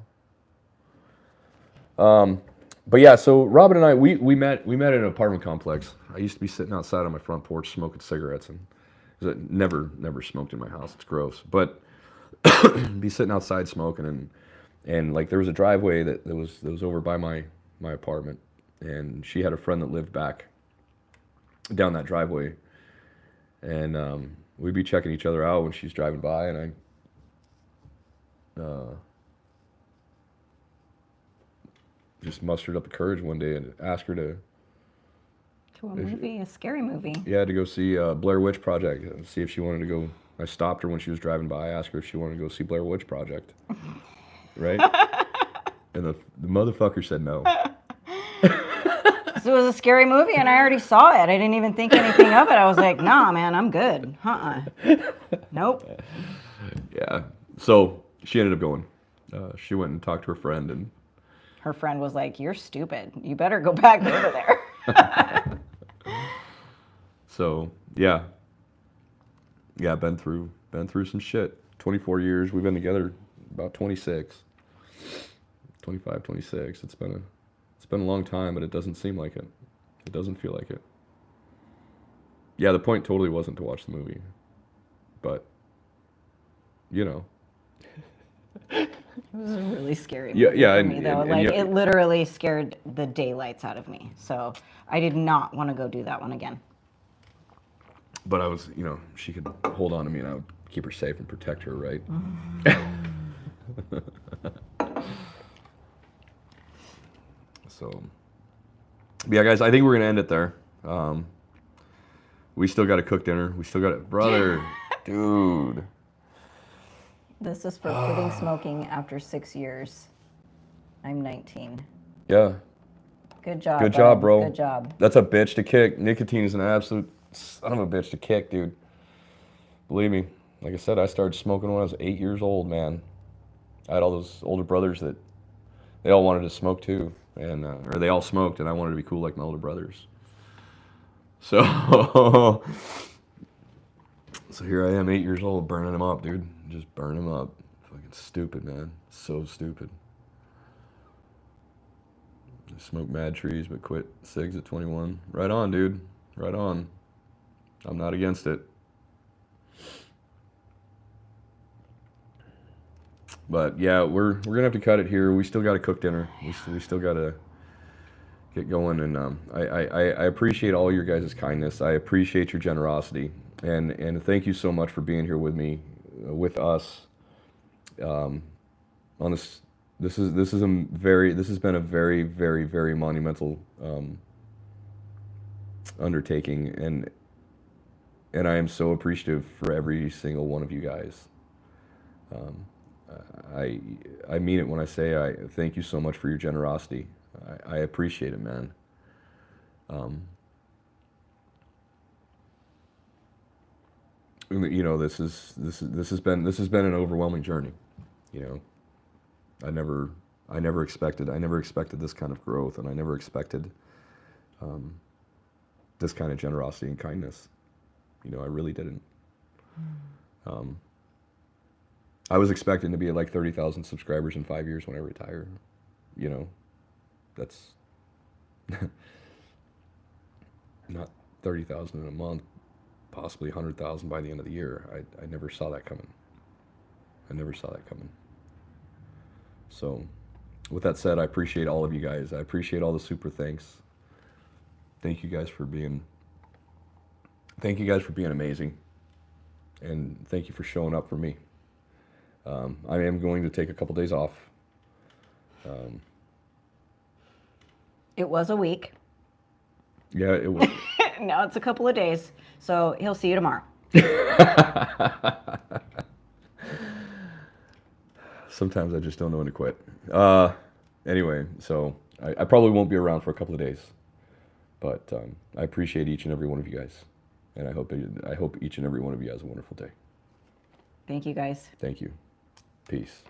But yeah, so Robin and I, we met in an apartment complex. I used to be sitting outside on my front porch smoking cigarettes, and never smoked in my house. It's gross. But be sitting outside smoking, and like there was a driveway that was over by my apartment, and she had a friend that lived back down that driveway, and we'd be checking each other out when she's driving by, and I just mustered up the courage one day and asked her to a movie, a scary movie. Yeah, to go see Blair Witch Project. See if she wanted to go. I stopped her when she was driving by. I asked her if she wanted to go see Blair Witch Project. Right? And the motherfucker said no. It was a scary movie, and I already saw it. I didn't even think anything of it. I was like, nah, man, I'm good. Nope. Yeah. So she ended up going. She went and talked to her friend, and her friend was like, you're stupid. You better go back over there. So, yeah. Yeah, been through some shit. 24 years. We've been together about 26. 25, 26. It's been a long time, but it doesn't seem like it. It doesn't feel like it. Yeah, the point totally wasn't to watch the movie. But, you know. It was a really scary movie for me, though. It literally scared the daylights out of me. So I did not want to go do that one again. But I was, you know, she could hold on to me and I would keep her safe and protect her, right? So, yeah, guys, I think we're going to end it there. We still got to cook dinner. We still got to, brother, dude. This is for quitting smoking after 6 years. I'm 19. Yeah. Good job. Good job, bro. Good job. That's a bitch to kick. Nicotine is an absolute son of a bitch to kick, dude. Believe me. Like I said, I started smoking when I was 8 years old, man. I had all those older brothers that they all wanted to smoke too, and or they all smoked, and I wanted to be cool like my older brothers. So, so here I am, 8 years old, burning them up, dude. Just burn them up. Fucking stupid, man. So stupid. I smoked mad trees, but quit cigs at 21. Right on, dude. Right on. I'm not against it. But yeah, we're gonna have to cut it here. We still got to cook dinner. We still got to get going. And I appreciate all your guys' kindness. I appreciate your generosity. And thank you so much for being here with me, with us. On this, this has been a very, very, very monumental undertaking, and I am so appreciative for every single one of you guys. I mean it when I say I thank you so much for your generosity. I appreciate it, man. You know, this has been an overwhelming journey. You know, I never expected this kind of growth, and I never expected this kind of generosity and kindness. You know, I really didn't. I was expecting to be at like 30,000 subscribers in 5 years when I retire. You know, that's not 30,000 in a month, possibly 100,000 by the end of the year. I never saw that coming. So, with that said, I appreciate all of you guys. I appreciate all the super thanks. Thank you guys for being amazing. And thank you for showing up for me. I am going to take a couple days off It was a week. Yeah, it was. Now it's a couple of days. So he'll see you tomorrow. Sometimes I just don't know when to quit. Anyway, so I probably won't be around for a couple of days, but I appreciate each and every one of you guys, and I hope each and every one of you has a wonderful day. Thank you, guys. Thank you. Peace.